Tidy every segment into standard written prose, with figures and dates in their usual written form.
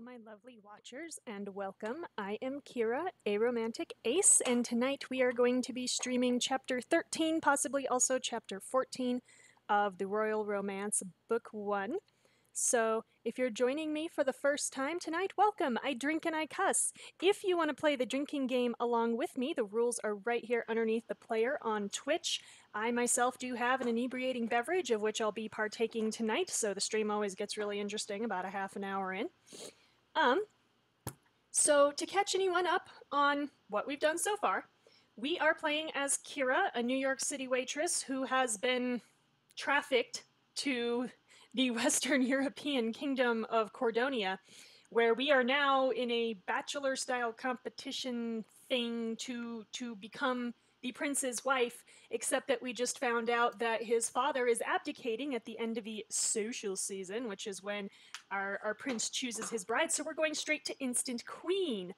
my lovely watchers, and welcome. I am Kira, a romantic ace, and tonight we are going to be streaming Chapter 13, possibly also Chapter 14 of the Royal Romance Book 1. So, if you're joining me for the first time tonight, welcome. I drink and I cuss. If you want to play the drinking game along with me, the rules are right here underneath the player on Twitch. I myself do have an inebriating beverage of which I'll be partaking tonight, so the stream always gets really interesting about a half an hour in. So to catch anyone up on what we've done so far, we are playing as Kira, a New York City waitress who has been trafficked to the Western European kingdom of Cordonia, where we are now in a bachelor-style competition thing to become the prince's wife, except that we just found out that his father is abdicating at the end of the social season, which is when our prince chooses his bride, so we're going straight to instant queen.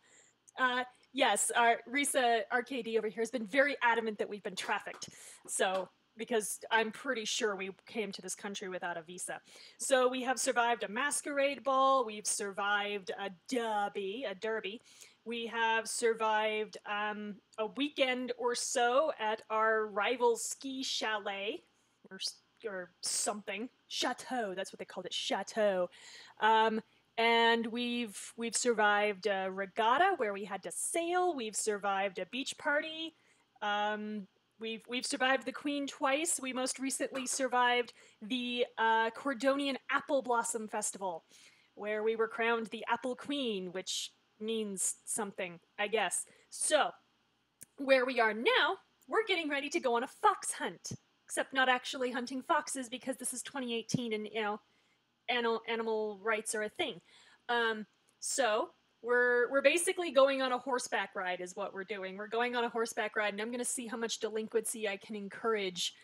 Yes, our Risa RKD over here has been very adamant that we've been trafficked. So, because I'm pretty sure we came to this country without a visa. So we have survived a masquerade ball, we've survived a derby. We have survived a weekend or so at our rival ski chalet, or something. Chateau, that's what they called it, chateau. And we've survived a regatta where we had to sail. We've survived a beach party. We've survived the Queen twice. We most recently survived the Cordonian Apple Blossom Festival, where we were crowned the Apple Queen, which means something, I guess. So, where we are now, we're getting ready to go on a fox hunt. Except not actually hunting foxes because this is 2018 and, you know, animal rights are a thing. So we're basically going on a horseback ride is what we're doing. We're going on a horseback ride, and I'm going to see how much delinquency I can encourage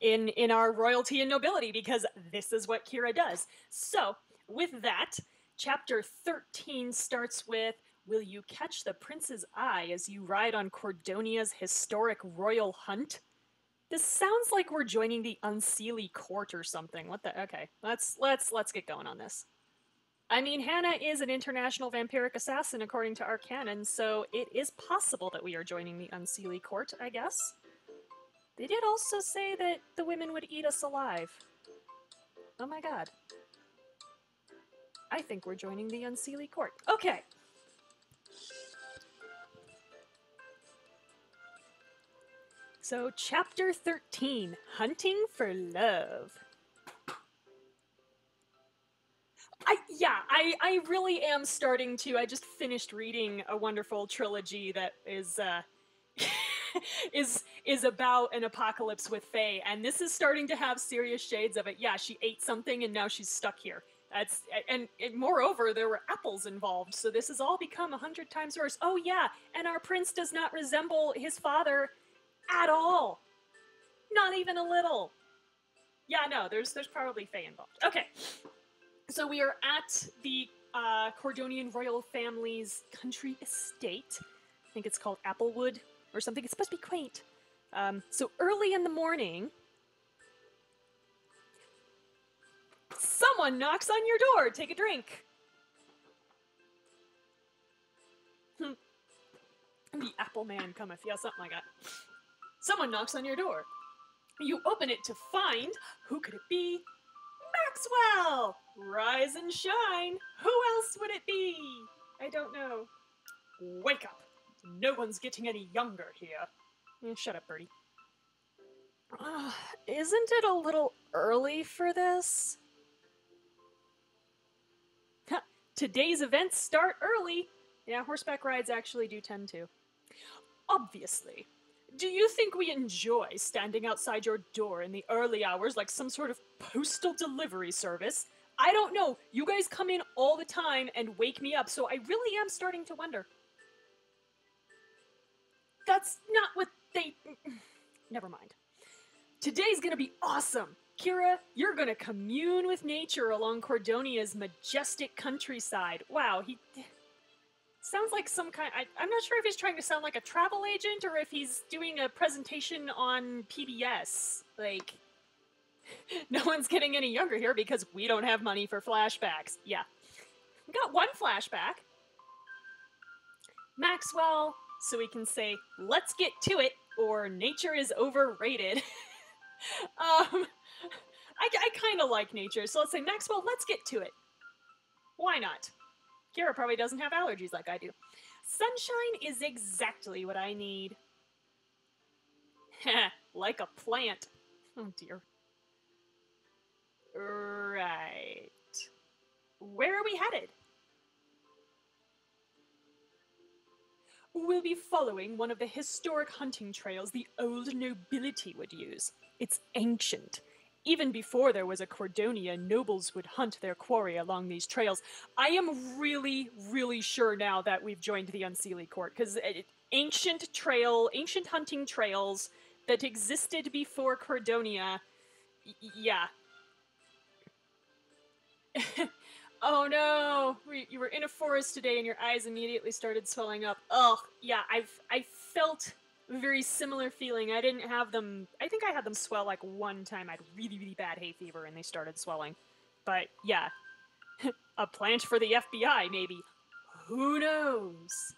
in our royalty and nobility, because this is what Kira does. So with that, chapter 13 starts with, will you catch the prince's eye as you ride on Cordonia's historic royal hunt? This sounds like we're joining the Unseelie Court or something. What the? Okay, let's get going on this. I mean, Hannah is an international vampiric assassin according to our canon, so it is possible that we are joining the Unseelie Court, I guess. They did also say that the women would eat us alive. Oh my god. I think we're joining the Unseelie Court. Okay. So, Chapter 13, Hunting for Love. I really am starting to. I just finished reading a wonderful trilogy that is is about an apocalypse with Fae, and this is starting to have serious shades of it. Yeah, she ate something and now she's stuck here. And moreover, there were apples involved, so this has all become 100 times worse. Oh yeah, and our prince does not resemble his father at all. Not even a little. Yeah, no, there's probably Fae involved. Okay. So we are at the Cordonian royal family's country estate. I think it's called Applewood or something. It's supposed to be quaint. So early in the morning, someone knocks on your door. Take a drink. The apple man cometh. Yeah, something like that. Someone knocks on your door. You open it to find, who could it be? Maxwell! Rise and shine! Who else would it be? I don't know. Wake up! No one's getting any younger here. Shut up, Birdie. Isn't it a little early for this? Today's events start early. Yeah, horseback rides actually do tend to. Obviously. Do you think we enjoy standing outside your door in the early hours like some sort of postal delivery service? I don't know. You guys come in all the time and wake me up, so I really am starting to wonder. That's not what they... Never mind. Today's gonna be awesome. Kira, you're gonna commune with nature along Cordonia's majestic countryside. Wow, he... sounds like some kind... I'm not sure if he's trying to sound like a travel agent or if he's doing a presentation on PBS. Like, No one's getting any younger here because we don't have money for flashbacks. Yeah. We got one flashback. Maxwell, so we can say, let's get to it, or nature is overrated. I kind of like nature, so let's say, Maxwell, let's get to it. Why not? Kira probably doesn't have allergies like I do. Sunshine is exactly what I need. Like a plant. Oh dear. Right. Where are we headed? We'll be following one of the historic hunting trails the old nobility would use. It's ancient. Even before there was a Cordonia, nobles would hunt their quarry along these trails. I am really, really sure now that we've joined the Unseelie Court, because ancient hunting trails that existed before Cordonia, yeah. Oh no, you were in a forest today and your eyes immediately started swelling up. Oh, yeah, I felt a very similar feeling. I didn't have them, I think I had them swell like one time. I had really, really bad hay fever and they started swelling. But yeah, a plant for the FBI maybe. Who knows?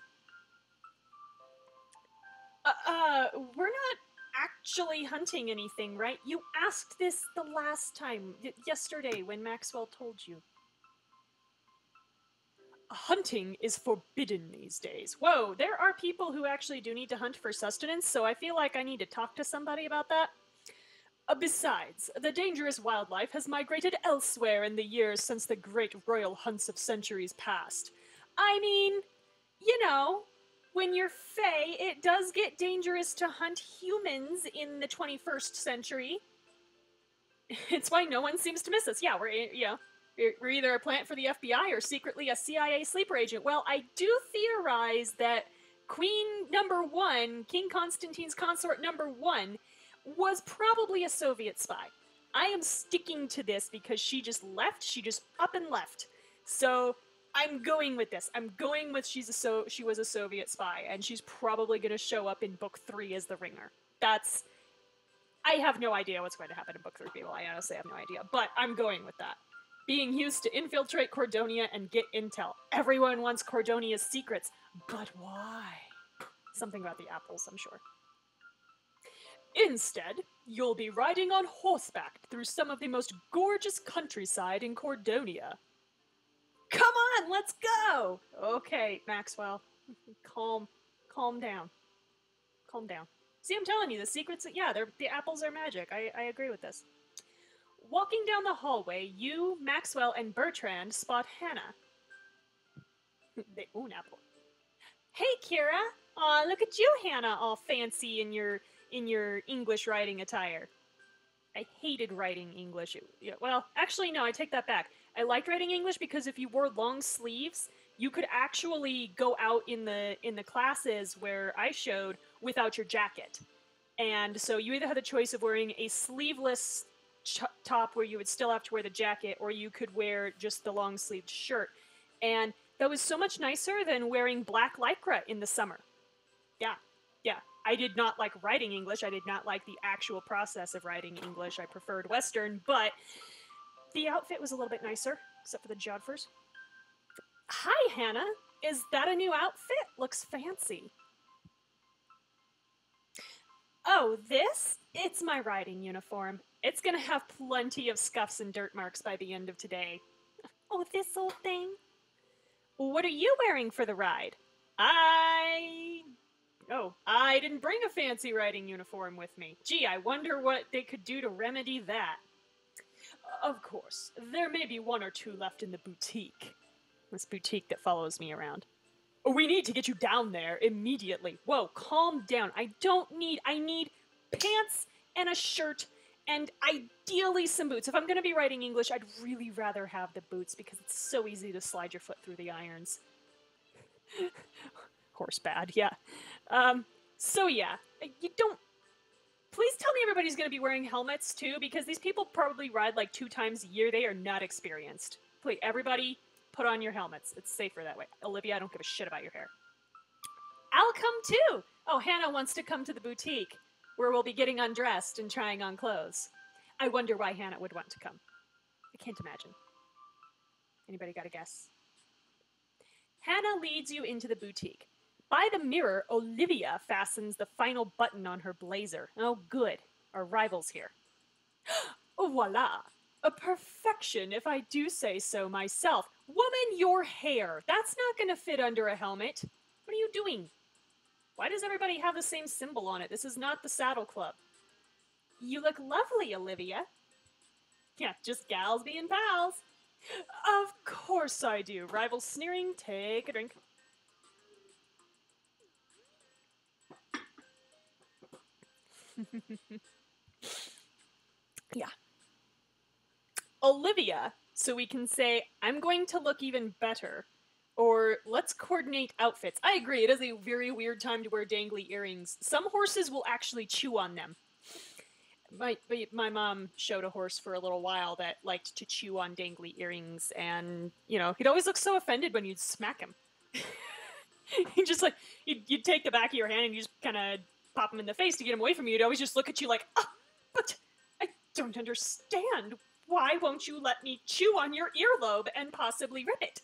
We're not actually hunting anything, right? You asked this the last time, yesterday when Maxwell told you. Hunting is forbidden these days. Whoa, there are people who actually do need to hunt for sustenance, so I feel like I need to talk to somebody about that. Besides, the dangerous wildlife has migrated elsewhere in the years since the great royal hunts of centuries past. I mean, you know, when you're Fae, it does get dangerous to hunt humans in the 21st century. It's why no one seems to miss us. Yeah, we're either a plant for the FBI or secretly a CIA sleeper agent. Well, I do theorize that Queen number 1, King Constantine's consort number 1, was probably a Soviet spy. I am sticking to this because she just left. She just up and left. So I'm going with this. I'm going with she was a Soviet spy, and she's probably going to show up in book 3 as the ringer. I have no idea what's going to happen in book 3, people. I honestly have no idea, but I'm going with that. Being used to infiltrate Cordonia and get intel. Everyone wants Cordonia's secrets, but why? Something about the apples, I'm sure. Instead, you'll be riding on horseback through some of the most gorgeous countryside in Cordonia. Come on, let's go! Okay, Maxwell. Calm down. Calm down. See, I'm telling you, the secrets, yeah, the apples are magic. I agree with this. Walking down the hallway, you, Maxwell, and Bertrand spot Hannah. They own apple. Hey, Kira! Aw, look at you, Hannah, all fancy in your English writing attire. I hated writing English. Well, actually, no, I take that back. I liked writing English because if you wore long sleeves, you could actually go out in the classes where I showed without your jacket. And so you either had the choice of wearing a sleeveless top where you would still have to wear the jacket, or you could wear just the long-sleeved shirt. And that was so much nicer than wearing black lycra in the summer. Yeah. I did not like writing English. I did not like the actual process of writing English. I preferred Western, but the outfit was a little bit nicer, except for the jodhpurs. Hi, Hannah. Is that a new outfit? Looks fancy. Oh, this? It's my riding uniform. It's gonna have plenty of scuffs and dirt marks by the end of today. Oh, this old thing? What are you wearing for the ride? I didn't bring a fancy riding uniform with me. Gee, I wonder what they could do to remedy that. Of course, there may be 1 or 2 left in the boutique. This boutique that follows me around. We need to get you down there immediately. Whoa, calm down. I need pants and a shirt and ideally some boots. If I'm going to be writing English, I'd really rather have the boots because it's so easy to slide your foot through the irons. Horse bad, yeah. So yeah, please tell me everybody's going to be wearing helmets too, because these people probably ride like 2 times a year. They are not experienced. Please, everybody, put on your helmets. It's safer that way. Olivia, I don't give a shit about your hair. I'll come too! Oh, Hannah wants to come to the boutique, where we'll be getting undressed and trying on clothes. I wonder why Hannah would want to come. I can't imagine. Anybody got a guess? Hannah leads you into the boutique. By the mirror, Olivia fastens the final button on her blazer. Oh, good. Our rival's here. Voila! A perfection, if I do say so myself. Woman, your hair. That's not going to fit under a helmet. What are you doing? Why does everybody have the same symbol on it? This is not the Saddle Club. You look lovely, Olivia. Yeah, just gals being pals. Of course I do. Rival sneering, take a drink. Yeah. Olivia, so we can say, I'm going to look even better. Or let's coordinate outfits. I agree, it is a very weird time to wear dangly earrings. Some horses will actually chew on them. My mom showed a horse for a little while that liked to chew on dangly earrings, and, you know, he'd always look so offended when you'd smack him. He'd just, like, you'd take the back of your hand and you just kind of pop him in the face to get him away from you. He'd always just look at you like, oh, but I don't understand. Why won't you let me chew on your earlobe and possibly rip it?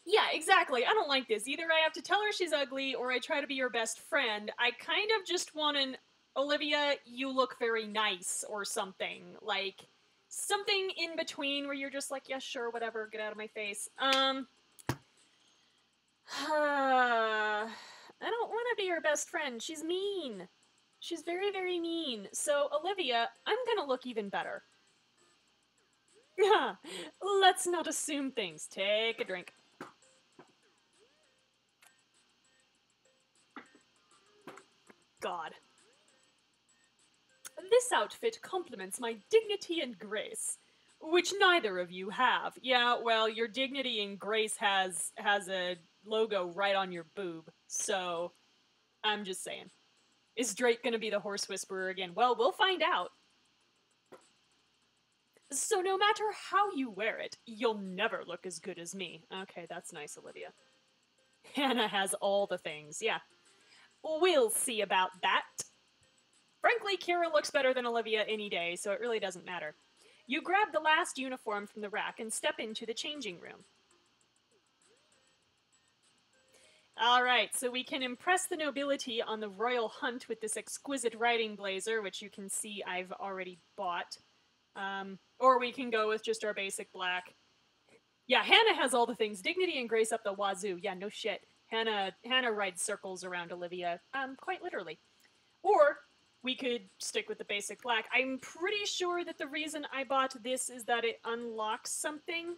Yeah, exactly. I don't like this. Either I have to tell her she's ugly, or I try to be her best friend. I kind of just want an, Olivia, you look very nice, or something. Like, something in between where you're just like, yeah, sure, whatever, get out of my face. I don't want to be her best friend. She's mean. She's very, very mean. So, Olivia, I'm gonna look even better. Let's not assume things. Take a drink. God. This outfit complements my dignity and grace, which neither of you have. Yeah, well, your dignity and grace has a logo right on your boob, so I'm just saying. Is Drake gonna be the horse whisperer again? Well, we'll find out. So no matter how you wear it, you'll never look as good as me. Okay, that's nice, Olivia. Hannah has all the things, yeah. We'll see about that. Frankly, Kira looks better than Olivia any day, so it really doesn't matter. You grab the last uniform from the rack and step into the changing room. Alright, so we can impress the nobility on the royal hunt with this exquisite riding blazer, which you can see I've already bought. Or we can go with just our basic black. Yeah, Hannah has all the things. Dignity and grace up the wazoo. Yeah, no shit. Hannah rides circles around Olivia, quite literally. Or we could stick with the basic black. I'm pretty sure that the reason I bought this is that it unlocks something.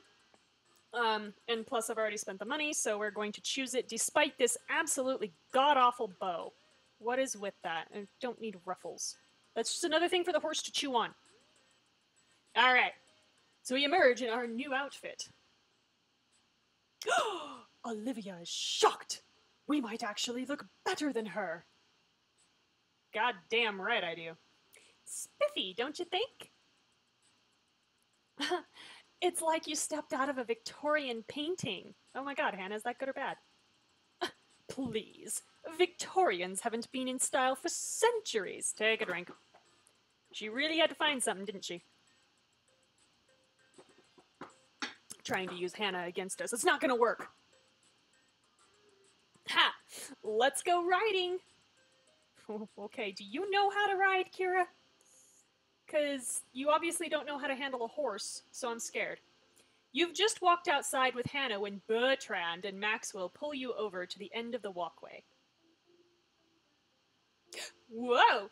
And plus I've already spent the money, so we're going to choose it despite this absolutely god-awful bow. What is with that? I don't need ruffles. That's just another thing for the horse to chew on. Alright. So we emerge in our new outfit. Olivia is shocked! We might actually look better than her. God damn right I do. Spiffy, don't you think? It's like you stepped out of a Victorian painting. Oh my god, Hannah, is that good or bad? Please. Victorians haven't been in style for centuries. Take a drink. She really had to find something, didn't she? Trying to use Hannah against us. It's not gonna work. Ha! Let's go riding! Okay, do you know how to ride, Kira? Because you obviously don't know how to handle a horse, so I'm scared. You've just walked outside with Hannah when Bertrand and Maxwell pull you over to the end of the walkway. Whoa!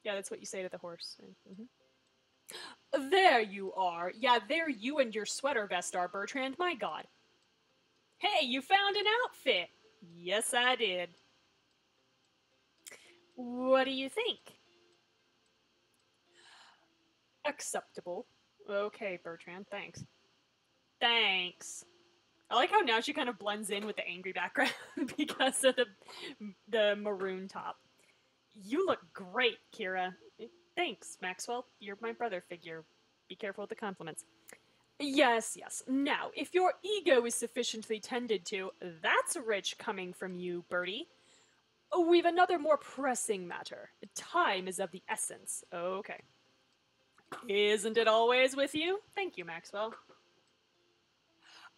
Yeah, that's what you say to the horse. Mm-hmm. There you are. Yeah, there you and your sweater vest are, Bertrand. My god. Hey, you found an outfit! Yes, I did. What do you think? Acceptable. Okay, Bertrand, thanks. Thanks. I like how now she kind of blends in with the angry background because of the maroon top. You look great, Kira. Thanks, Maxwell. You're my brother figure. Be careful with the compliments. Yes, yes. Now, if your ego is sufficiently tended to, that's rich coming from you, Bertie. Oh, we've another more pressing matter. Time is of the essence. Okay. Isn't it always with you? Thank you, Maxwell.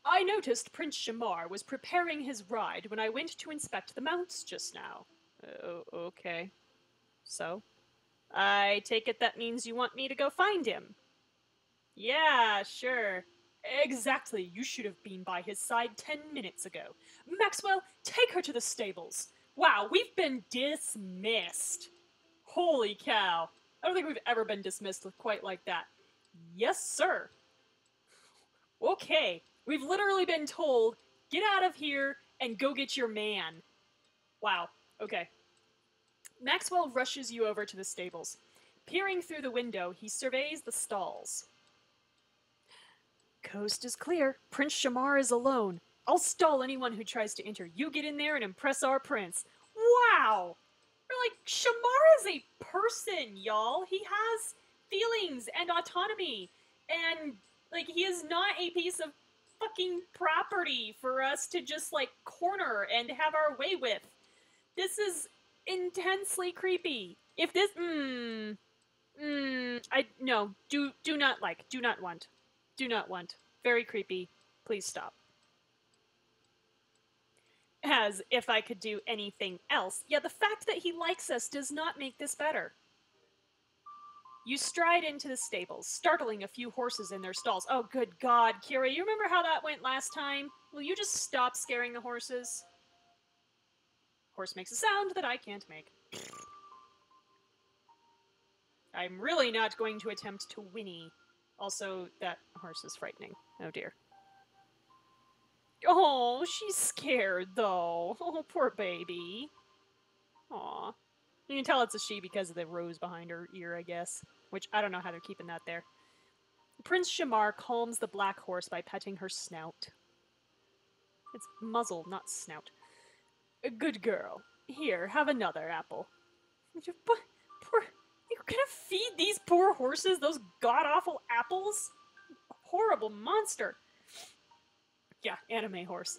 I noticed Prince Shamar was preparing his ride when I went to inspect the mounts just now. Okay. So? I take it that means you want me to go find him. Yeah, sure. Exactly. You should have been by his side 10 minutes ago. Maxwell, take her to the stables. Wow, we've been dismissed. Holy cow. I don't think we've ever been dismissed quite like that. Yes, sir. Okay. We've literally been told, get out of here and go get your man. Wow. Okay. Maxwell rushes you over to the stables. Peering through the window, he surveys the stalls. Coast is clear. Prince Shamar is alone. I'll stall anyone who tries to enter. You get in there and impress our prince. Wow! We're like, Shamar is a person, y'all. He has feelings and autonomy. And, like, he is not a piece of fucking property for us to just, like, corner and have our way with. This is intensely creepy. If this, no, do not like, do not want. Do not want. Very creepy. Please stop. As if I could do anything else. Yeah, the fact that he likes us does not make this better. You stride into the stables, startling a few horses in their stalls. Oh, good God, Kira, you remember how that went last time? Will you just stop scaring the horses? Horse makes a sound that I can't make. I'm really not going to attempt to whinny. Also, that horse is frightening. Oh dear. Oh, she's scared, though. Oh, poor baby. Aw. You can tell it's a she because of the rose behind her ear, I guess. Which, I don't know how they're keeping that there. Prince Shamar calms the black horse by petting her snout. It's muzzle, not snout. A good girl. Here, have another apple. Poor... You're gonna feed these poor horses those god-awful apples? Horrible monster. Yeah, anime horse.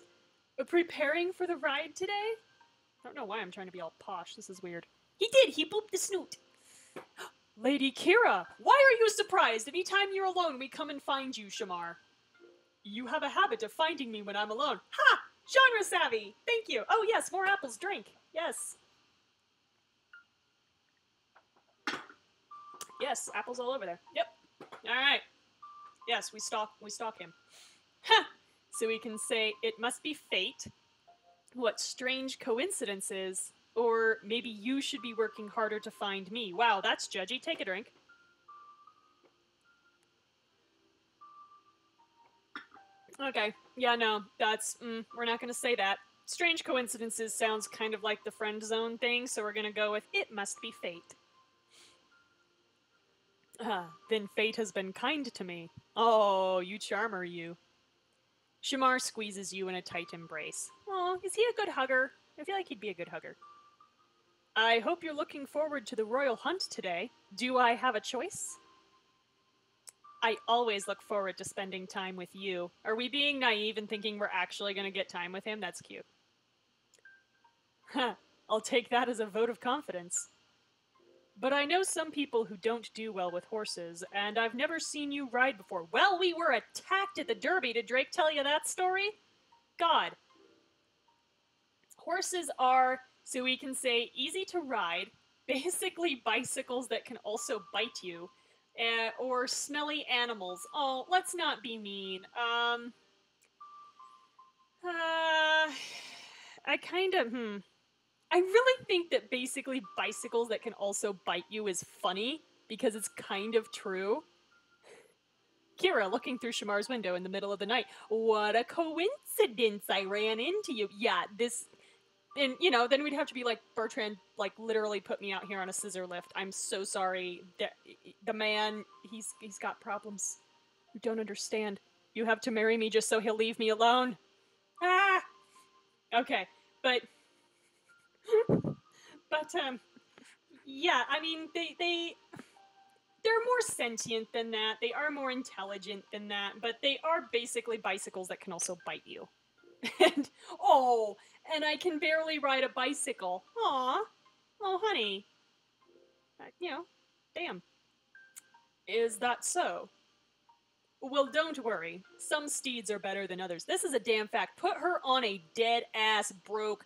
Preparing for the ride today? I don't know why I'm trying to be all posh. This is weird. He did! He booped the snoot! Lady Kira! Why are you surprised? Anytime you're alone, we come and find you, Shamar. You have a habit of finding me when I'm alone. Ha! Genre savvy! Thank you! Oh yes, more apples, drink! Yes. Yes, apples all over there. Yep. Alright. Yes, we stalk him. Ha! So we can say, it must be fate. What strange coincidences. Or maybe you should be working harder to find me. Wow, that's judgy. Take a drink. Okay. Yeah, no, that's, we're not gonna say that. Strange coincidences sounds kind of like the friend zone thing, so we're gonna go with, it must be fate. Then fate has been kind to me. Oh, you charmer, you. Shamar squeezes you in a tight embrace. Oh, is he a good hugger? I feel like he'd be a good hugger. I hope you're looking forward to the royal hunt today. Do I have a choice? I always look forward to spending time with you. Are we being naive and thinking we're actually going to get time with him? That's cute. Huh, I'll take that as a vote of confidence. But I know some people who don't do well with horses, and I've never seen you ride before. Well, we were attacked at the Derby. Did Drake tell you that story? God. Horses are, so we can say, easy to ride, basically bicycles that can also bite you, or smelly animals. Oh, let's not be mean. I kind of, I really think that basically bicycles that can also bite you is funny, because it's kind of true. Kira looking through Shamar's window in the middle of the night. What a coincidence, I ran into you. Yeah, this... And, you know, then we'd have to be like, Bertrand, like, literally put me out here on a scissor lift. I'm so sorry. The man, he's got problems. You don't understand. You have to marry me just so he'll leave me alone. Ah! Okay, but... yeah, I mean, they're more sentient than that. They are more intelligent than that, but they are basically bicycles that can also bite you. And, oh, And I can barely ride a bicycle. Aw. Oh, honey. You know, damn. Is that so? Well, don't worry. Some steeds are better than others. This is a damn fact. Put her on a dead-ass, broke,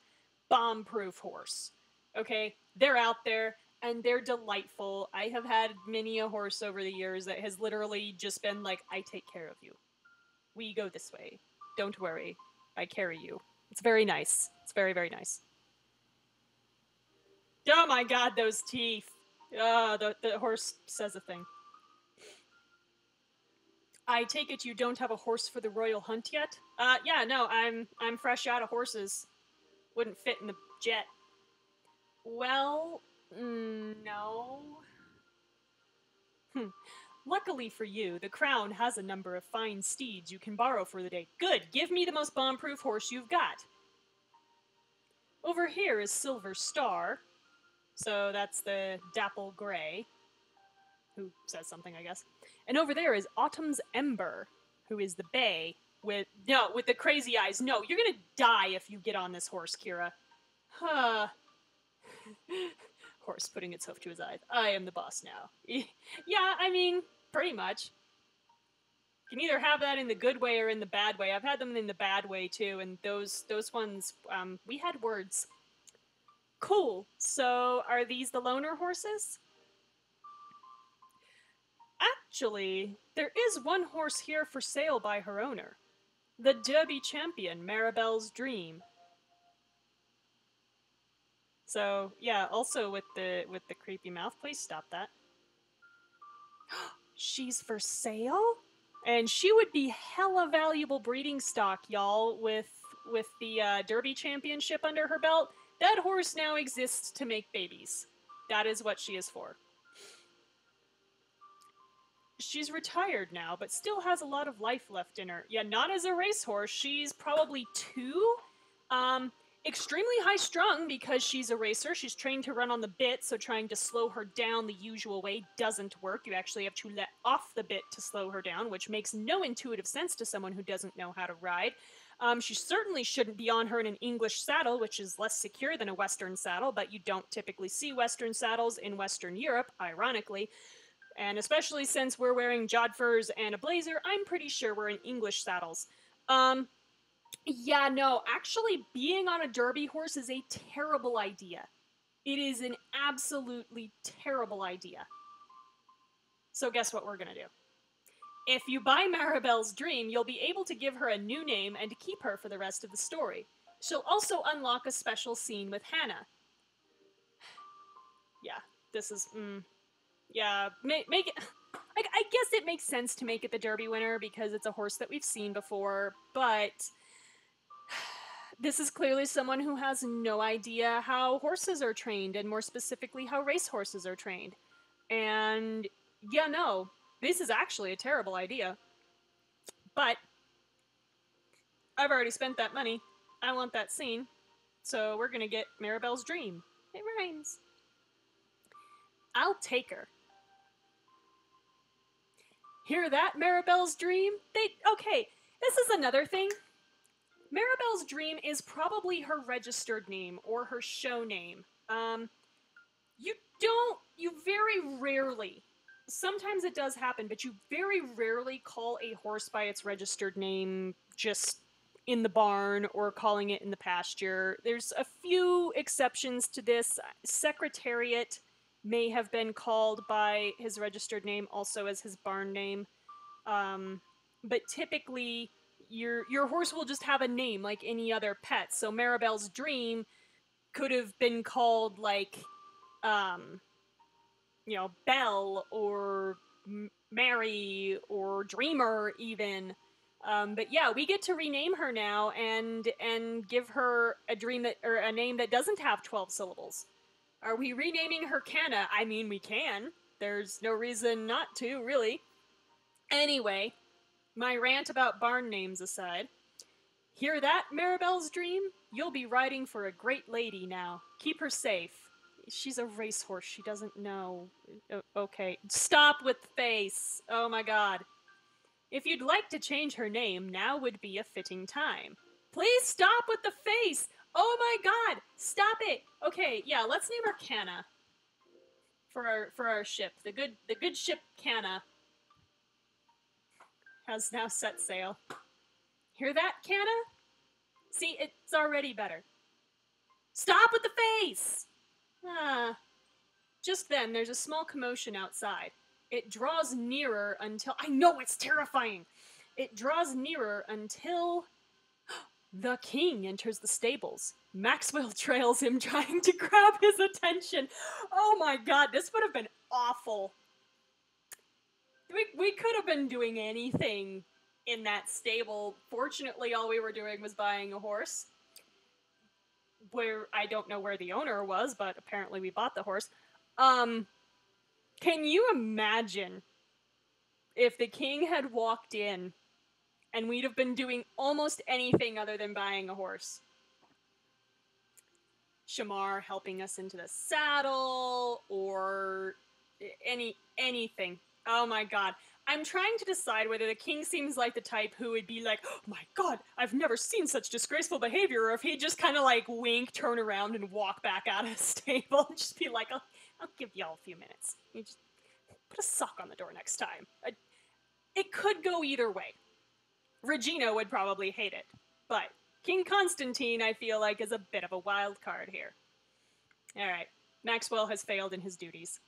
bomb-proof horse. Okay? They're out there, and they're delightful. I have had many a horse over the years that has literally just been like, I take care of you. We go this way. Don't worry. I carry you. It's very nice. It's very, very nice. Oh my god, those teeth. The horse says a thing. I take it you don't have a horse for the royal hunt yet? Yeah, no, I'm fresh out of horses. Wouldn't fit in the jet. Well, no. Luckily for you, the crown has a number of fine steeds you can borrow for the day. Good, give me the most bomb-proof horse you've got. Over here is Silver Star. So that's the dapple gray. Who says something, I guess. And over there is Autumn's Ember, who is the bay with the crazy eyes. No, you're gonna die if you get on this horse, Kira. Huh. Horse putting its hoof to his eyes. I am the boss now. Yeah, I mean, pretty much. You can either have that in the good way or in the bad way. I've had them in the bad way too, and those ones, we had words. Cool. So, are these the loner horses? Actually, there is one horse here for sale by her owner. The Derby champion, Maribel's Dream. So, yeah, also with the creepy mouth, please stop that. She's for sale? And she would be hella valuable breeding stock, y'all, with the Derby championship under her belt. That horse now exists to make babies. That is what she is for. She's retired now, but still has a lot of life left in her. Yeah, not as a racehorse. She's probably 2. Extremely high-strung because she's a racer. She's trained to run on the bit, so trying to slow her down the usual way doesn't work. You actually have to let off the bit to slow her down, which makes no intuitive sense to someone who doesn't know how to ride. She certainly shouldn't be on her in an English saddle, which is less secure than a Western saddle, but you don't typically see Western saddles in Western Europe, ironically. And especially since we're wearing jodhpurs and a blazer, I'm pretty sure we're in English saddles. Yeah, no, actually being on a derby horse is a terrible idea. It is an absolutely terrible idea. So guess what we're gonna do? If you buy Maribel's Dream, you'll be able to give her a new name and keep her for the rest of the story. She'll also unlock a special scene with Hannah. Yeah, this is, yeah, make it... Like, I guess it makes sense to make it the Derby winner because it's a horse that we've seen before, but... This is clearly someone who has no idea how horses are trained, and more specifically, how racehorses are trained. And, yeah, no, this is actually a terrible idea. But, I've already spent that money. I want that scene. So we're gonna get Maribel's Dream. It rhymes. I'll take her. Hear that, Maribel's Dream? Okay, this is another thing. Maribel's Dream is probably her registered name or her show name. You very rarely, sometimes it does happen, but you very rarely call a horse by its registered name just in the barn or calling it in the pasture. There's a few exceptions to this. Secretariat may have been called by his registered name also as his barn name. But typically, your horse will just have a name like any other pet. So Maribel's Dream could have been called like, Belle or Mary or Dreamer even. But yeah, we get to rename her now and give her a name that doesn't have 12 syllables. Are we renaming her Canna? I mean, we can. There's no reason not to, really. Anyway, my rant about barn names aside, hear that, Maribel's Dream? You'll be riding for a great lady now. Keep her safe. She's a racehorse. She doesn't know. Okay. Stop with the face. Oh my god. If you'd like to change her name, now would be a fitting time. Please stop with the face! Oh my god! Stop it! Okay, yeah, let's name her Canna for our ship. The good ship Canna has now set sail. Hear that, Canna? See, it's already better. Stop with the face! Ah. Just then, there's a small commotion outside. It draws nearer until... I know, it's terrifying! It draws nearer until... The king enters the stables. Maxwell trails him, trying to grab his attention. Oh my god, this would have been awful. We could have been doing anything in that stable. Fortunately, all we were doing was buying a horse. Where I don't know where the owner was, but apparently we bought the horse. Can you imagine if the king had walked in and we'd have been doing almost anything other than buying a horse? Shamar helping us into the saddle, or anything. Oh my god. I'm trying to decide whether the king seems like the type who would be like, oh my god, I've never seen such disgraceful behavior, or if he'd just kind of like wink, turn around, and walk back out of the stable and just be like, I'll give y'all a few minutes. You just put a sock on the door next time. It could go either way. Regina would probably hate it, but King Constantine, I feel like, is a bit of a wild card here. Alright, Maxwell has failed in his duties.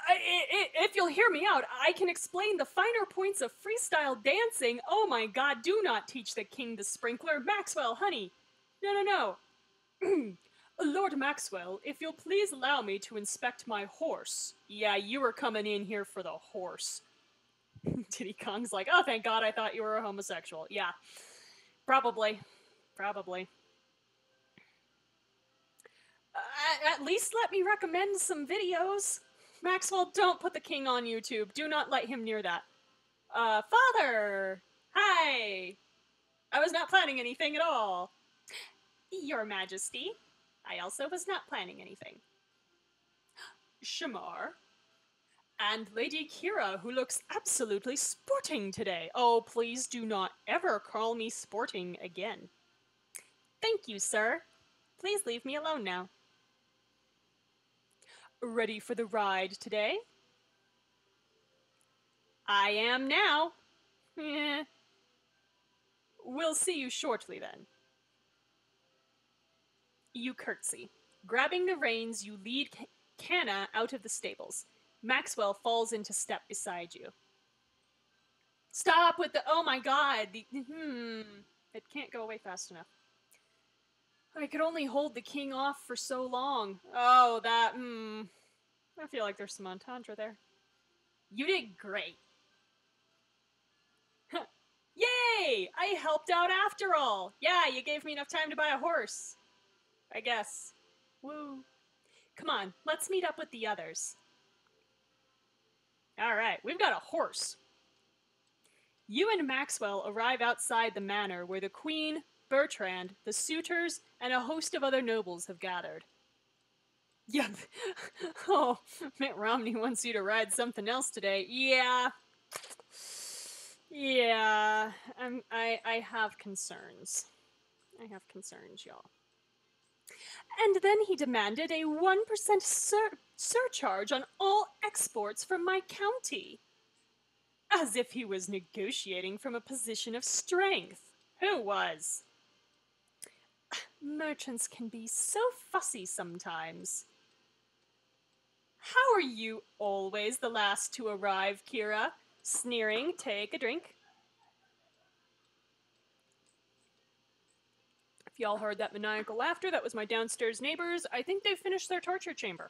If you'll hear me out, I can explain the finer points of freestyle dancing. Oh my god, do not teach the king the sprinkler. Maxwell, honey. No. Lord Maxwell, if you'll please allow me to inspect my horse. Yeah, you were coming in here for the horse. Diddy Kong's like, oh, thank god, I thought you were a homosexual. Yeah, probably. At least let me recommend some videos. Maxwell, don't put the king on YouTube. Do not let him near that. Father! Hi! I was not planning anything at all. Your Majesty, I also was not planning anything. Shamar. And Lady Kira, who looks absolutely sporting today. Oh, please do not ever call me sporting again. Thank you, sir. Please leave me alone now. Ready for the ride today? I am now. We'll see you shortly then. You curtsy. Grabbing the reins, you lead Canna out of the stables. Maxwell falls into step beside you. Stop with the... Oh my god! It can't go away fast enough. I could only hold the king off for so long. Oh, that... I feel like there's some entendre there. You did great. Yay! I helped out after all! Yeah, you gave me enough time to buy a horse. I guess. Woo. Come on, let's meet up with the others. Alright, we've got a horse. You and Maxwell arrive outside the manor where the queen, Bertrand, the suitors, and a host of other nobles have gathered. Yep. Oh, Mitt Romney wants you to ride something else today. Yeah. I have concerns. Y'all. And then he demanded a 1% surcharge on all exports from my county. As if he was negotiating from a position of strength. Who was? Merchants can be so fussy sometimes. How are you always the last to arrive, Kira? Sneering, take a drink. If y'all heard that maniacal laughter, that was my downstairs neighbors. I think they've finished their torture chamber.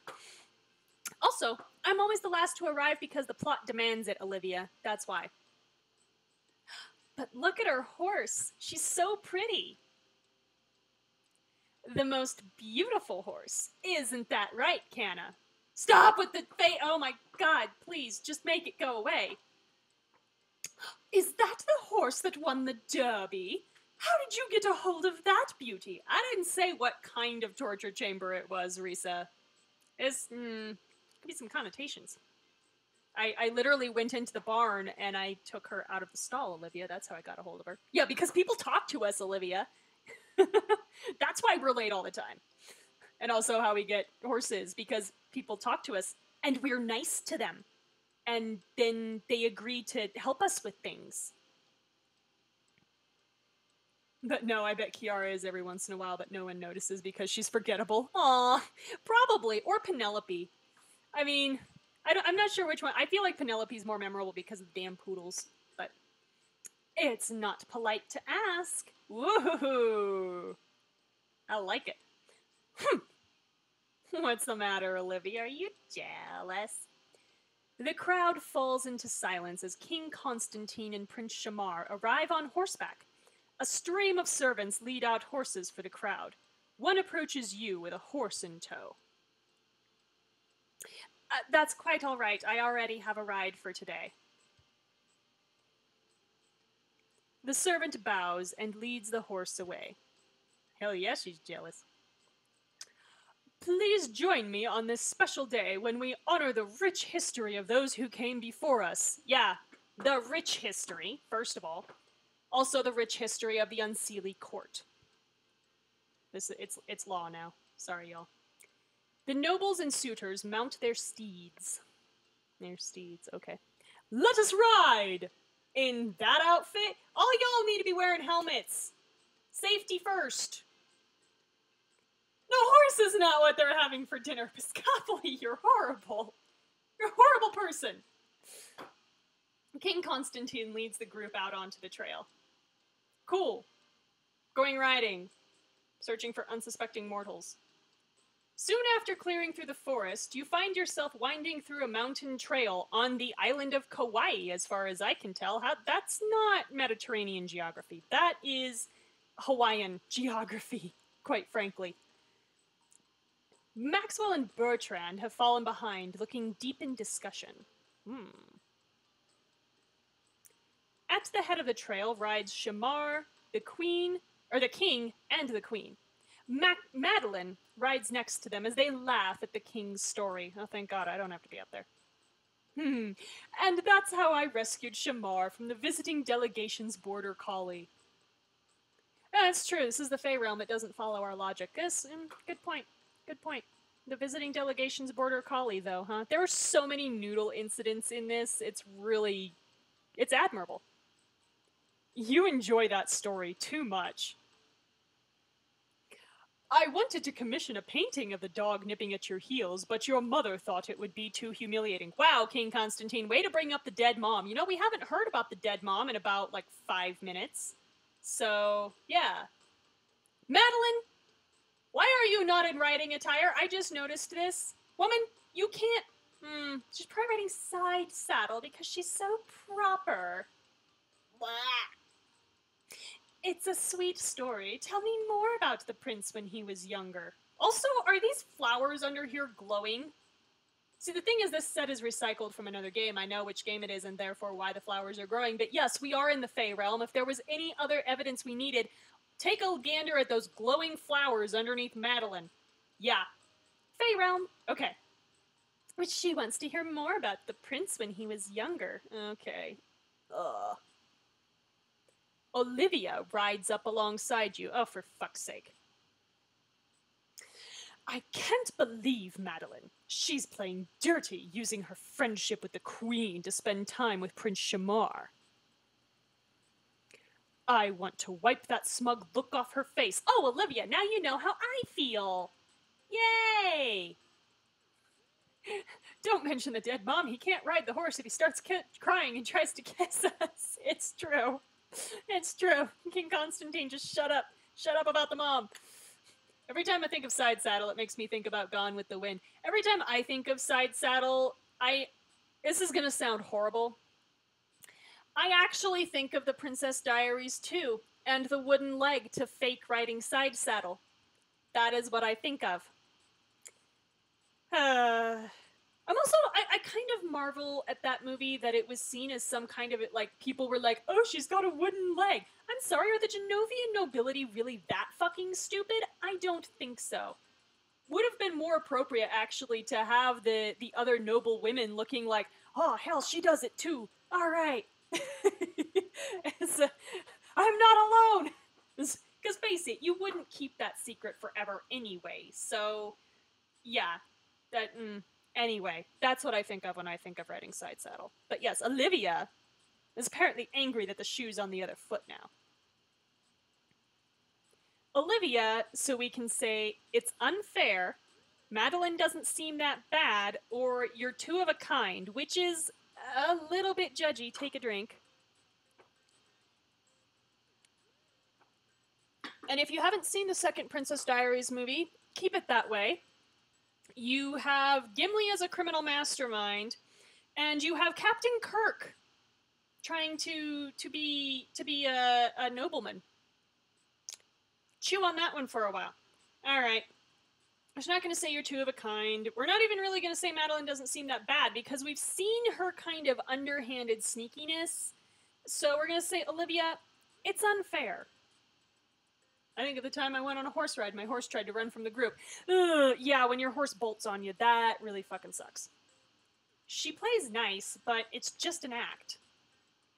Also, I'm always the last to arrive because the plot demands it, Olivia. That's why. But look at her horse. She's so pretty. The most beautiful horse. Isn't that right, Canna? Stop with the face! Oh my god, please, just make it go away. Is that the horse that won the Derby? How did you get a hold of that beauty? I didn't say what kind of torture chamber it was, Risa. Could be some connotations. I literally went into the barn and I took her out of the stall, Olivia. That's how I got a hold of her. Yeah, because people talk to us, Olivia. That's why we're late all the time. And also how we get horses, because people talk to us and we're nice to them. And then they agree to help us with things. But no, I bet Kiara is every once in a while, but no one notices because she's forgettable. Aw, probably. Or Penelope. I mean, I'm not sure which one. I feel like Penelope's more memorable because of the damn poodles. But it's not polite to ask. Woohoo! I like it. What's the matter, Olivia? Are you jealous? The crowd falls into silence as King Constantine and Prince Shamar arrive on horseback. A stream of servants lead out horses for the crowd. One approaches you with a horse in tow. That's quite all right. I already have a ride for today. The servant bows and leads the horse away. Hell yeah, she's jealous. Please join me on this special day when we honor the rich history of those who came before us. Yeah, the rich history, first of all. Also the rich history of the Unseelie Court. It's law now. Sorry, y'all. The nobles and suitors mount their steeds. Their steeds, okay. Let us ride! In that outfit, all y'all need to be wearing helmets. Safety first. No, horse is not what they're having for dinner. Piscopoli, you're horrible. You're a horrible person. King Constantine leads the group out onto the trail. Cool. Going riding. Searching for unsuspecting mortals. Soon after clearing through the forest, you find yourself winding through a mountain trail on the island of Kauai, as far as I can tell. That's not Mediterranean geography. That is Hawaiian geography, quite frankly. Maxwell and Bertrand have fallen behind, looking deep in discussion. At the head of the trail rides Shamar, the king, and the queen. Madeline rides next to them as they laugh at the king's story. Oh, thank God, I don't have to be up there. And that's how I rescued Shamar from the visiting delegation's border collie. That's true, this is the Fey realm, it doesn't follow our logic. Good point. Good point. The visiting delegation's border collie, though, huh? There are so many noodle incidents in this, it's admirable. You enjoy that story too much. I wanted to commission a painting of the dog nipping at your heels, but your mother thought it would be too humiliating. Wow, King Constantine, way to bring up the dead mom. You know, we haven't heard about the dead mom in about, 5 minutes. So, yeah. Madeline, why are you not in riding attire? I just noticed this. Woman, you can't... she's probably riding side saddle because she's so proper. Blah. It's a sweet story. Tell me more about the prince when he was younger. Also, are these flowers under here glowing? See, the thing is, this set is recycled from another game. I know which game it is and therefore why the flowers are growing. But yes, we are in the Fey realm. If there was any other evidence we needed, take a gander at those glowing flowers underneath Madeline. Yeah. Fey realm. Okay. Which she wants to hear more about the prince when he was younger. Okay. Ugh. Olivia rides up alongside you. Oh, for fuck's sake. I can't believe Madeline. She's playing dirty, using her friendship with the Queen to spend time with Prince Shamar. I want to wipe that smug look off her face. Oh, Olivia, now you know how I feel. Yay! Don't mention the dead mom. He can't ride the horse if he starts crying and tries to kiss us. It's true. It's true. King Constantine, just shut up. Shut up about the mom. Every time I think of Side Saddle, it makes me think about Gone with the Wind. Every time I think of Side Saddle, this is gonna sound horrible. I actually think of the Princess Diaries too, and the wooden leg to fake riding Side Saddle. That is what I think of. I'm also, I kind of marvel at that movie that it was seen as some kind of, people were like, oh, she's got a wooden leg. I'm sorry, are the Genovian nobility really that fucking stupid? I don't think so. Would have been more appropriate, actually, to have the other noble women looking like, oh, hell, she does it too. All right. I'm not alone. Because face it, you wouldn't keep that secret forever anyway. So, yeah. Anyway, that's what I think of when I think of riding side saddle. But yes, Olivia is apparently angry that the shoe's on the other foot now. Olivia, so we can say it's unfair, Madeline doesn't seem that bad, or you're two of a kind, which is a little bit judgy. Take a drink. And if you haven't seen the second Princess Diaries movie, keep it that way. You have Gimli as a criminal mastermind, and you have Captain Kirk trying to be a nobleman. Chew on that one for a while. All right. I'm not going to say you're two of a kind. We're not even really going to say Madeline doesn't seem that bad because we've seen her kind of underhanded sneakiness. So we're going to say, Olivia, it's unfair. I think at the time I went on a horse ride, my horse tried to run from the group. Yeah, when your horse bolts on you, that really fucking sucks. She plays nice, but it's just an act.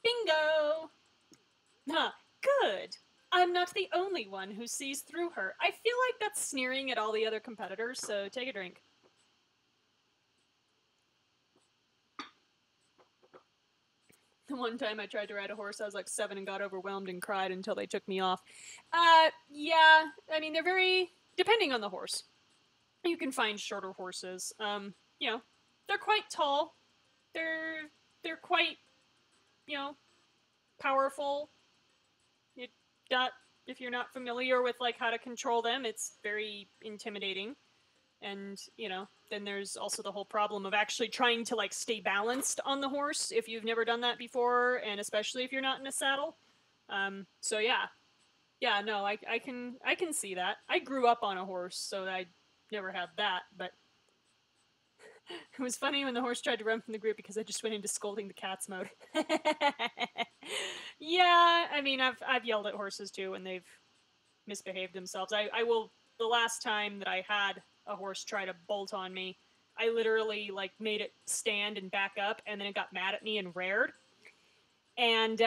Bingo! Huh, good. I'm not the only one who sees through her. I feel like that's sneering at all the other competitors, so take a drink. The one time I tried to ride a horse, I was like 7 and got overwhelmed and cried until they took me off. Yeah, I mean, they're very... depending on the horse. You can find shorter horses. You know, they're quite tall. They're quite, you know, powerful. If you're not familiar with, like, how to control them, it's very intimidating. And, you know, then there's also the whole problem of actually trying to, like, stay balanced on the horse if you've never done that before, and especially if you're not in a saddle. So yeah. Yeah, no, I can see that. I grew up on a horse, so I never had that, but it was funny when the horse tried to run from the group because I just went into scolding the cats mode. Yeah, I mean, I've yelled at horses too when they've misbehaved themselves. I will, the last time that I had a horse try to bolt on me, I literally, like, made it stand and back up, and then it got mad at me and reared. And,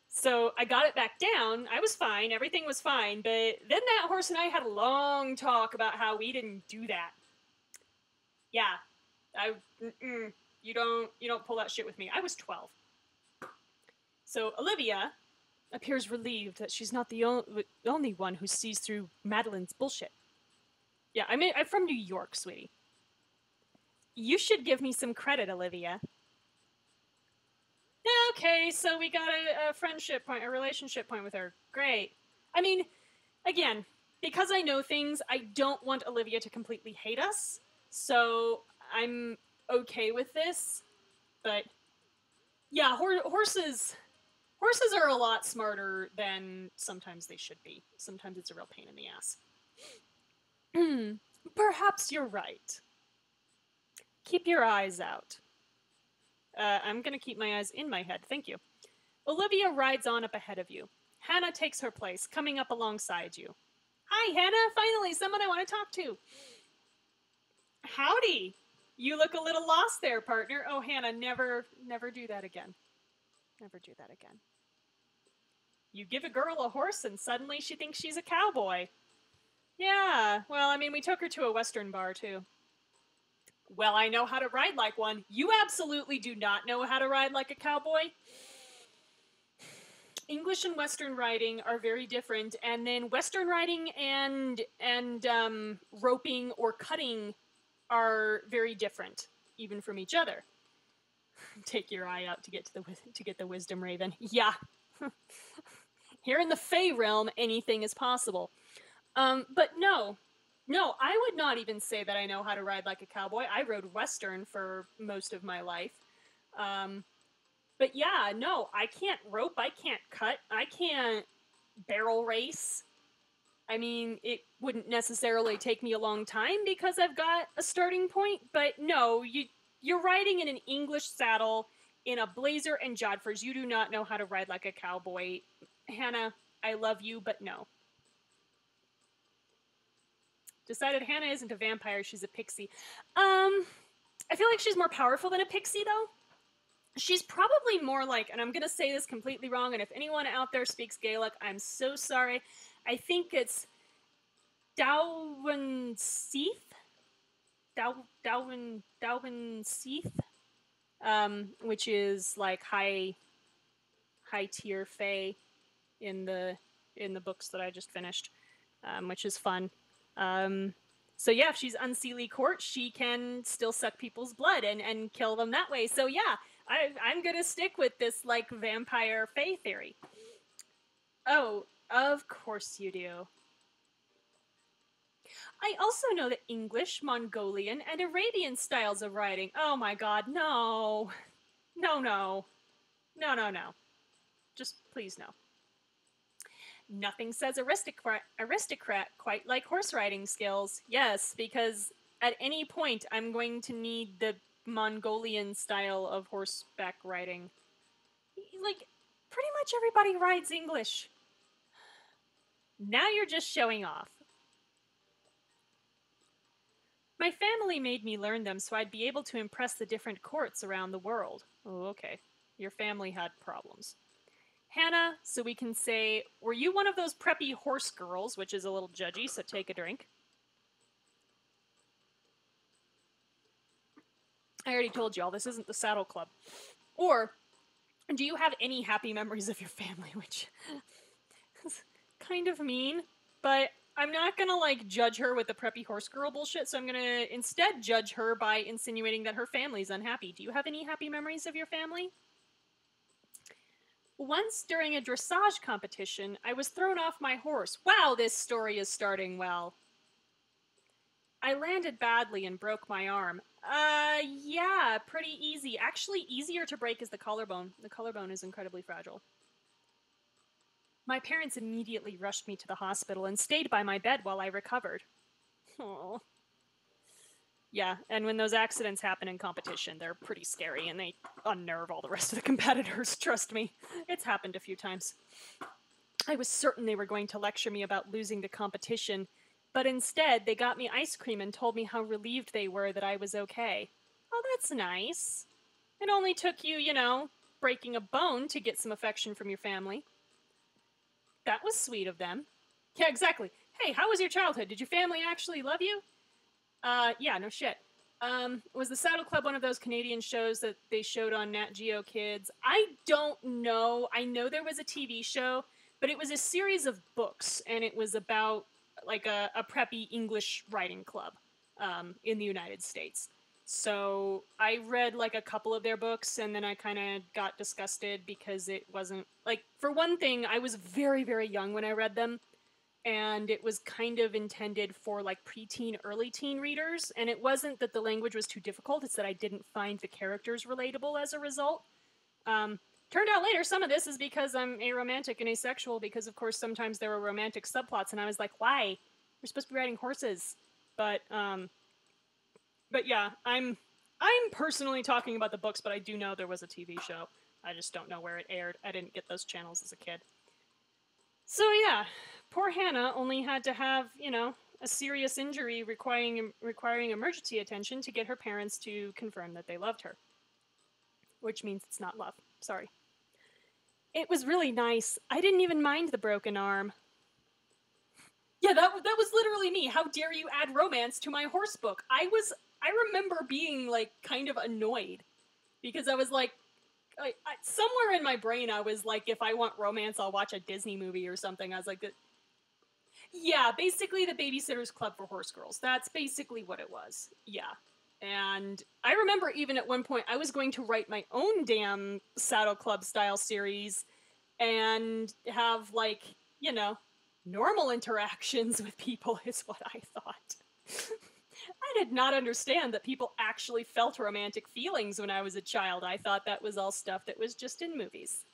so I got it back down. I was fine. Everything was fine. But then that horse and I had a long talk about how we didn't do that. Yeah. You don't pull that shit with me. I was 12. So Olivia appears relieved that she's not the only one who sees through Madeline's bullshit. Yeah, I'm from New York, sweetie. You should give me some credit, Olivia. Okay, so we got a friendship point, a relationship point with her. Great. I mean, again, because I know things, I don't want Olivia to completely hate us, so I'm okay with this. But yeah, horses are a lot smarter than sometimes they should be. Sometimes it's a real pain in the ass. Perhaps you're right. Keep your eyes out. I'm gonna keep my eyes in my head, thank you. Olivia rides on up ahead of you. Hannah takes her place, coming up alongside you. Hi, Hannah! Finally, someone I want to talk to! Howdy! You look a little lost there, partner. Oh, Hannah, never do that again. Never do that again. You give a girl a horse and suddenly she thinks she's a cowboy. Yeah, well, I mean, we took her to a Western bar, too. Well, I know how to ride like one. You absolutely do not know how to ride like a cowboy. English and Western riding are very different, and then Western riding and roping or cutting are very different, even from each other. Take your eye out to get the wisdom raven. Yeah. Here in the Fey realm, anything is possible. But no, I would not even say that I know how to ride like a cowboy. I rode Western for most of my life. But yeah, no, I can't rope, I can't cut, I can't barrel race. I mean, it wouldn't necessarily take me a long time because I've got a starting point, but no, you're riding in an English saddle in a blazer and jodhpurs. You do not know how to ride like a cowboy. Hannah, I love you, but no. Decided Hannah isn't a vampire, she's a pixie. I feel like she's more powerful than a pixie, though. She's probably more like, and I'm gonna say this completely wrong, and if anyone out there speaks Gaelic, I'm so sorry. I think it's Dalwyn Seath. Dalwyn Seath, which is like high tier fae in the books that I just finished, which is fun. So yeah, if she's unseelie court, she can still suck people's blood and kill them that way. So yeah, I'm gonna stick with this like vampire fae theory. Oh, of course you do. I also know the English, Mongolian, and Arabian styles of writing. Oh my god, no. No, no. No, no, no. Just please no. Nothing says aristocrat quite like horse riding skills. Yes, because at any point I'm going to need the Mongolian style of horseback riding. Like, pretty much everybody rides English. Now you're just showing off. My family made me learn them so I'd be able to impress the different courts around the world. Oh, okay. Your family had problems. Hannah, so we can say, were you one of those preppy horse girls, which is a little judgy, so take a drink. I already told y'all, this isn't the Saddle Club. Or, do you have any happy memories of your family, which is kind of mean, but I'm not gonna, like, judge her with the preppy horse girl bullshit, so I'm gonna instead judge her by insinuating that her family's unhappy. Do you have any happy memories of your family? Once during a dressage competition, I was thrown off my horse. Wow, this story is starting well. I landed badly and broke my arm. Yeah, pretty easy. Actually, easier to break is the collarbone. The collarbone is incredibly fragile. My parents immediately rushed me to the hospital and stayed by my bed while I recovered. Aww. Yeah, and when those accidents happen in competition, they're pretty scary and they unnerve all the rest of the competitors, trust me. It's happened a few times. I was certain they were going to lecture me about losing the competition, but instead they got me ice cream and told me how relieved they were that I was okay. Oh, that's nice. It only took you, you know, breaking a bone to get some affection from your family. That was sweet of them. Yeah, exactly. Hey, how was your childhood? Did your family actually love you? Yeah, no shit. Was the Saddle Club one of those Canadian shows that they showed on Nat Geo Kids? I don't know. I know there was a TV show, but it was a series of books, and it was about like a preppy English writing club in the United States. So I read like a couple of their books, and then I kind of got disgusted because it wasn't like, for one thing, I was very, very young when I read them. And it was kind of intended for like preteen, early teen readers. And it wasn't that the language was too difficult, it's that I didn't find the characters relatable as a result. Turned out later, some of this is because I'm aromantic and asexual, because of course sometimes there were romantic subplots, and I was like, why? We're supposed to be writing horses. But yeah, I'm personally talking about the books, but I do know there was a TV show. I just don't know where it aired. I didn't get those channels as a kid. So yeah, poor Hannah only had to have, you know, a serious injury requiring emergency attention to get her parents to confirm that they loved her. Which means it's not love. Sorry. It was really nice. I didn't even mind the broken arm. Yeah, that was literally me. How dare you add romance to my horse book? I remember being, like, kind of annoyed. Because I was like, somewhere in my brain I was like, if I want romance, I'll watch a Disney movie or something. I was like, yeah, basically the Babysitter's Club for Horse Girls. That's basically what it was. Yeah. And I remember even at one point I was going to write my own damn Saddle Club style series and have, like, you know, normal interactions with people is what I thought. I did not understand that people actually felt romantic feelings when I was a child. I thought that was all stuff that was just in movies.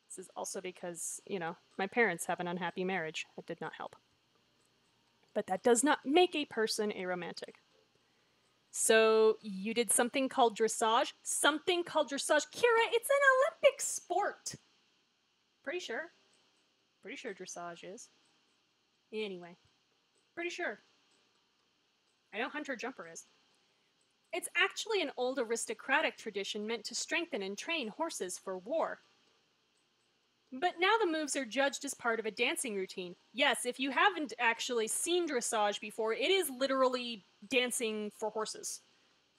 This is also because, you know, my parents have an unhappy marriage. That did not help. But that does not make a person aromantic. So, you did something called dressage? Something called dressage? Kira, it's an Olympic sport! Pretty sure. Pretty sure dressage is. Anyway. Pretty sure. I know hunter-jumper is. It's actually an old aristocratic tradition meant to strengthen and train horses for war. But now the moves are judged as part of a dancing routine. Yes, if you haven't actually seen dressage before, it is literally dancing for horses.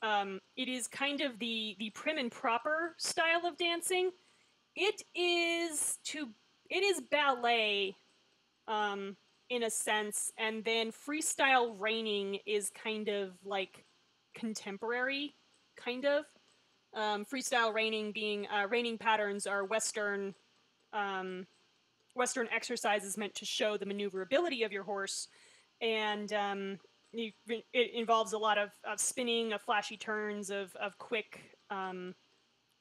It is kind of the prim and proper style of dancing. It is to it is ballet, um, in a sense, and then freestyle reining is kind of like contemporary, kind of. Freestyle reining being reining patterns are um, Western exercises meant to show the maneuverability of your horse, and it involves a lot of spinning, of flashy turns, of quick,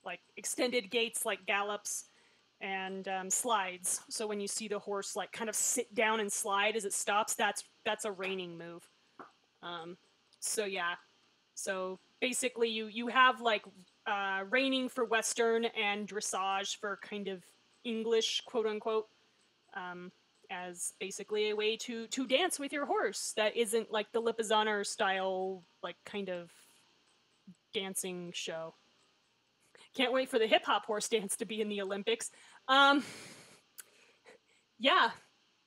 like extended gaits, like gallops, and slides. So when you see the horse like kind of sit down and slide as it stops, that's a reining move. Um, so yeah, so basically you have like reining for Western and dressage for kind of English, quote unquote, um, as basically a way to dance with your horse that isn't like the Lipizzaner style, like kind of dancing show. Can't wait for the hip hop horse dance to be in the Olympics. Um, yeah,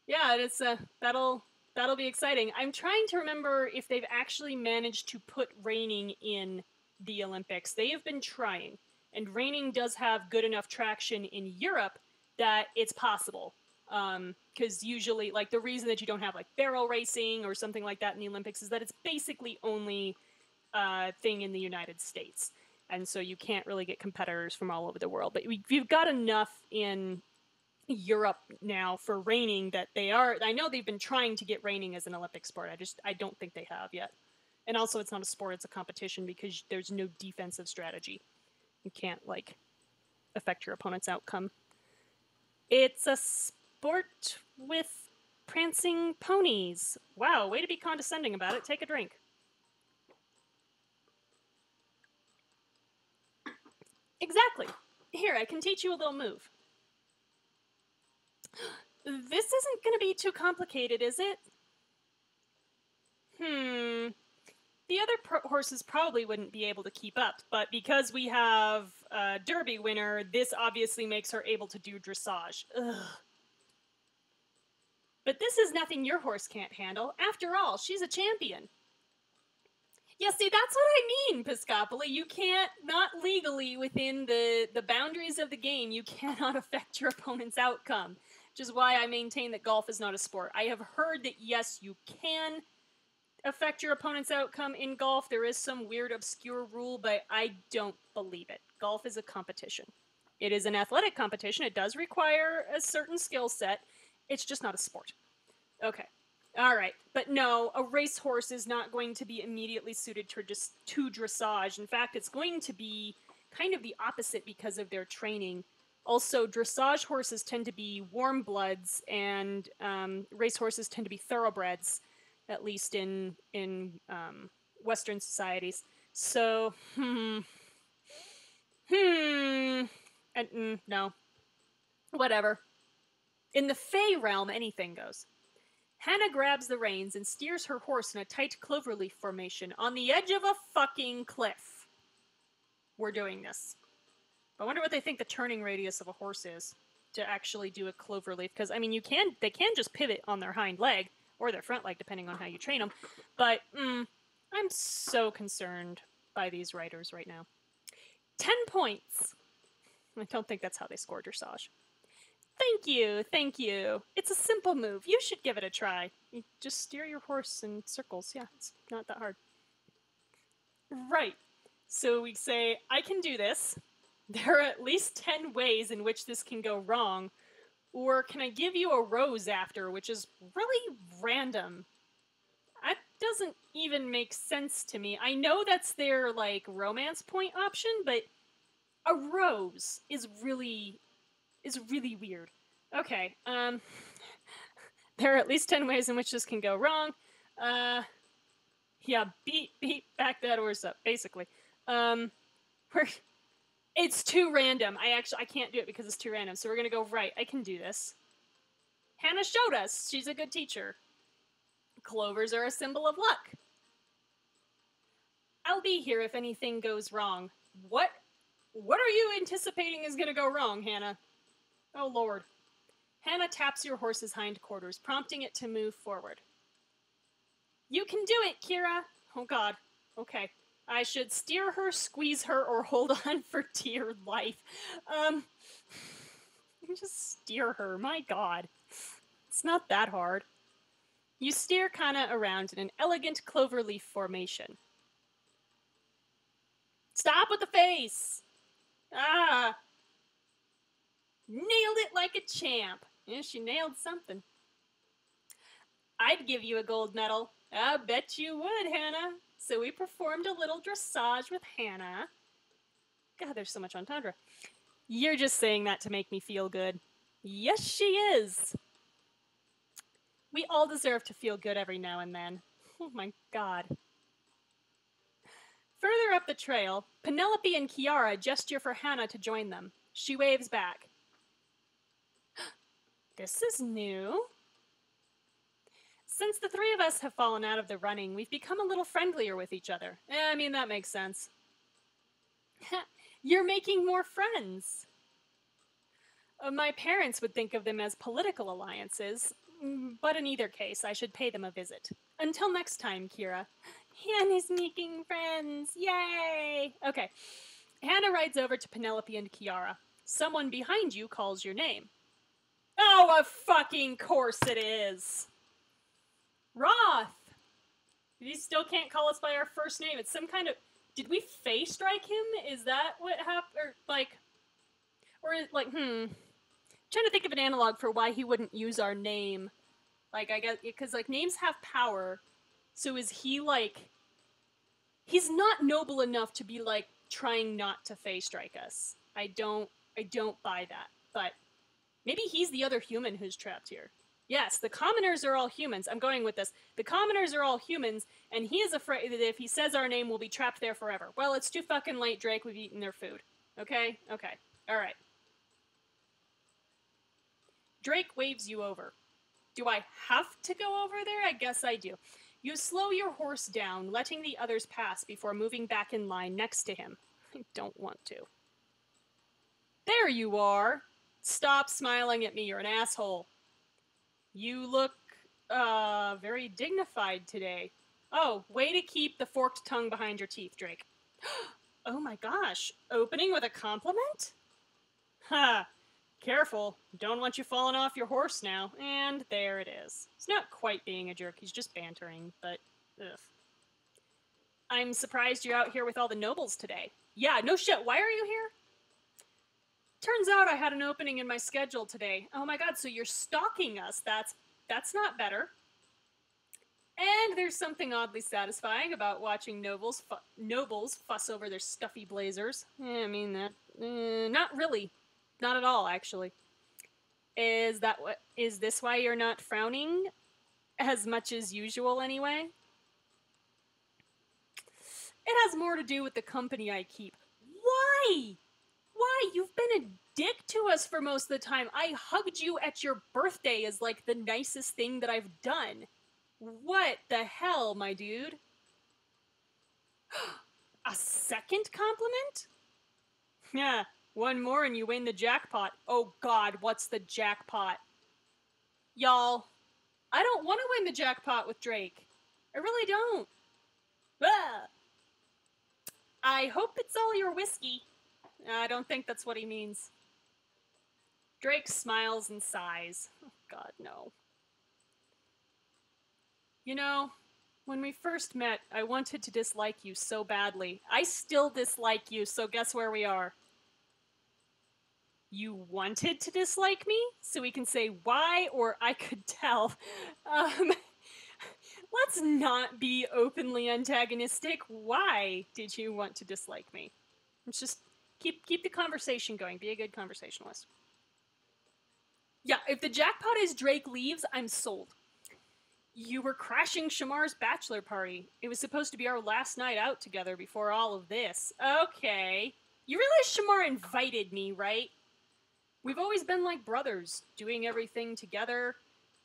yeah, it's that'll be exciting. I'm trying to remember if they've actually managed to put reining in the Olympics. They have been trying, and reining does have good enough traction in Europe that it's possible. Because usually, like, the reason that you don't have like barrel racing or something like that in the Olympics is that it's basically only a thing in the United States, and so you can't really get competitors from all over the world. But you've got enough in Europe now for reining that they are. I know they've been trying to get reining as an Olympic sport. I don't think they have yet. And also, it's not a sport; it's a competition because there's no defensive strategy. You can't like affect your opponent's outcome. It's a sport with prancing ponies. Wow, way to be condescending about it. Take a drink. Exactly. Here, I can teach you a little move. This isn't going to be too complicated, is it? The other horses probably wouldn't be able to keep up, but because we have a Derby winner, this obviously makes her able to do dressage. Ugh. But this is nothing your horse can't handle. After all, she's a champion. Yeah, see, that's what I mean, Piscopoli. You can't, not legally within the boundaries of the game, you cannot affect your opponent's outcome, which is why I maintain that golf is not a sport. I have heard that, yes, you can affect your opponent's outcome in golf. There is some weird, obscure rule, but I don't believe it. Golf is a competition. It is an athletic competition. It does require a certain skill set. It's just not a sport. Okay. All right. But no, a racehorse is not going to be immediately suited to dressage. In fact, it's going to be kind of the opposite because of their training. Also, dressage horses tend to be warm bloods, and racehorses tend to be thoroughbreds, at least in Western societies. So, no, whatever. In the Fey realm, anything goes. Hannah grabs the reins and steers her horse in a tight cloverleaf formation on the edge of a fucking cliff. We're doing this. I wonder what they think the turning radius of a horse is to actually do a cloverleaf. Because, I mean, they can just pivot on their hind leg or their front leg, depending on how you train them. But I'm so concerned by these riders right now. 10 points. I don't think that's how they score dressage. Thank you, thank you. It's a simple move. You should give it a try. You just steer your horse in circles. Yeah, it's not that hard. Right. So we say, I can do this. There are at least 10 ways in which this can go wrong. Or can I give you a rose after, which is really random. That doesn't even make sense to me. I know that's their, like, romance point option, but a rose is really weird. Okay, there are at least 10 ways in which this can go wrong. Yeah, beat, back that horse up, basically. It's too random. I can't do it because it's too random, so we're gonna go right. I can do this. Hannah showed us. She's a good teacher. Clovers are a symbol of luck. I'll be here if anything goes wrong. What are you anticipating is gonna go wrong, Hannah? Oh, Lord. Hannah taps your horse's hindquarters, prompting it to move forward. You can do it, Kira! Oh, God. Okay. I should steer her, squeeze her, or hold on for dear life. Just steer her, my God. It's not that hard. You steer Kana around in an elegant cloverleaf formation. Stop with the face! Ah! Nailed it like a champ. Yeah, she nailed something. I'd give you a gold medal. I bet you would, Hannah. So we performed a little dressage with Hannah. God, there's so much entendre. You're just saying that to make me feel good. Yes, she is. We all deserve to feel good every now and then. Oh my God. Further up the trail, Penelope and Kiara gesture for Hannah to join them. She waves back. This is new. Since the three of us have fallen out of the running, we've become a little friendlier with each other. I mean, that makes sense. You're making more friends. My parents would think of them as political alliances, but in either case, I should pay them a visit. Until next time, Kira. Hannah's making friends. Yay! Okay. Hannah rides over to Penelope and Kiara. Someone behind you calls your name. Oh, of fucking course it is. Roth! He still can't call us by our first name. It's some kind of... Did we face strike him? Is that what happened? Trying to think of an analog for why he wouldn't use our name. Like, I guess, because, like, names have power. So is he, like... He's not noble enough to be, like, trying not to face strike us. I don't buy that. But maybe he's the other human who's trapped here. Yes, the commoners are all humans. I'm going with this. The commoners are all humans, and he is afraid that if he says our name, we'll be trapped there forever. Well, it's too fucking late, Drake. We've eaten their food. Okay? Okay. Alright. Drake waves you over. Do I have to go over there? I guess I do. You slow your horse down, letting the others pass before moving back in line next to him. I don't want to. There you are! Stop smiling at me, you're an asshole. You look, very dignified today. Oh, way to keep the forked tongue behind your teeth, Drake. Oh my gosh, opening with a compliment? Ha! Careful, don't want you falling off your horse now. And there it is. He's not quite being a jerk, he's just bantering, but ugh. I'm surprised you're out here with all the nobles today. Yeah, no shit, why are you here? Turns out I had an opening in my schedule today. Oh my god, so you're stalking us. That's not better. And there's something oddly satisfying about watching nobles fuss over their stuffy blazers. I mean, that... not really. Not at all, actually. Is this why you're not frowning as much as usual, anyway? It has more to do with the company I keep. Why? Why? You've been a dick to us for most of the time. I hugged you at your birthday as, like, the nicest thing that I've done. What the hell, my dude? A second compliment? Yeah, one more and you win the jackpot. Oh god, what's the jackpot? Y'all, I don't want to win the jackpot with Drake. I really don't. Ah! I hope it's all your whiskey. I don't think that's what he means. Drake smiles and sighs. Oh god, no. You know, when we first met, I wanted to dislike you so badly. I still dislike you, so guess where we are? You wanted to dislike me? So we can say why, or I could tell. Let's not be openly antagonistic. Why did you want to dislike me? Let's just keep the conversation going. Be a good conversationalist. Yeah, if the jackpot is Drake leaves, I'm sold. You were crashing Shamar's bachelor party. It was supposed to be our last night out together before all of this. Okay. You realize Shamar invited me, right? We've always been like brothers, doing everything together.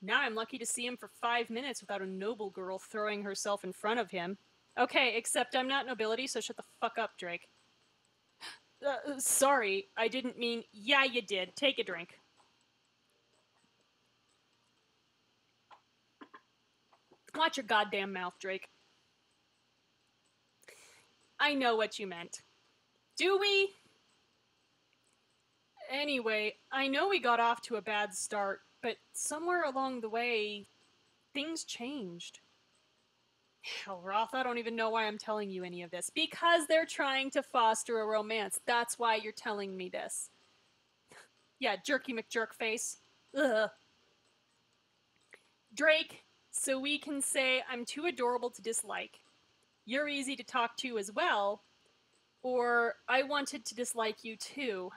Now I'm lucky to see him for 5 minutes without a noble girl throwing herself in front of him. Okay, except I'm not nobility, so shut the fuck up, Drake. Sorry, I didn't mean... Yeah, you did. Take a drink. Watch your goddamn mouth, Drake. I know what you meant. Do we? Anyway, I know we got off to a bad start, but somewhere along the way, things changed. Hell, Roth, I don't even know why I'm telling you any of this. Because they're trying to foster a romance. That's why you're telling me this. Yeah, jerky McJerkface. Ugh. Drake, so we can say I'm too adorable to dislike. You're easy to talk to as well. Or I wanted to dislike you too.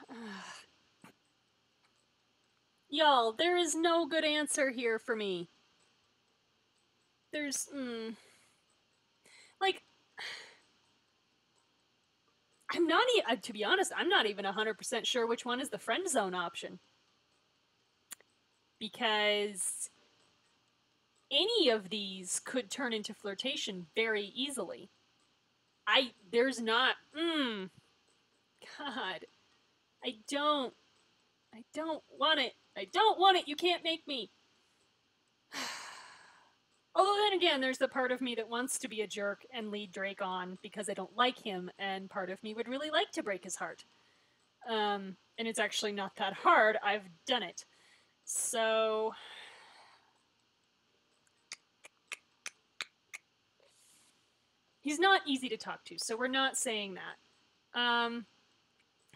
Y'all, there is no good answer here for me. There's, like, I'm not to be honest, I'm not even 100% sure which one is the friend zone option. Because any of these could turn into flirtation very easily. There's not, God, I don't want it. I don't want it, you can't make me. Although then again, there's the part of me that wants to be a jerk and lead Drake on because I don't like him, and part of me would really like to break his heart. And it's actually not that hard. I've done it. So... he's not easy to talk to, so we're not saying that.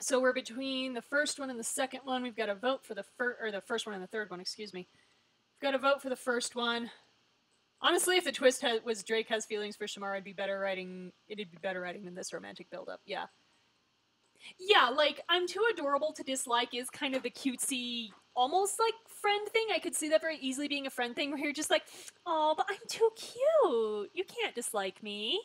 So we're between the first one and the second one. We've got to vote for the first one and the third one, excuse me. We've got to vote for the first one. Honestly, if the twist was Drake has feelings for Shamar, it'd be better writing than this romantic buildup. Yeah. Yeah, like, I'm too adorable to dislike is kind of the cutesy, almost like friend thing. I could see that very easily being a friend thing where you're just like, oh, but I'm too cute. You can't dislike me.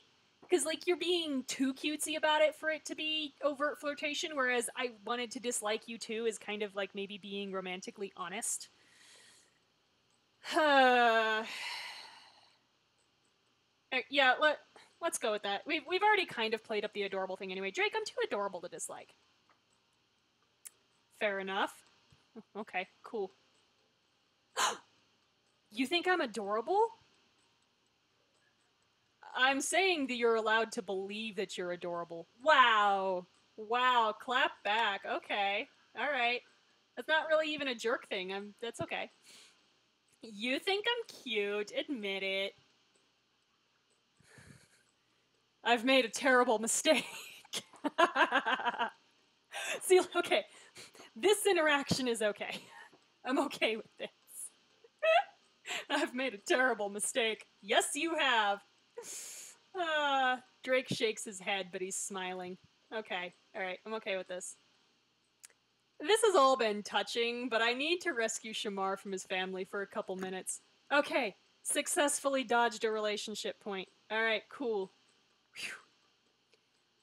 Because, like, you're being too cutesy about it for it to be overt flirtation, whereas I wanted to dislike you too is kind of like maybe being romantically honest. Yeah, let's go with that. We've already kind of played up the adorable thing anyway. Drake, I'm too adorable to dislike. Fair enough. Okay, cool. You think I'm adorable? I'm saying that you're allowed to believe that you're adorable. Wow. Wow, clap back. Okay. All right. That's not really even a jerk thing. That's okay. You think I'm cute. Admit it. I've made a terrible mistake. See, okay. This interaction is okay. I'm okay with this. I've made a terrible mistake. Yes, you have. Drake shakes his head, but he's smiling. Okay, alright, I'm okay with this. This has all been touching, but I need to rescue Shamar from his family for a couple minutes. Okay, successfully dodged a relationship point. Alright, cool. Whew.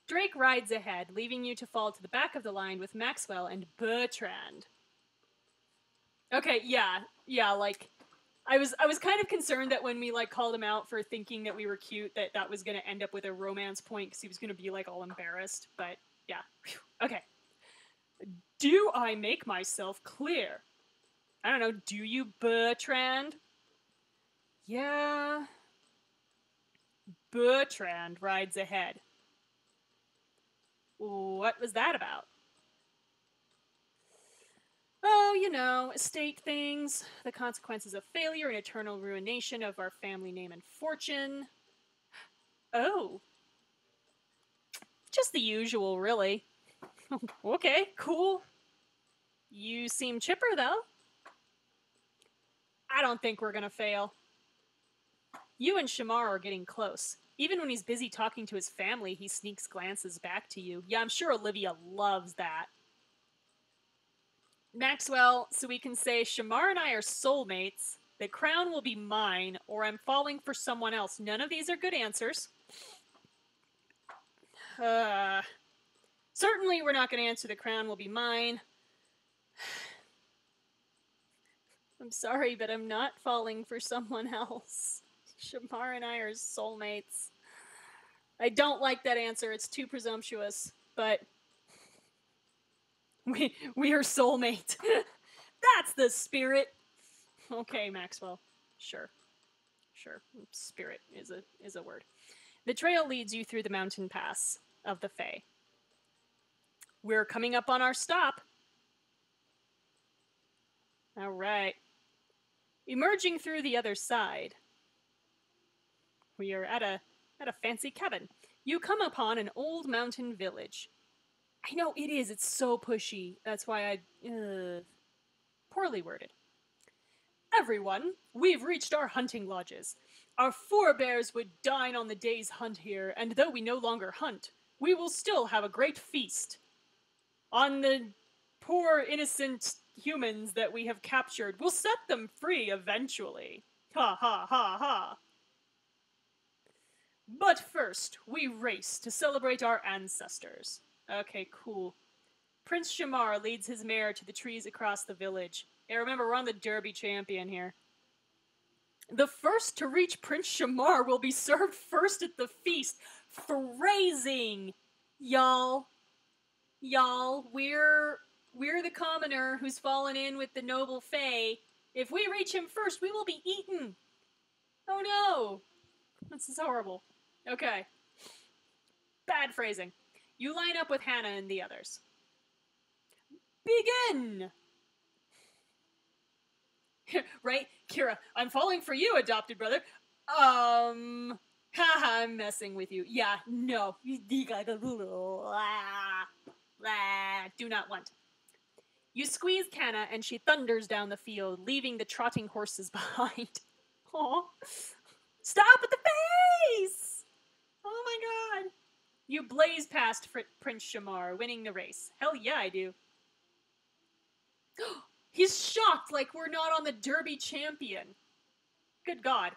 Drake rides ahead, leaving you to fall to the back of the line with Maxwell and Bertrand. Okay, yeah, like... I was kind of concerned that when we, like, called him out for thinking that we were cute, that was gonna end up with a romance point, because he was gonna be, like, all embarrassed, but, yeah. Whew. Okay. Do I make myself clear? I don't know, do you, Bertrand? Yeah. Bertrand rides ahead. What was that about? Oh, you know, estate things, the consequences of failure and eternal ruination of our family name and fortune. Oh. Just the usual, really. Okay, cool. You seem chipper, though. I don't think we're gonna fail. You and Shamar are getting close. Even when he's busy talking to his family, he sneaks glances back to you. Yeah, I'm sure Olivia loves that. Maxwell, so we can say Shamar and I are soulmates, the crown will be mine, or I'm falling for someone else. None of these are good answers. Certainly we're not going to answer the crown will be mine. I'm sorry, but I'm not falling for someone else. Shamar and I are soulmates. I don't like that answer. It's too presumptuous, but... We are soulmates. That's the spirit. Okay, Maxwell. Sure. Sure, spirit is a word. The trail leads you through the mountain pass of the Fae. We're coming up on our stop. All right. Emerging through the other side, we are at a fancy cabin. You come upon an old mountain village. I know it is. It's so pushy. That's why I poorly worded. Everyone, we've reached our hunting lodges. Our forebears would dine on the day's hunt here, and though we no longer hunt, we will still have a great feast on the poor innocent humans that we have captured. We'll set them free eventually. Ha ha ha ha. But first, we race to celebrate our ancestors. Okay, cool. Prince Shamar leads his mare to the trees across the village. Hey, remember, we're on the Derby champion here. The first to reach Prince Shamar will be served first at the feast. Phrasing! Y'all, we're the commoner who's fallen in with the noble fae. If we reach him first, we will be eaten. Oh no! This is horrible. Okay. Bad phrasing. You line up with Hannah and the others. Begin! Right? Kira, I'm falling for you, adopted brother. Haha, I'm messing with you. Yeah, no. Do not want. You squeeze Canna and she thunders down the field, leaving the trotting horses behind. Aw. Stop at the face! Oh my god. You blaze past Prince Shamar, winning the race. Hell yeah, I do. He's shocked like we're not on the Derby champion. Good God.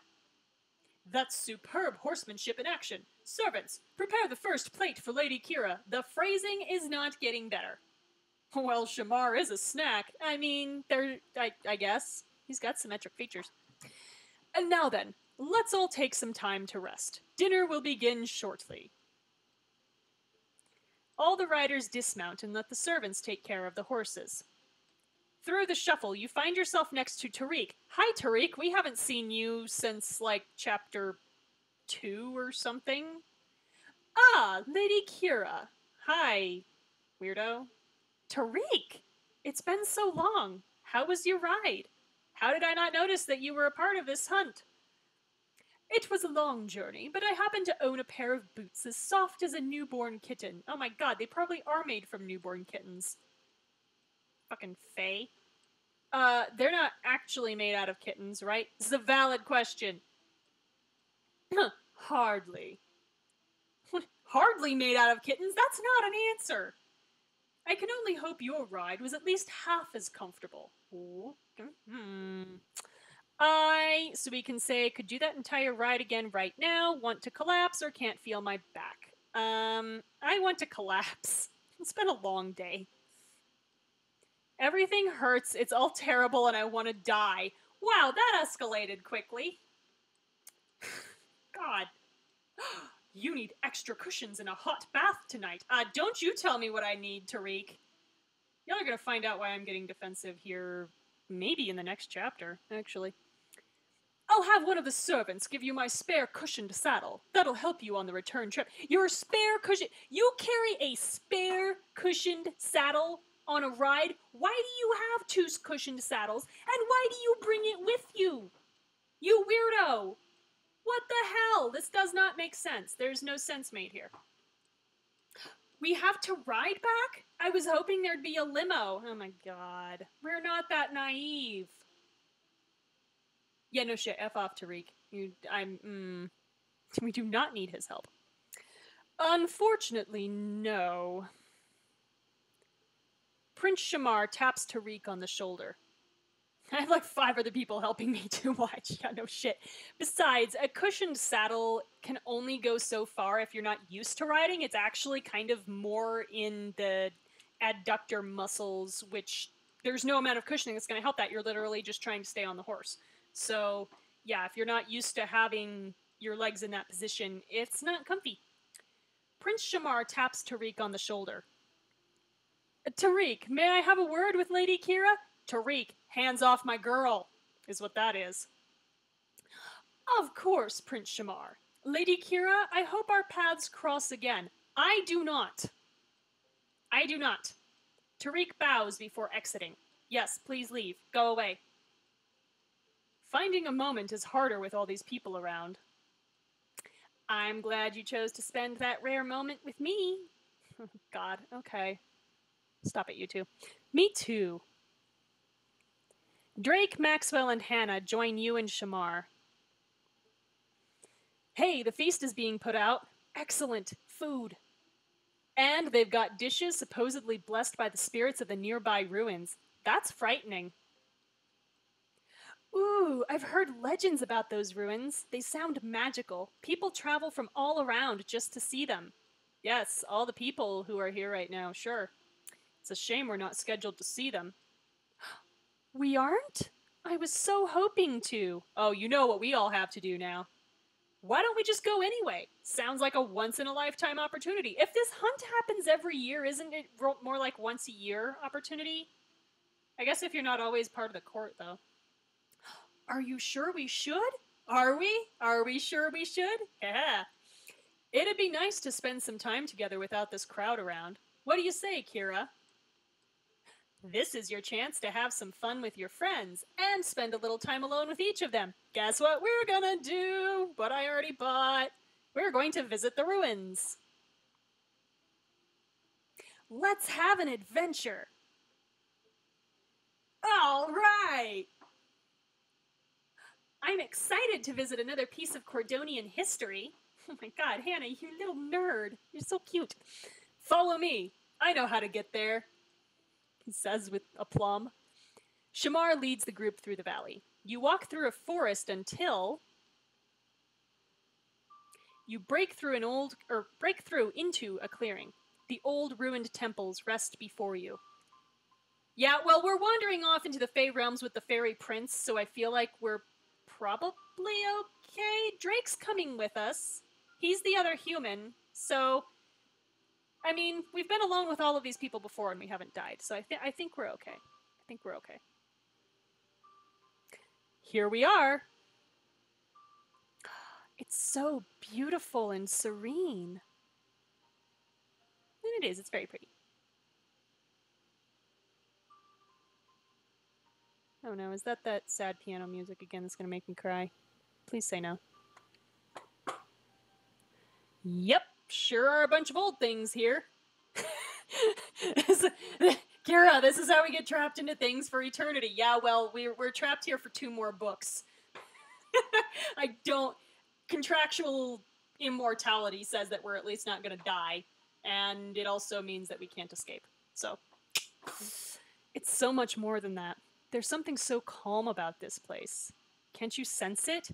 That's superb horsemanship in action. Servants, prepare the first plate for Lady Kira. The phrasing is not getting better. Well, Shamar is a snack. I mean, I guess. He's got symmetric features. And now then, let's all take some time to rest. Dinner will begin shortly. All the riders dismount and let the servants take care of the horses. Through the shuffle, you find yourself next to Tariq. Hi, Tariq. We haven't seen you since, like, chapter 2 or something. Ah, Lady Kira. Hi, weirdo. Tariq! It's been so long. How was your ride? How did I not notice that you were a part of this hunt? It was a long journey, but I happened to own a pair of boots as soft as a newborn kitten. Oh my god, they probably are made from newborn kittens. Fucking fae. They're not actually made out of kittens, right? This is a valid question. Hardly. Hardly made out of kittens? That's not an answer. I can only hope your ride was at least half as comfortable. So we can say, could do that entire ride again right now, want to collapse, or can't feel my back. I want to collapse. It's been a long day. Everything hurts, it's all terrible, and I want to die. Wow, that escalated quickly. God. You need extra cushions and a hot bath tonight. Don't you tell me what I need, Tariq. Y'all are gonna find out why I'm getting defensive here, maybe in the next chapter, actually. I'll have one of the servants give you my spare cushioned saddle. That'll help you on the return trip. Your spare cushion... You carry a spare cushioned saddle on a ride? Why do you have 2 cushioned saddles? And why do you bring it with you? You weirdo! What the hell? This does not make sense. There's no sense made here. We have to ride back? I was hoping there'd be a limo. Oh my god. We're not that naive. Yeah, no shit. F off, Tariq. We do not need his help. Unfortunately, no. Prince Shamar taps Tariq on the shoulder. I have like 5 other people helping me to watch. Yeah, no shit. Besides, a cushioned saddle can only go so far if you're not used to riding. It's actually kind of more in the adductor muscles, which there's no amount of cushioning that's going to help that. You're literally just trying to stay on the horse. So, yeah, if you're not used to having your legs in that position, it's not comfy. Prince Shamar taps Tariq on the shoulder. Tariq, may I have a word with Lady Kira? Tariq, hands off my girl, is what that is. Of course, Prince Shamar. Lady Kira, I hope our paths cross again. I do not. I do not. Tariq bows before exiting. Yes, please leave. Go away. Finding a moment is harder with all these people around. I'm glad you chose to spend that rare moment with me. God, okay. Stop it, you two. Me too. Drake, Maxwell, and Hannah join you and Shamar. Hey, the feast is being put out. Excellent food. And they've got dishes supposedly blessed by the spirits of the nearby ruins. That's frightening. Ooh, I've heard legends about those ruins. They sound magical. People travel from all around just to see them. Yes, all the people who are here right now, sure. It's a shame we're not scheduled to see them. We aren't? I was so hoping to. Oh, you know what we all have to do now. Why don't we just go anyway? Sounds like a once-in-a-lifetime opportunity. If this hunt happens every year, isn't it more like once-a-year opportunity? I guess if you're not always part of the court, though. Are you sure we should? Are we? Are we sure we should? Yeah. It'd be nice to spend some time together without this crowd around. What do you say, Kira? This is your chance to have some fun with your friends and spend a little time alone with each of them. Guess what we're gonna do? What I already bought. We're going to visit the ruins. Let's have an adventure. All right. I'm excited to visit another piece of Cordonian history. Oh my god, Hannah, you little nerd. You're so cute. Follow me. I know how to get there, he says with aplomb. Shamar leads the group through the valley. You walk through a forest until you break through into a clearing. The old ruined temples rest before you. Yeah, well, we're wandering off into the Fey realms with the fairy prince, so I feel like we're probably okay. Drake's coming with us. He's the other human, so I mean, we've been alone with all of these people before and we haven't died, so I think we're okay. I think we're okay. Here we are. It's so beautiful and serene. And it is, it's very pretty. Oh no, is that sad piano music again that's gonna make me cry? Please say no. Yep, sure are a bunch of old things here. Kira, this is how we get trapped into things for eternity. Yeah, well, we're trapped here for 2 more books. Contractual immortality says that we're at least not gonna die, and it also means that we can't escape. So, it's so much more than that. There's something so calm about this place. Can't you sense it?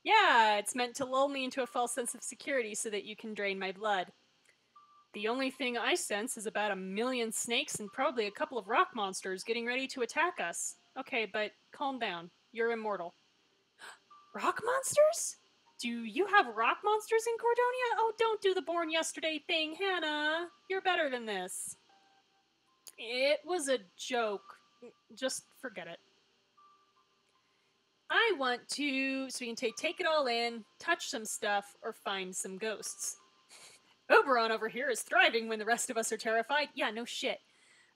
Yeah, it's meant to lull me into a false sense of security so that you can drain my blood. The only thing I sense is about 1,000,000 snakes and probably a couple of rock monsters getting ready to attack us. Okay, but calm down. You're immortal. Rock monsters? Do you have rock monsters in Cordonia? Oh, don't do the Born Yesterday thing, Hannah. You're better than this. It was a joke. Just forget it. I want to, so we can take it all in, touch some stuff, or find some ghosts. Oberon over here is thriving when the rest of us are terrified. Yeah, no shit.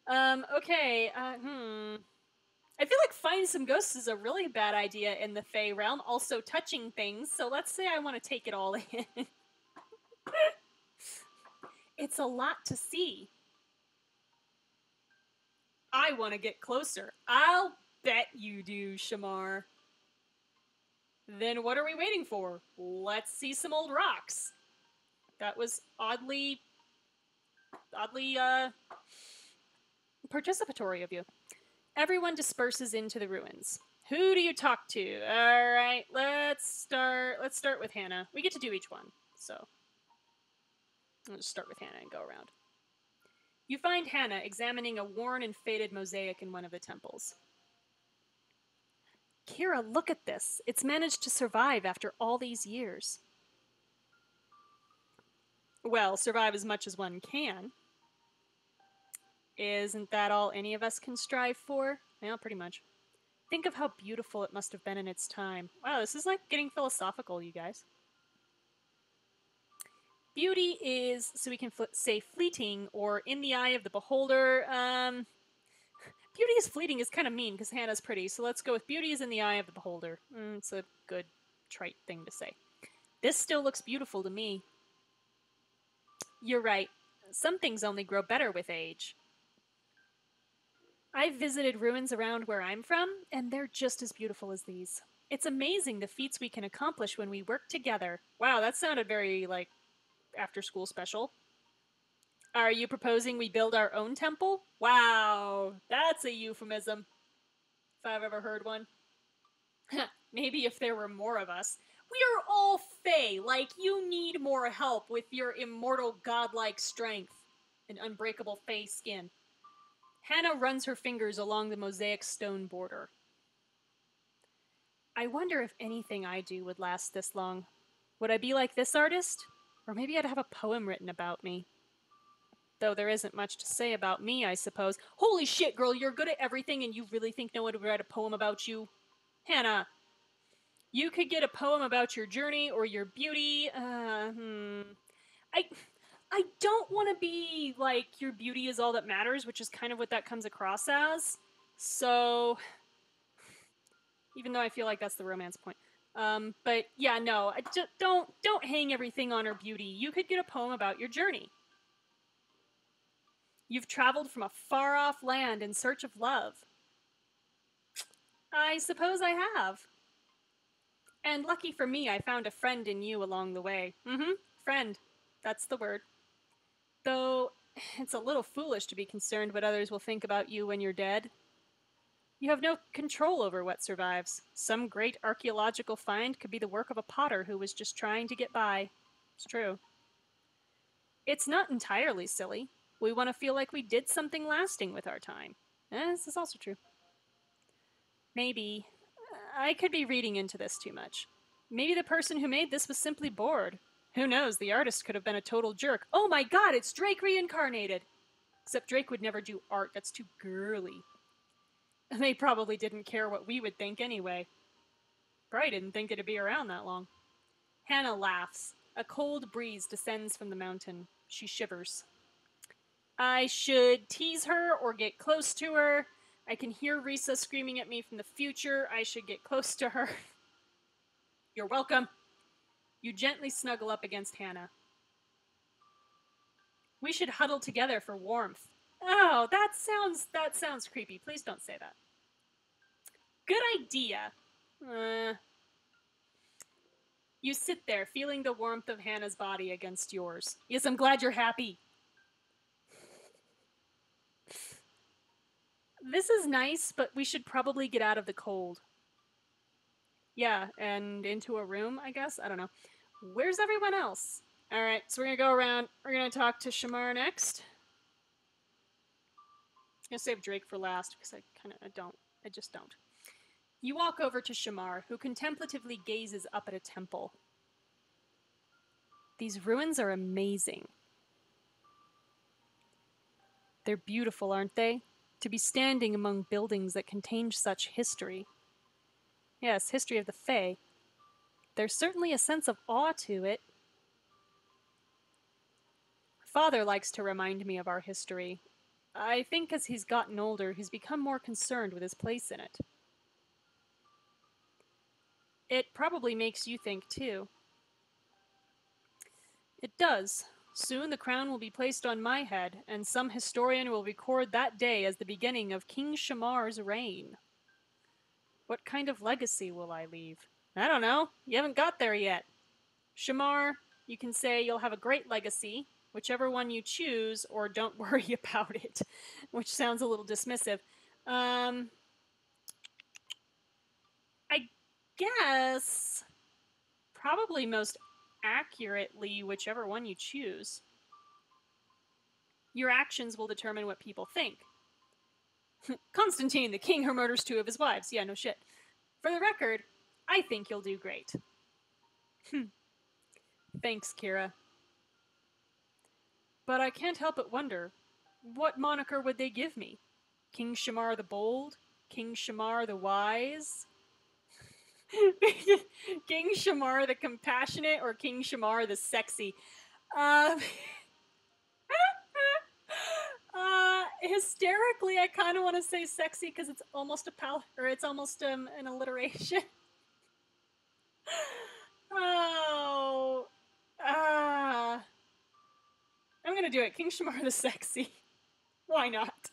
Okay, I feel like finding some ghosts is a really bad idea in the Fey realm. Also touching things, so let's say I want to take it all in. It's a lot to see. I want to get closer. I'll bet you do, Shamar. Then what are we waiting for? Let's see some old rocks. That was oddly participatory of you. Everyone disperses into the ruins. Who do you talk to? All right, let's start with Hannah. We get to do each one, so I'll just start with Hannah and go around. You find Hannah examining a worn and faded mosaic in one of the temples. Kira, look at this. It's managed to survive after all these years. Well, survive as much as one can. Isn't that all any of us can strive for? Well, pretty much. Think of how beautiful it must have been in its time. Wow, this is like getting philosophical, you guys. Beauty is, so we can say fleeting or in the eye of the beholder. Beauty is fleeting is kind of mean because Hannah's pretty, so let's go with beauty is in the eye of the beholder. It's a good, trite thing to say. This still looks beautiful to me. You're right. Some things only grow better with age. I've visited ruins around where I'm from, and they're just as beautiful as these. It's amazing the feats we can accomplish when we work together. Wow, that sounded very, like, after school special. Are you proposing we build our own temple? Wow, that's a euphemism, if I've ever heard one. Maybe if there were more of us. We are all Fae, like you need more help with your immortal godlike strength and unbreakable Fae skin. Hannah runs her fingers along the mosaic stone border. I wonder if anything I do would last this long. Would I be like this artist? Or maybe I'd have a poem written about me. Though there isn't much to say about me, I suppose. Holy shit, girl, you're good at everything and you really think no one would write a poem about you? Hannah, you could get a poem about your journey or your beauty. I don't want to be like your beauty is all that matters, which is kind of what that comes across as. So, even though I feel like that's the romance point. But yeah, no, I just don't hang everything on her beauty. You could get a poem about your journey. You've traveled from a far-off land in search of love. I suppose I have. And lucky for me, I found a friend in you along the way. Friend. That's the word. Though, it's a little foolish to be concerned what others will think about you when you're dead. You have no control over what survives. Some great archaeological find could be the work of a potter who was just trying to get by. It's true. It's not entirely silly. We want to feel like we did something lasting with our time. This is also true. Maybe. I could be reading into this too much. Maybe the person who made this was simply bored. Who knows, the artist could have been a total jerk. Oh my god, it's Drake reincarnated! Except Drake would never do art, that's too girly. They probably didn't care what we would think anyway. Probably didn't think it'd be around that long. Hannah laughs. A cold breeze descends from the mountain. She shivers. I should tease her or get close to her. I can hear Risa screaming at me from the future. I should get close to her. You're welcome. You gently snuggle up against Hannah. We should huddle together for warmth. Oh, that sounds creepy. Please don't say that. Good idea. You sit there, feeling the warmth of Hannah's body against yours. Yes, I'm glad you're happy. This is nice, but we should probably get out of the cold. Yeah, and into a room, I guess? I don't know. Where's everyone else? Alright, so we're gonna go around. We're gonna talk to Shamar next. I'm gonna save Drake for last, because I just don't. You walk over to Shamar, who contemplatively gazes up at a temple. These ruins are amazing. They're beautiful, aren't they? To be standing among buildings that contain such history. Yes, history of the Fae. There's certainly a sense of awe to it. Father likes to remind me of our history. I think as he's gotten older, he's become more concerned with his place in it. It probably makes you think, too. It does. Soon the crown will be placed on my head, and some historian will record that day as the beginning of King Shamar's reign. What kind of legacy will I leave? I don't know. You haven't got there yet. Shamar, you can say you'll have a great legacy, whichever one you choose, or don't worry about it, which sounds a little dismissive. I guess probably most accurately whichever one you choose. Your actions will determine what people think. Constantine, the king who murders two of his wives. Yeah, no shit. For the record, I think you'll do great. Thanks, Kira. But I can't help but wonder, what moniker would they give me? King Shamar the Bold? King Shamar the Wise? King Shamar the Compassionate or King Shamar the Sexy? Uh, hysterically, I kind of want to say sexy because it's almost a it's almost an alliteration. Oh, I'm gonna do it. King Shamar the Sexy. Why not?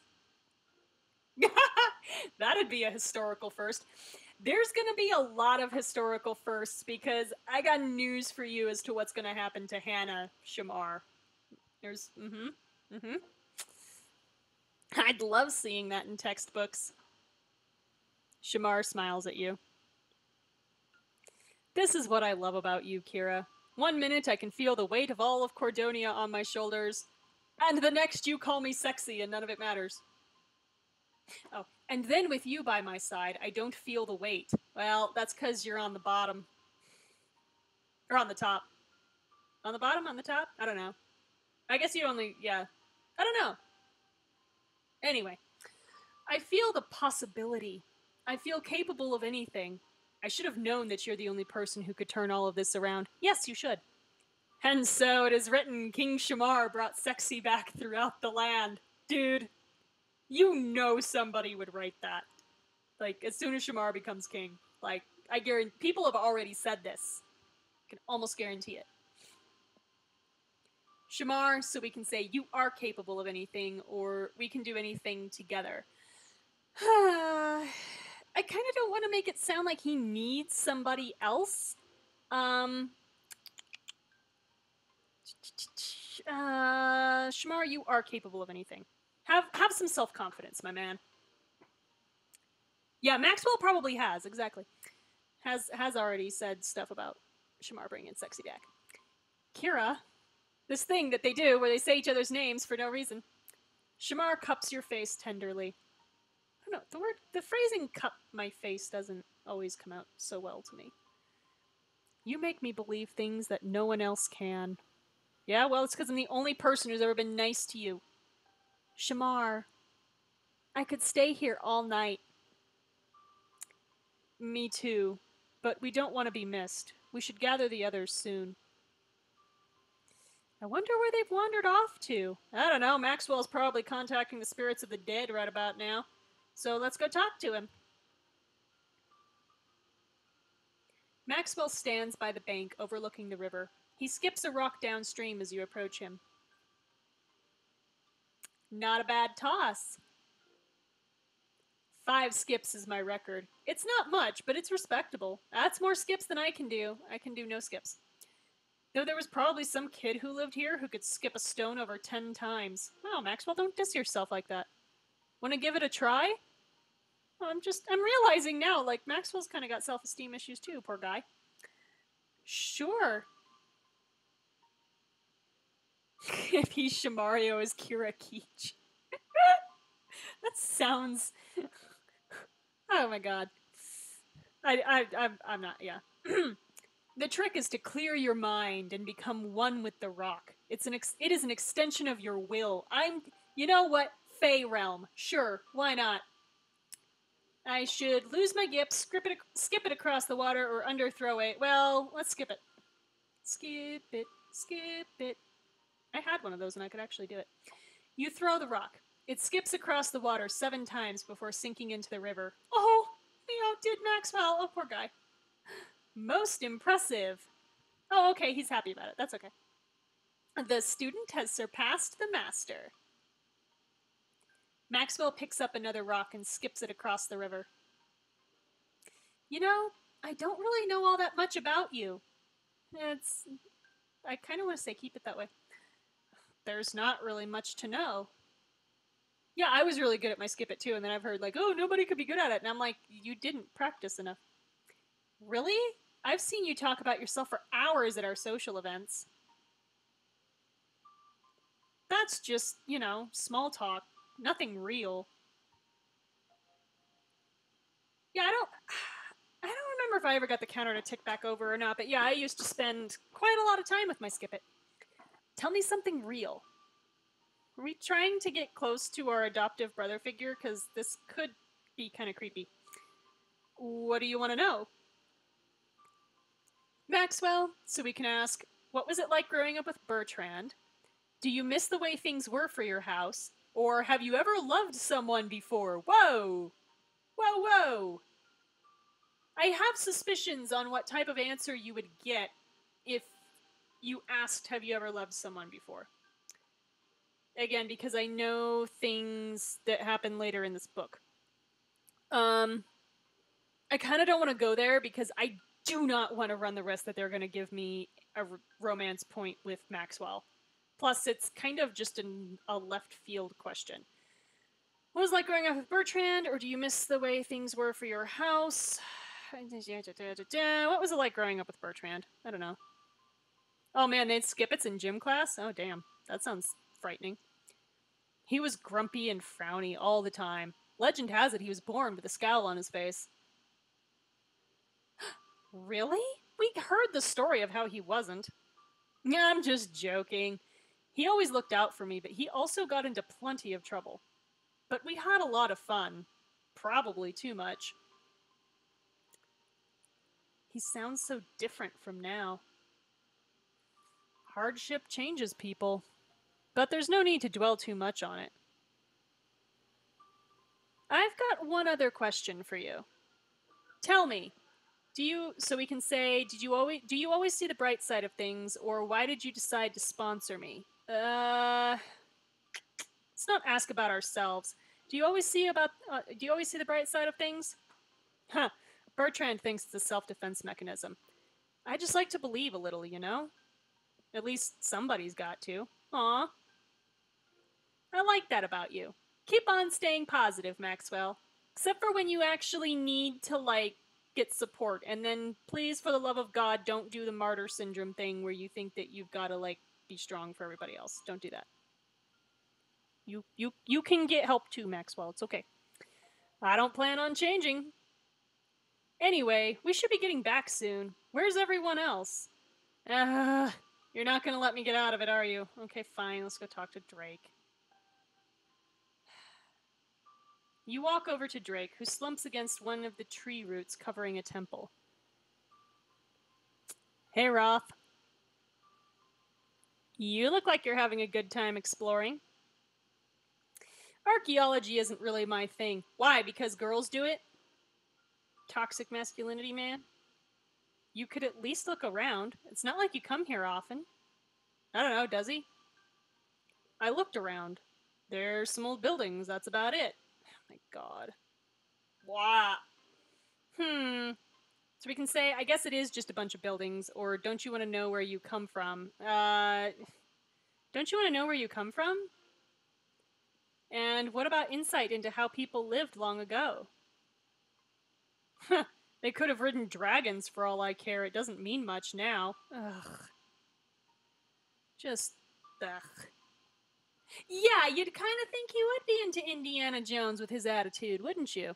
That'd be a historical first. There's gonna be a lot of historical firsts because I got news for you as to what's gonna happen to Hannah Shamar. There's, I'd love seeing that in textbooks. Shamar smiles at you. This is what I love about you, Kira. 1 minute I can feel the weight of all of Cordonia on my shoulders, and the next you call me sexy and none of it matters. Oh, and then with you by my side, I don't feel the weight. Well, that's because you're on the bottom. Or on the top. On the bottom? On the top? I don't know. I guess you only, yeah. I don't know. Anyway, I feel the possibility. I feel capable of anything. I should have known that you're the only person who could turn all of this around. Yes, you should. And so it is written, King Shamar brought sexy back throughout the land. Dude, you know somebody would write that. Like, as soon as Shamar becomes king. Like, I guarantee, people have already said this. I can almost guarantee it. Shamar, so we can say, you are capable of anything, or we can do anything together. I kind of don't want to make it sound like he needs somebody else. Shamar, you are capable of anything. Have some self-confidence, my man. Yeah, Maxwell probably has, exactly. Has already said stuff about Shamar bringing sexy back. Kira, this thing that they do where they say each other's names for no reason. Shamar cups your face tenderly. I don't know, the phrasing cup my face doesn't always come out so well to me. You make me believe things that no one else can. Yeah, well, it's because I'm the only person who's ever been nice to you. Shamar, I could stay here all night. Me too, but we don't want to be missed. We should gather the others soon. I wonder where they've wandered off to. I don't know, Maxwell's probably contacting the spirits of the dead right about now. So let's go talk to him. Maxwell stands by the bank overlooking the river. He skips a rock downstream as you approach him. Not a bad toss. 5 skips is my record. It's not much, but it's respectable. That's more skips than I can do. I can do no skips. Though there was probably some kid who lived here who could skip a stone over 10 times. Oh, Maxwell, don't diss yourself like that. Want to give it a try? Oh, I'm realizing now, like, Maxwell's kind of got self-esteem issues too, poor guy. Sure. If he's Shamario as Kira Keech. That sounds... Oh my god. I'm not, yeah. The trick is to clear your mind and become one with the rock. It is an extension of your will. You know what? Fey realm. Sure, why not? I should lose my gip, skip it across the water, or underthrow it. Well, let's skip it. Skip it, skip it. I had one of those and I could actually do it. You throw the rock. It skips across the water 7 times before sinking into the river. Oh, he outdid Maxwell. Oh, poor guy. Most impressive. Oh, okay, he's happy about it. That's okay. The student has surpassed the master. Maxwell picks up another rock and skips it across the river. You know, I don't really know all that much about you. I kind of want to say keep it that way. There's not really much to know. Yeah, I was really good at my skip it too, and then I've heard like, oh, nobody could be good at it. And I'm like, you didn't practice enough. Really? I've seen you talk about yourself for hours at our social events. That's just, you know, small talk. Nothing real. Yeah, I don't remember if I ever got the counter to tick back over or not, but yeah, I used to spend quite a lot of time with my skip it. Tell me something real. Are we trying to get close to our adoptive brother figure? Because this could be kind of creepy. What do you want to know? Maxwell, so we can ask, what was it like growing up with Bertrand? Do you miss the way things were for your house? Or have you ever loved someone before? Whoa! Whoa, whoa! I have suspicions on what type of answer you would get if you asked, have you ever loved someone before? Again, because I know things that happen later in this book. I kind of don't want to go there because I do not want to run the risk that they're going to give me a romance point with Maxwell. Plus, it's kind of just a left field question. What was it like growing up with Bertrand, or do you miss the way things were for your house? What was it like growing up with Bertrand? I don't know. Oh man, they'd skip it's in gym class? Oh damn, that sounds frightening. He was grumpy and frowny all the time. Legend has it he was born with a scowl on his face. Really? We heard the story of how he wasn't. I'm just joking. He always looked out for me, but he also got into plenty of trouble. But we had a lot of fun. Probably too much. He sounds so different from now. Hardship changes people. But there's no need to dwell too much on it. I've got one other question for you. Tell me, so we can say, do you always see the bright side of things, or why did you decide to sponsor me? Let's not ask about ourselves. Do you always see the bright side of things? Huh. Bertrand thinks it's a self-defense mechanism. I just like to believe a little, you know? At least somebody's got to. Aw. I like that about you. Keep on staying positive, Maxwell. Except for when you actually need to, get support. And then, please, for the love of God, don't do the martyr syndrome thing where you think that you've got to, be strong for everybody else. Don't do that. You can get help too, Maxwell. It's okay. I don't plan on changing. Anyway, we should be getting back soon. Where's everyone else? You're not gonna let me get out of it, are you? Okay, fine. Let's go talk to Drake. You walk over to Drake, who slumps against one of the tree roots covering a temple. Hey, Roth. You look like you're having a good time exploring. Archaeology isn't really my thing. Why? Because girls do it? Toxic masculinity, man? You could at least look around. It's not like you come here often. I don't know, does he? I looked around. There's some old buildings, that's about it. Oh my god. Wow. So we can say, I guess it is just a bunch of buildings, or don't you want to know where you come from? Don't you want to know where you come from? And what about insight into how people lived long ago? They could have ridden dragons for all I care. It doesn't mean much now. Ugh. Just, ugh. Yeah, you'd kind of think he would be into Indiana Jones with his attitude, wouldn't you?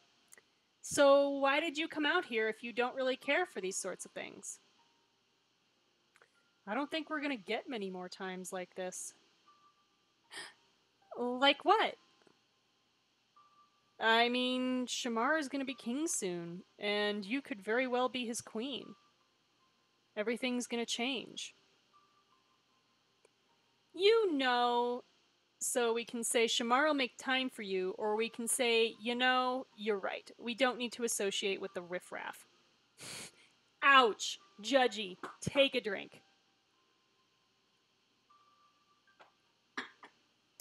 So why did you come out here if you don't really care for these sorts of things? I don't think we're gonna get many more times like this. Like what? I mean, Shamar is gonna be king soon, and you could very well be his queen. Everything's gonna change. You know, so we can say Shamar will make time for you, or we can say, you know, you're right. We don't need to associate with the riffraff. Ouch! Judgy. Take a drink.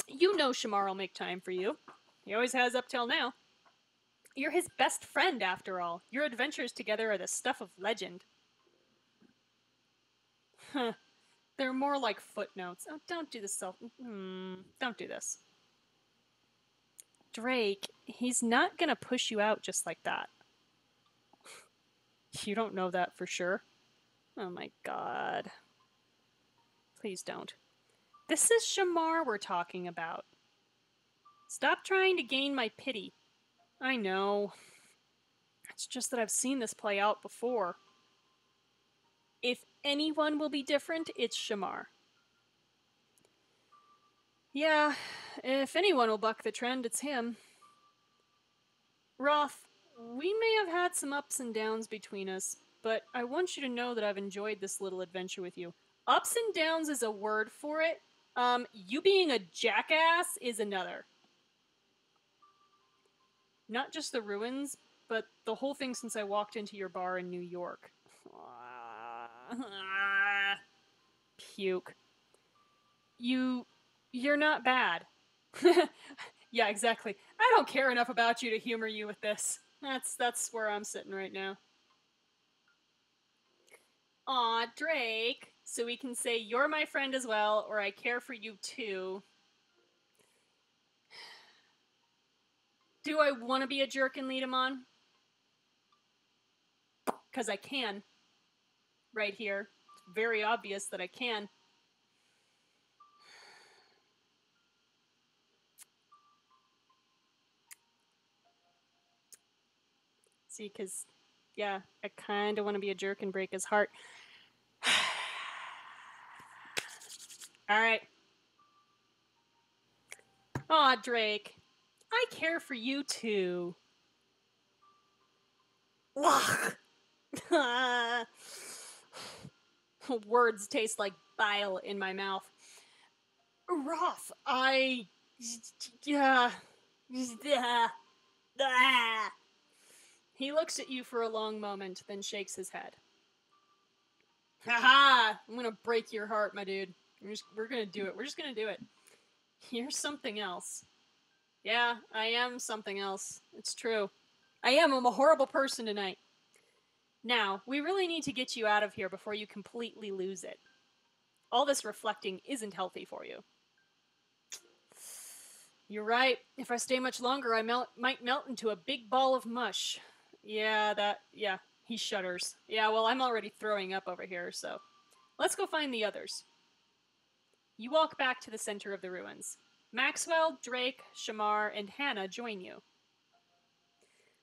You know Shamar will make time for you. He always has up till now. You're his best friend, after all. Your adventures together are the stuff of legend. Huh. They're more like footnotes. Oh, don't do this don't do this. Drake, he's not gonna push you out just like that. You don't know that for sure. Oh my god. Please don't. This is Shamar we're talking about. Stop trying to gain my pity. I know. It's just that I've seen this play out before. If anyone will be different, it's Shamar. Yeah, if anyone will buck the trend, it's him. Roth, we may have had some ups and downs between us, but I want you to know that I've enjoyed this little adventure with you. Ups and downs is a word for it. You being a jackass is another. Not just the ruins, but the whole thing since I walked into your bar in New York. Puke. You're not bad. Yeah, exactly. I don't care enough about you to humor you with this. That's where I'm sitting right now. Aw, Drake. So we can say you're my friend as well, or I care for you too. Do I want to be a jerk and lead him on? Because I can. Right here. It's very obvious that I can. See, because, yeah, I kind of want to be a jerk and break his heart. Alright. Aw, Drake. I care for you too. Words taste like bile in my mouth. Roth, yeah. He looks at you for a long moment, then shakes his head. Haha! I'm gonna break your heart, my dude. We're gonna do it. We're just gonna do it. You're something else. Yeah, I am something else. It's true. I am. I'm a horrible person tonight. Now, we really need to get you out of here before you completely lose it. All this reflecting isn't healthy for you. You're right. If I stay much longer, I might melt into a big ball of mush. Yeah, he shudders. Yeah, well, I'm already throwing up over here, so... Let's go find the others. You walk back to the center of the ruins. Maxwell, Drake, Shamar, and Hannah join you.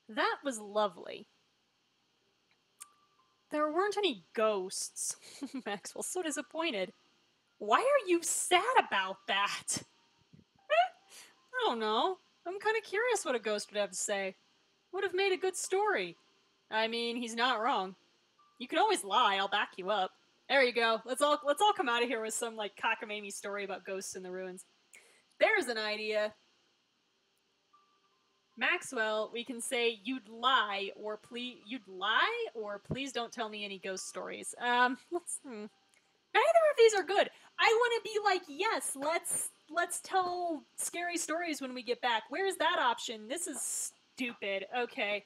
That was lovely. There weren't any ghosts. Maxwell's so disappointed. Why are you sad about that? I don't know. I'm kind of curious what a ghost would have to say. Would have made a good story. I mean, he's not wrong. You can always lie. I'll back you up. There you go. Let's all come out of here with some like cockamamie story about ghosts in the ruins. There's an idea. Maxwell, we can say you'd lie or please don't tell me any ghost stories. Neither of these are good. I want to be like, yes, let's tell scary stories when we get back. Where's that option? This is stupid. Okay.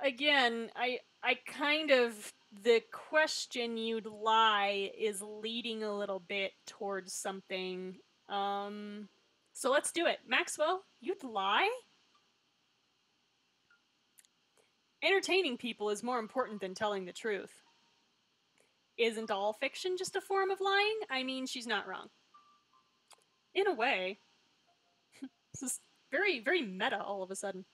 Again, I kind of, the question you'd lie is leading a little bit towards something. So let's do it. Maxwell, you'd lie? Entertaining people is more important than telling the truth. Isn't all fiction just a form of lying? I mean, she's not wrong. In a way. This is very, very meta all of a sudden.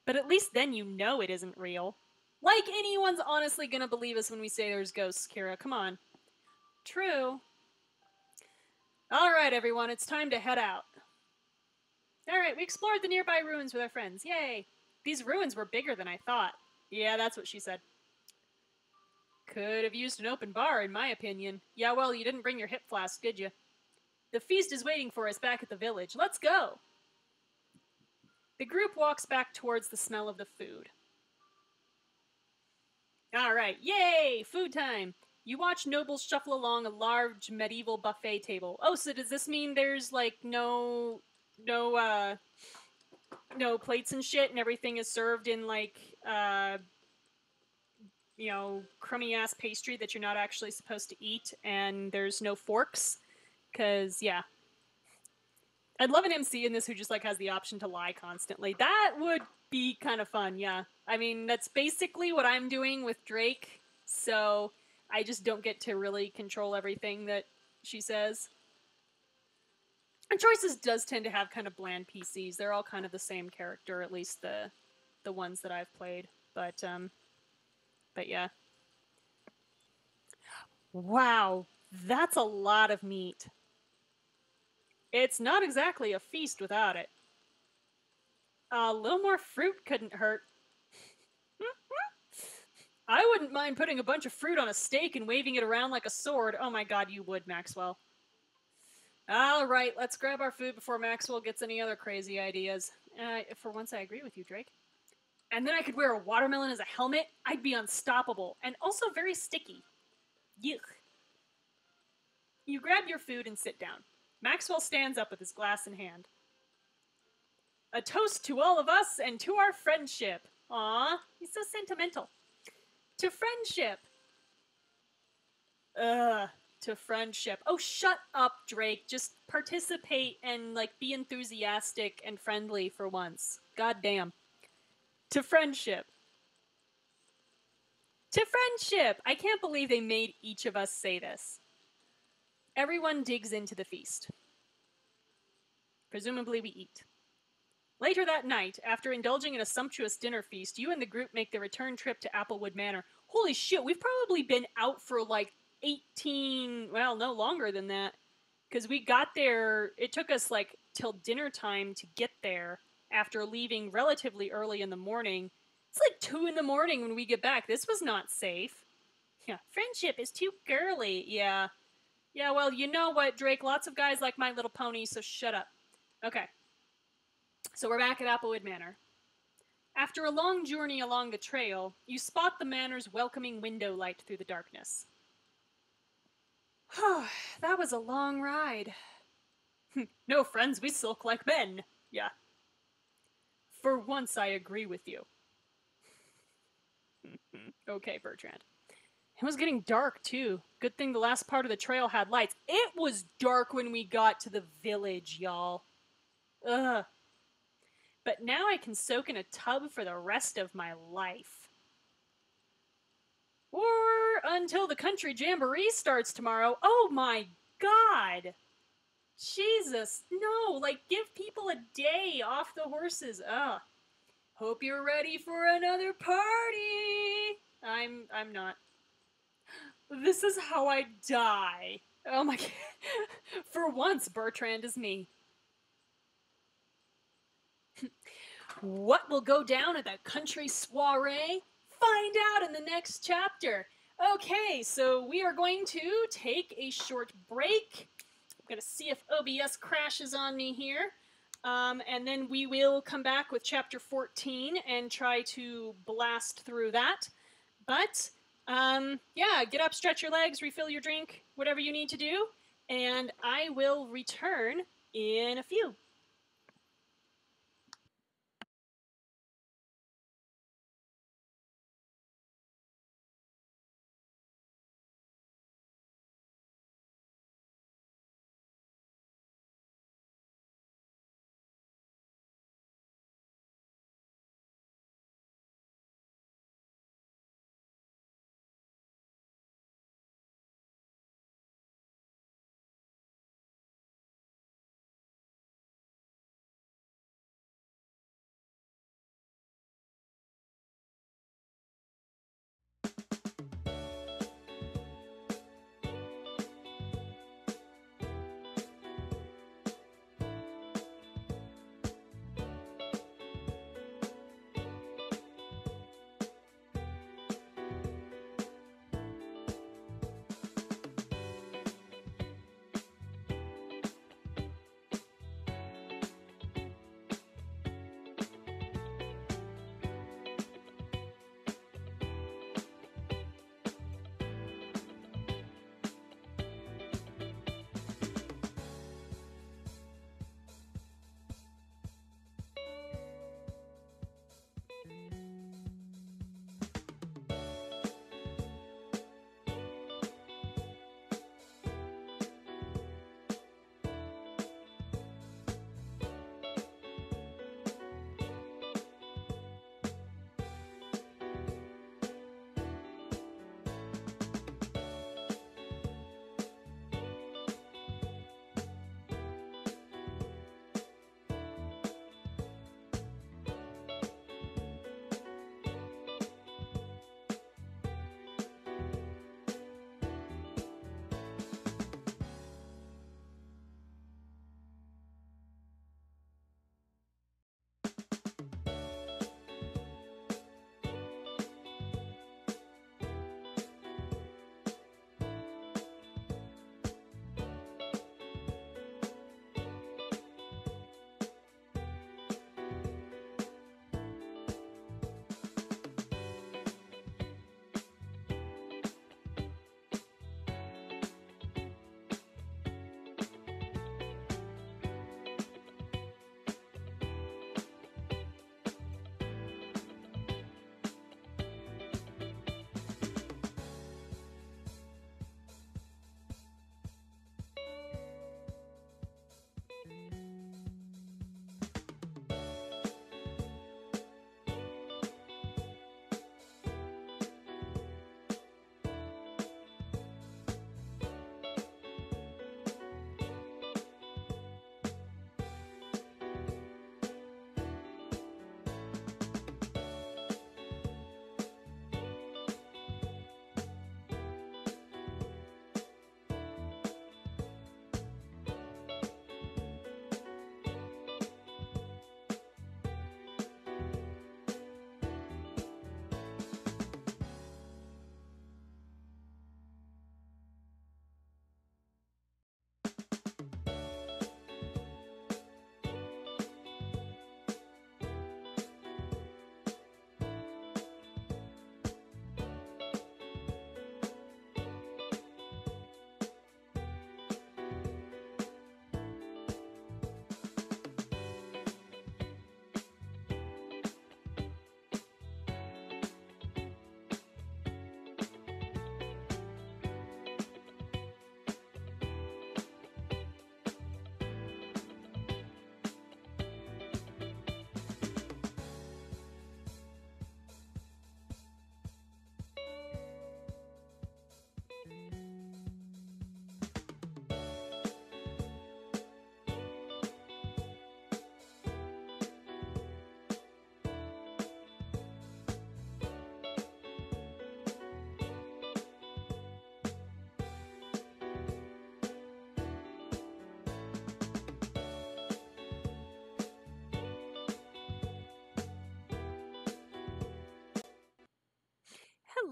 But at least then you know it isn't real. Like anyone's honestly gonna believe us when we say there's ghosts, Kira. Come on. True. Alright, everyone, it's time to head out. Alright, we explored the nearby ruins with our friends. Yay! These ruins were bigger than I thought. Yeah, that's what she said. Could have used an open bar, in my opinion. Yeah, well, you didn't bring your hip flask, did you? The feast is waiting for us back at the village. Let's go! The group walks back towards the smell of the food. Alright, yay! Food time! You watch nobles shuffle along a large medieval buffet table. Oh, so does this mean there's, like, no plates and shit, and everything is served in, like, crummy-ass pastry that you're not actually supposed to eat, and there's no forks? Because, yeah. I'd love an MC in this who just, like, has the option to lie constantly. That would be kind of fun, yeah. I mean, that's basically what I'm doing with Drake, so I just don't get to really control everything that she says. And Choices does tend to have kind of bland PCs. They're all kind of the same character, at least the ones that I've played. But yeah. Wow, that's a lot of meat. It's not exactly a feast without it. A little more fruit couldn't hurt. I wouldn't mind putting a bunch of fruit on a steak and waving it around like a sword. Oh my god, you would, Maxwell. All right, let's grab our food before Maxwell gets any other crazy ideas. For once, I agree with you, Drake. And then I could wear a watermelon as a helmet. I'd be unstoppable and also very sticky. Yuck. You grab your food and sit down. Maxwell stands up with his glass in hand. A toast to all of us and to our friendship. Aw, he's so sentimental. To friendship. To friendship. Oh, shut up, Drake. Just participate and, like, be enthusiastic and friendly for once. God damn. To friendship. To friendship! I can't believe they made each of us say this. Everyone digs into the feast. Presumably we eat. Later that night, after indulging in a sumptuous dinner feast, you and the group make the return trip to Applewood Manor. Holy shit, we've probably been out for like 18, well, no longer than that. Because we got there, it took us like till dinner time to get there after leaving relatively early in the morning. It's like 2 in the morning when we get back. This was not safe. Yeah, friendship is too girly. Yeah. Yeah, well, you know what, Drake? Lots of guys like My Little Pony, so shut up. Okay. So we're back at Applewood Manor. After a long journey along the trail, you spot the manor's welcoming window light through the darkness. That was a long ride. No, friends, we sulk like men. Yeah. For once, I agree with you. Okay, Bertrand. It was getting dark, too. Good thing the last part of the trail had lights. It was dark when we got to the village, y'all. Ugh. But now I can soak in a tub for the rest of my life. Or until the country jamboree starts tomorrow. Oh my god! Jesus, no! Like, give people a day off the horses. Ugh. Hope you're ready for another party! I'm not. This is how I die. Oh my god. For once, Bertrand is me. What will go down at the country soiree? Find out in the next chapter. Okay, so we are going to take a short break. I'm going to see if OBS crashes on me here. And then we will come back with chapter 14 and try to blast through that. But, yeah, get up, stretch your legs, refill your drink, whatever you need to do. And I will return in a few.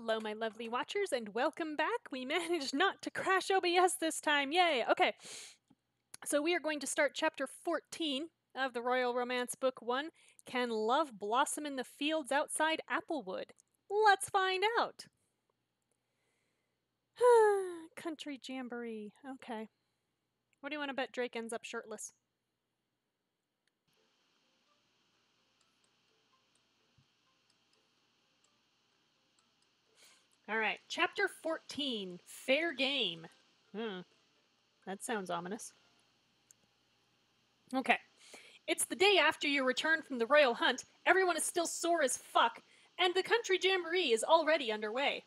Hello, my lovely watchers, and welcome back. We managed not to crash OBS this time. Yay! Okay, so we are going to start chapter 14 of the Royal Romance Book 1, Can Love Blossom in the Fields Outside Applewood? Let's find out. Country Jamboree. Okay. What do you want to bet Drake ends up shirtless? All right, chapter 14, Fair Game. That sounds ominous. Okay. It's the day after your return from the royal hunt, everyone is still sore as fuck, and the country jamboree is already underway.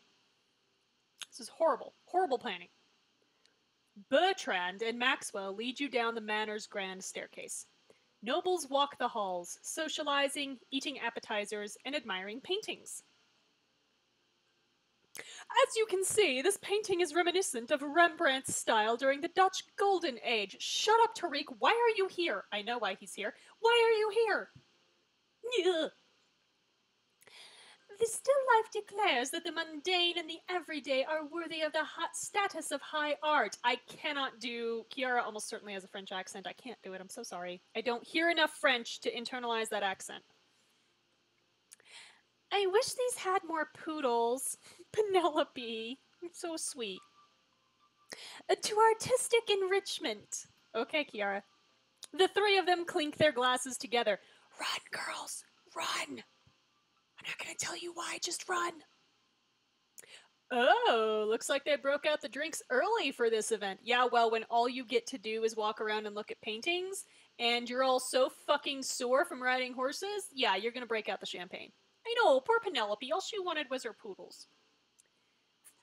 This is horrible, horrible planning. Bertrand and Maxwell lead you down the manor's grand staircase. Nobles walk the halls, socializing, eating appetizers, and admiring paintings. As you can see, this painting is reminiscent of Rembrandt's style during the Dutch Golden Age. Shut up, Tariq. Why are you here? I know why he's here. Why are you here? Ugh. The still life declares that the mundane and the everyday are worthy of the hot status of high art. I cannot do... Kiara almost certainly has a French accent. I can't do it. I'm so sorry. I don't hear enough French to internalize that accent. I wish these had more poodles. Penelope. So sweet. To artistic enrichment. Okay, Kiara. The three of them clink their glasses together. Run, girls. Run. I'm not going to tell you why. Just run. Oh, looks like they broke out the drinks early for this event. Yeah, well, when all you get to do is walk around and look at paintings, and you're all so fucking sore from riding horses, yeah, you're going to break out the champagne. I know, poor Penelope. All she wanted was her poodles.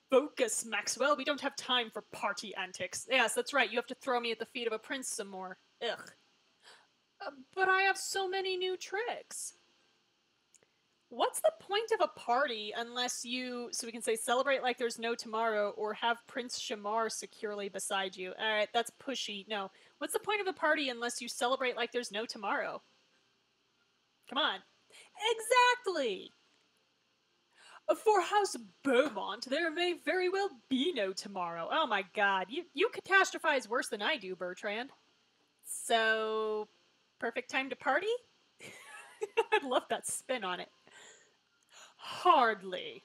Focus, Maxwell. We don't have time for party antics. Yes, that's right. You have to throw me at the feet of a prince some more. Ugh. But I have so many new tricks. What's the point of a party unless you, so we can say celebrate like there's no tomorrow, or have Prince Shamar securely beside you? Alright, that's pushy. No. What's the point of a party unless you celebrate like there's no tomorrow? Come on. Exactly! For House Beaumont, there may very well be no tomorrow. Oh my god, you catastrophize worse than I do, Bertrand. So, perfect time to party? I love that spin on it. Hardly.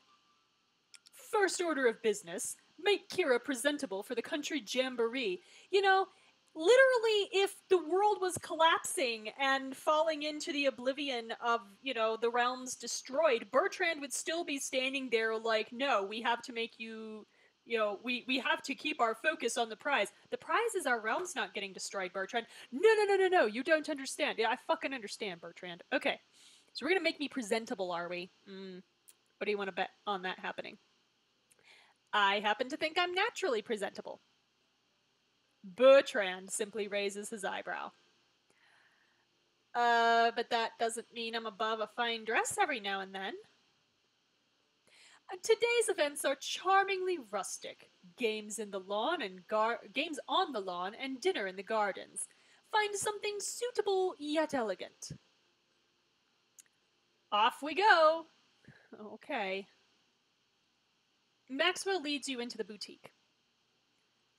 First order of business, make Kira presentable for the country jamboree. You know, literally, if the world was collapsing and falling into the oblivion of, you know, the realms destroyed, Bertrand would still be standing there like, no, we have to make you, you know, we have to keep our focus on the prize. The prize is our realms not getting destroyed, Bertrand. No, you don't understand. Yeah, I fucking understand, Bertrand. Okay, so we're gonna make me presentable, are we? What do you want to bet on that happening? I happen to think I'm naturally presentable. Bertrand simply raises his eyebrow. But that doesn't mean I'm above a fine dress every now and then. Today's events are charmingly rustic. Games in the lawn and games on the lawn and dinner in the gardens. Find something suitable yet elegant. Off we go. Okay. Maxwell leads you into the boutique.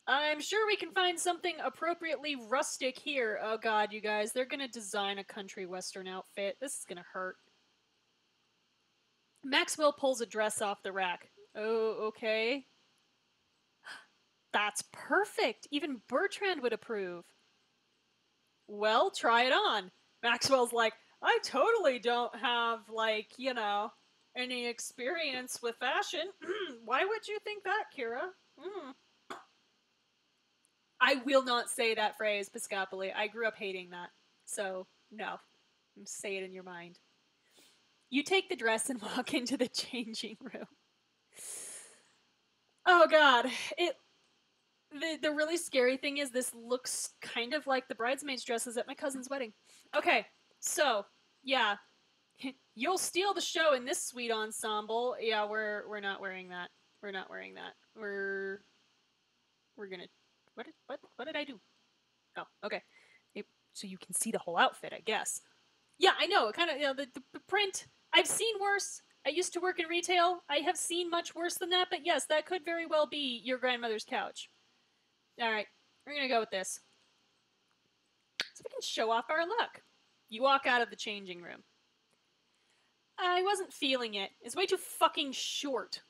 I'm sure we can find something appropriately rustic here. Oh god, you guys, they're gonna design a country western outfit. This is gonna hurt. Maxwell pulls a dress off the rack. Oh, okay. That's perfect. Even Bertrand would approve. Well, try it on. Maxwell's like, I totally don't have, like, you know, any experience with fashion. Why would you think that, Kira? I will not say that phrase, Piscopoli. I grew up hating that. So, no. Say it in your mind. You take the dress and walk into the changing room. Oh god. The really scary thing is this looks kind of like the bridesmaids' dresses at my cousin's wedding. Okay, so, yeah. You'll steal the show in this sweet ensemble. Yeah, we're not wearing that. We're not wearing that. We're gonna... What did I do? Oh, okay. So you can see the whole outfit, I guess. Yeah, I know. It kind of, you know, the print. I've seen worse. I used to work in retail. I have seen much worse than that, but yes, that could very well be your grandmother's couch. Alright, we're gonna go with this. So we can show off our luck. You walk out of the changing room. I wasn't feeling it. It's way too fucking short.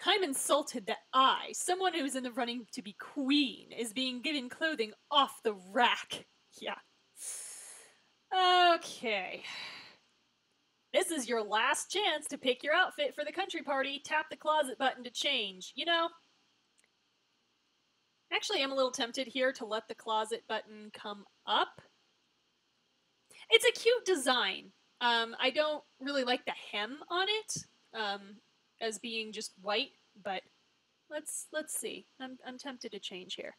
I'm insulted that I, someone who's in the running to be queen, is being given clothing off the rack. Yeah. Okay. This is your last chance to pick your outfit for the country party. Tap the closet button to change. You know, actually, I'm a little tempted here to let the closet button come up. It's a cute design. I don't really like the hem on it as being just white, but let's see. I'm tempted to change here.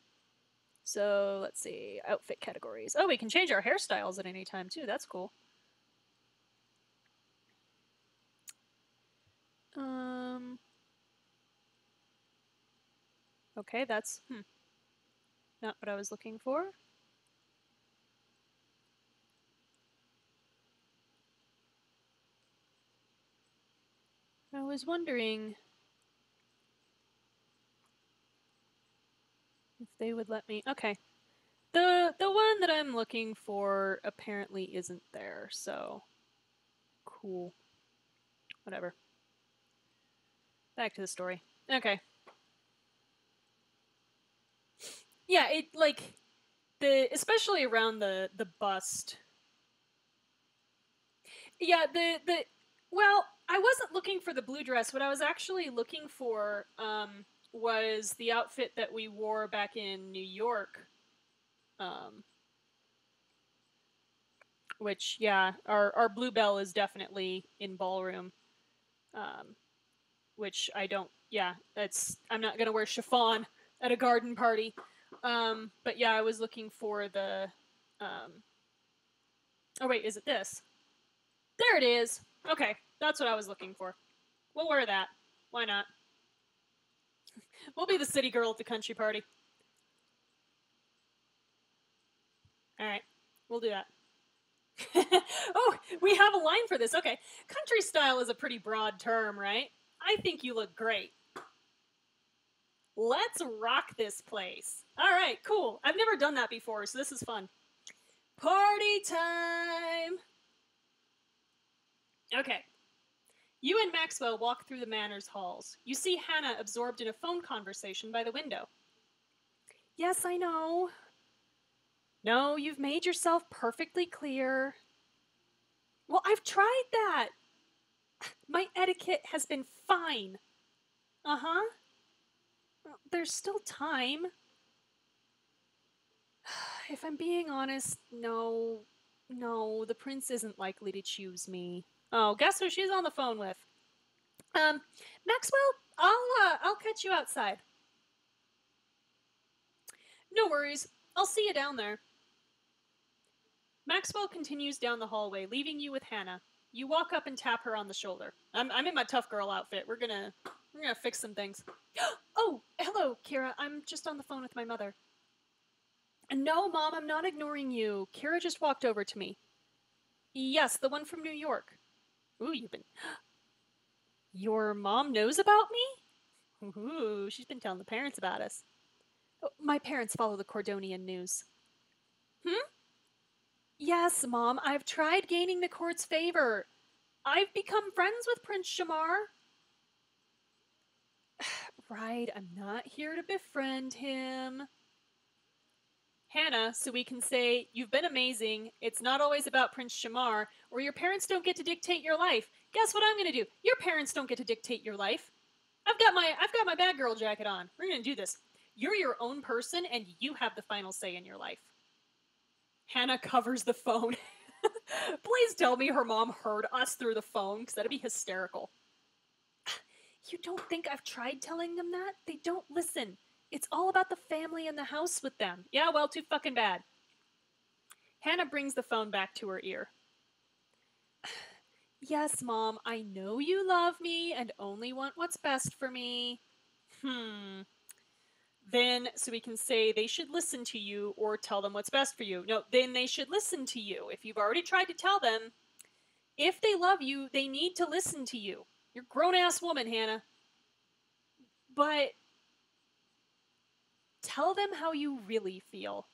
So let's see, outfit categories. Oh, we can change our hairstyles at any time too. That's cool. Okay, that's not what I was looking for. I was wondering if they would let me. Okay. The one that I'm looking for apparently isn't there, so cool. Whatever. Back to the story. Okay. Yeah, it like especially around the bust. Yeah, well, I wasn't looking for the blue dress. What I was actually looking for was the outfit that we wore back in New York. Which, yeah, our bluebell is definitely in ballroom. Which I don't, yeah, I'm not gonna wear chiffon at a garden party. But yeah, I was looking for the, oh wait, is it this? There it is! Okay, that's what I was looking for. We'll wear that. Why not? We'll be the city girl at the country party. Alright, we'll do that. Oh, we have a line for this. Okay. Country style is a pretty broad term, right? I think you look great. Let's rock this place. Alright, cool. I've never done that before, so this is fun. Party time! Okay. You and Maxwell walk through the manor's halls. You see Hannah absorbed in a phone conversation by the window. Yes, I know. No, you've made yourself perfectly clear. Well, I've tried that. My etiquette has been fine. Uh-huh. There's still time. If I'm being honest, no, the prince isn't likely to choose me. Oh, guess who she's on the phone with? Maxwell, I'll catch you outside. No worries. I'll see you down there. Maxwell continues down the hallway, leaving you with Hannah. You walk up and tap her on the shoulder. I'm in my tough girl outfit. We're gonna fix some things. Oh, hello, Kira. I'm just on the phone with my mother. No, Mom, I'm not ignoring you. Kira just walked over to me. Yes, the one from New York. Ooh, you've been... Your mom knows about me? Ooh, she's been telling the parents about us. Oh, my parents follow the Cordonian news. Yes, Mom, I've tried gaining the court's favor. I've become friends with Prince Shamar. Right, I'm not here to befriend him. Hannah, so we can say, you've been amazing, it's not always about Prince Shamar, or your parents don't get to dictate your life. Guess what I'm gonna do? Your parents don't get to dictate your life. I've got my bad girl jacket on. We're gonna do this. You're your own person, and you have the final say in your life. Hannah covers the phone. Please tell me her mom heard us through the phone, because that'd be hysterical. You don't think I've tried telling them that? They don't listen. It's all about the family and the house with them. Yeah, well, too fucking bad. Hannah brings the phone back to her ear. Yes, Mom, I know you love me and only want what's best for me. Then, so we can say they should listen to you or tell them what's best for you. No, then they should listen to you. If you've already tried to tell them, if they love you, they need to listen to you. You're a grown-ass woman, Hannah. But tell them how you really feel.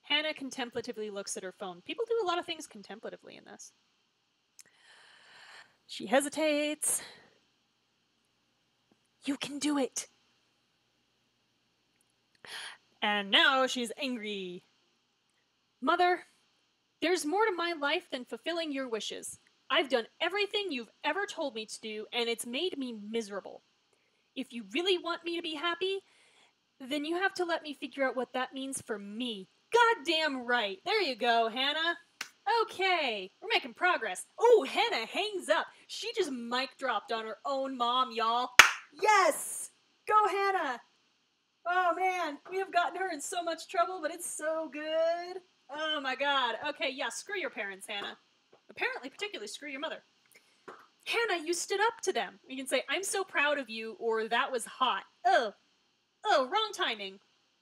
Hannah contemplatively looks at her phone. People do a lot of things contemplatively in this. She hesitates. You can do it. And now she's angry. Mother, there's more to my life than fulfilling your wishes. I've done everything you've ever told me to do, and it's made me miserable. If you really want me to be happy, then you have to let me figure out what that means for me. Goddamn right. There you go, Hannah. Okay, we're making progress. Oh, Hannah hangs up. She just mic dropped on her own mom, y'all. Yes! Go, Hannah! Oh, man, we have gotten her in so much trouble, but it's so good. Oh, my God. Okay, yeah, screw your parents, Hannah. Apparently, particularly, screw your mother. Hannah, you stood up to them. You can say, I'm so proud of you, or that was hot. Oh, wrong timing.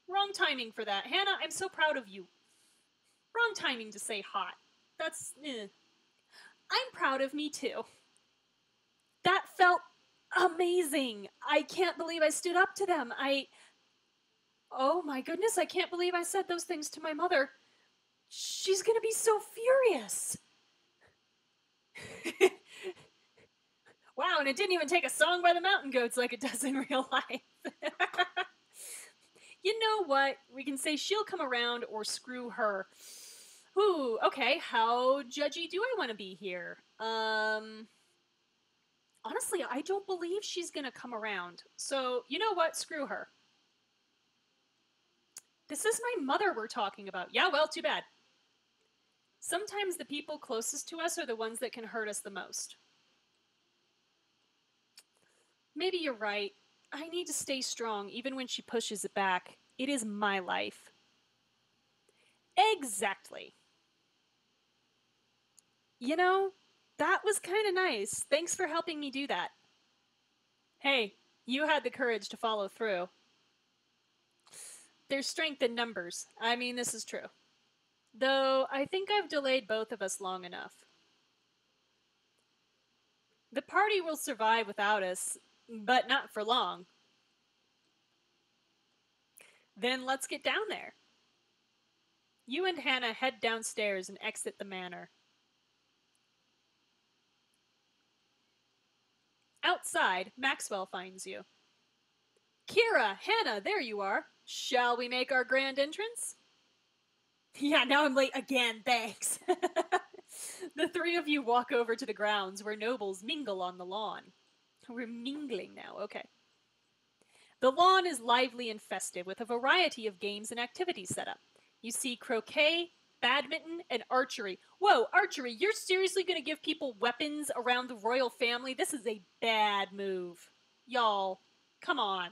Wrong timing for that. Hannah, I'm so proud of you. Wrong timing to say hot. That's, I'm proud of me, too. That felt amazing. I can't believe I stood up to them. Oh my goodness, I can't believe I said those things to my mother. She's gonna be so furious. Wow, and it didn't even take a song by the Mountain Goats like it does in real life. You know what? We can say she'll come around or screw her. Ooh, okay, how judgy do I want to be here? Honestly, I don't believe she's gonna come around. So, you know what? Screw her. This is my mother we're talking about. Yeah, well, too bad. Sometimes the people closest to us are the ones that can hurt us the most. Maybe you're right. I need to stay strong even when she pushes it back. It is my life. Exactly. You know, that was kind of nice. Thanks for helping me do that. Hey, you had the courage to follow through. There's strength in numbers. I mean, this is true. Though, I think I've delayed both of us long enough. The party will survive without us, but not for long. Then let's get down there. You and Hannah head downstairs and exit the manor. Outside, Maxwell finds you. Kira, Hannah, there you are. Shall we make our grand entrance? Yeah, now I'm late again, thanks. The three of you walk over to the grounds where nobles mingle on the lawn. We're mingling now, okay. The lawn is lively and festive with a variety of games and activities set up. You see croquet, badminton, and archery. Whoa, archery, you're seriously going to give people weapons around the royal family? This is a bad move. Y'all, come on.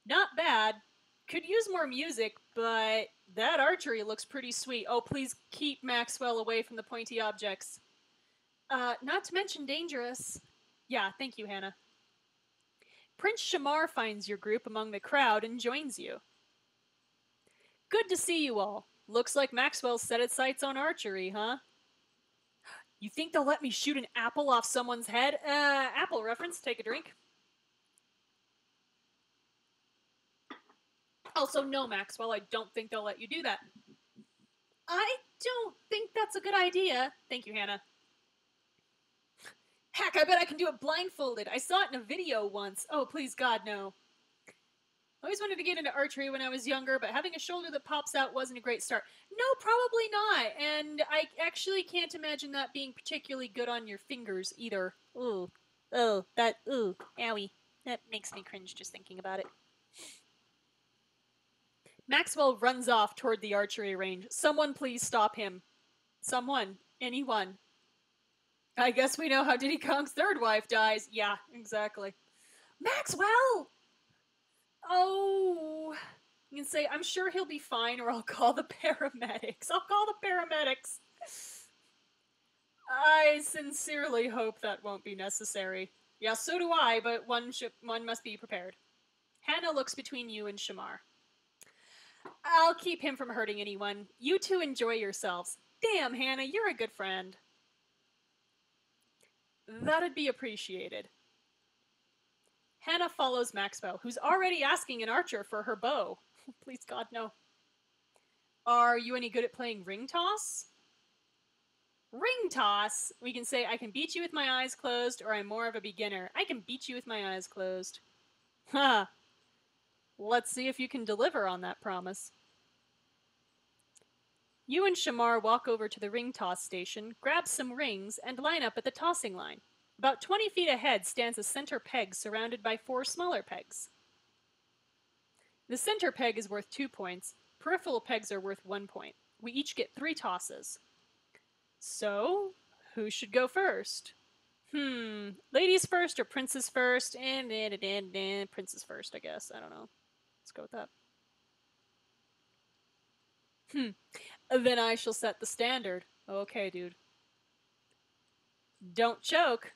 Not bad. Could use more music, but that archery looks pretty sweet. Oh, please keep Maxwell away from the pointy objects. Not to mention dangerous. Yeah, thank you, Hannah. Prince Shamar finds your group among the crowd and joins you. Good to see you all. Looks like Maxwell set its sights on archery, huh? You think they'll let me shoot an apple off someone's head? Apple reference, take a drink. Also, no, Maxwell, I don't think they'll let you do that. I don't think that's a good idea. Thank you, Hannah. Heck, I bet I can do it blindfolded. I saw it in a video once. Oh, please, God, no. I always wanted to get into archery when I was younger, but having a shoulder that pops out wasn't a great start. No, probably not. And I actually can't imagine that being particularly good on your fingers either. Ooh. Oh, owie. That makes me cringe just thinking about it. Maxwell runs off toward the archery range. Someone please stop him. Someone. Anyone. I guess we know how Diddy Kong's third wife dies. Yeah, exactly. Maxwell! Oh. You can say, I'm sure he'll be fine, or I'll call the paramedics. I'll call the paramedics. I sincerely hope that won't be necessary. Yeah, so do I, but one must be prepared. Hannah looks between you and Shamar. I'll keep him from hurting anyone. You two enjoy yourselves. Damn, Hannah, you're a good friend. That'd be appreciated. Hannah follows Maxwell, who's already asking an archer for her bow. Please God, no. Are you any good at playing ring toss? Ring toss? We can say, I can beat you with my eyes closed, or I'm more of a beginner. I can beat you with my eyes closed. Ha! Let's see if you can deliver on that promise. You and Shamar walk over to the ring toss station, grab some rings, and line up at the tossing line. About 20 feet ahead stands a center peg surrounded by 4 smaller pegs. The center peg is worth 2 points. Peripheral pegs are worth 1 point. We each get 3 tosses. So, who should go first? Ladies first or princes first? And princes first, I guess. I don't know. Let's go with that. Then I shall set the standard. Okay, dude. Don't choke.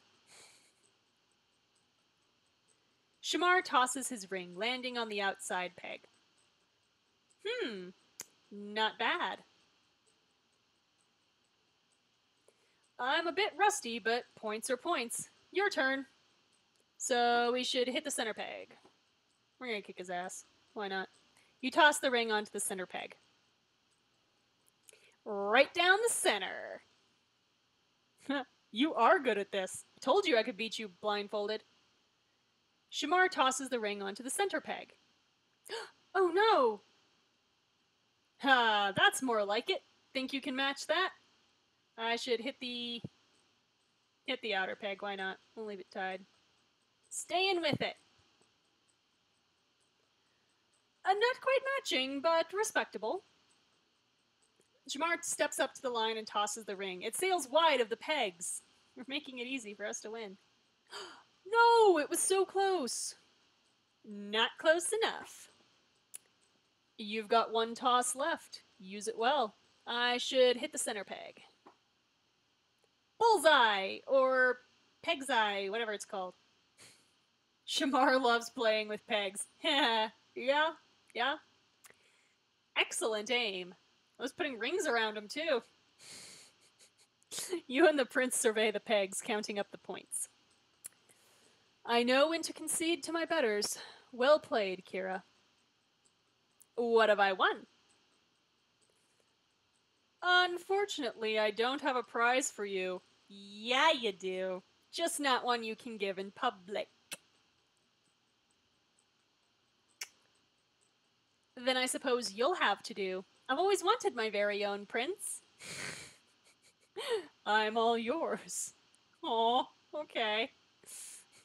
Shamar tosses his ring, landing on the outside peg. Not bad. I'm a bit rusty, but points are points. Your turn. So we should hit the center peg. We're gonna kick his ass. Why not? You toss the ring onto the center peg. Right down the center. You are good at this. Told you I could beat you blindfolded. Shamar tosses the ring onto the center peg. Oh no! Ha, that's more like it. Think you can match that? I should hit the outer peg, why not? We'll leave it tied. Staying with it. Not quite matching, but respectable. Shamar steps up to the line and tosses the ring. It sails wide of the pegs. We're making it easy for us to win. No, it was so close. Not close enough. You've got 1 toss left. Use it well. I should hit the center peg. Bullseye! Or peg's eye, whatever it's called. Shamar loves playing with pegs. yeah. Excellent aim. I was putting rings around him, too. You and the prince survey the pegs, counting up the points. I know when to concede to my betters. Well played, Kira. What have I won? Unfortunately, I don't have a prize for you. Yeah, you do. Just not one you can give in public. Then I suppose you'll have to do. I've always wanted my very own prince. I'm all yours. Aw, okay.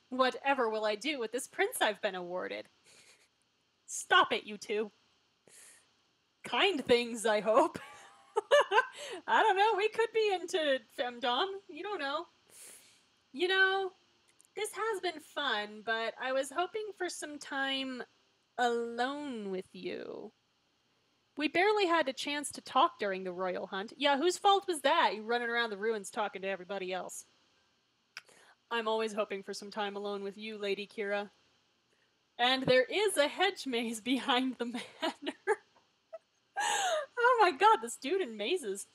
Whatever will I do with this prince I've been awarded? Stop it, you two. Kind things, I hope. I don't know, we could be into femdom. You don't know. You know, this has been fun, but I was hoping for some time alone with you. We barely had a chance to talk during the royal hunt. Yeah, whose fault was that? You running around the ruins talking to everybody else. I'm always hoping for some time alone with you, Lady Kira. And there is a hedge maze behind the manor. Oh my god, this dude in mazes.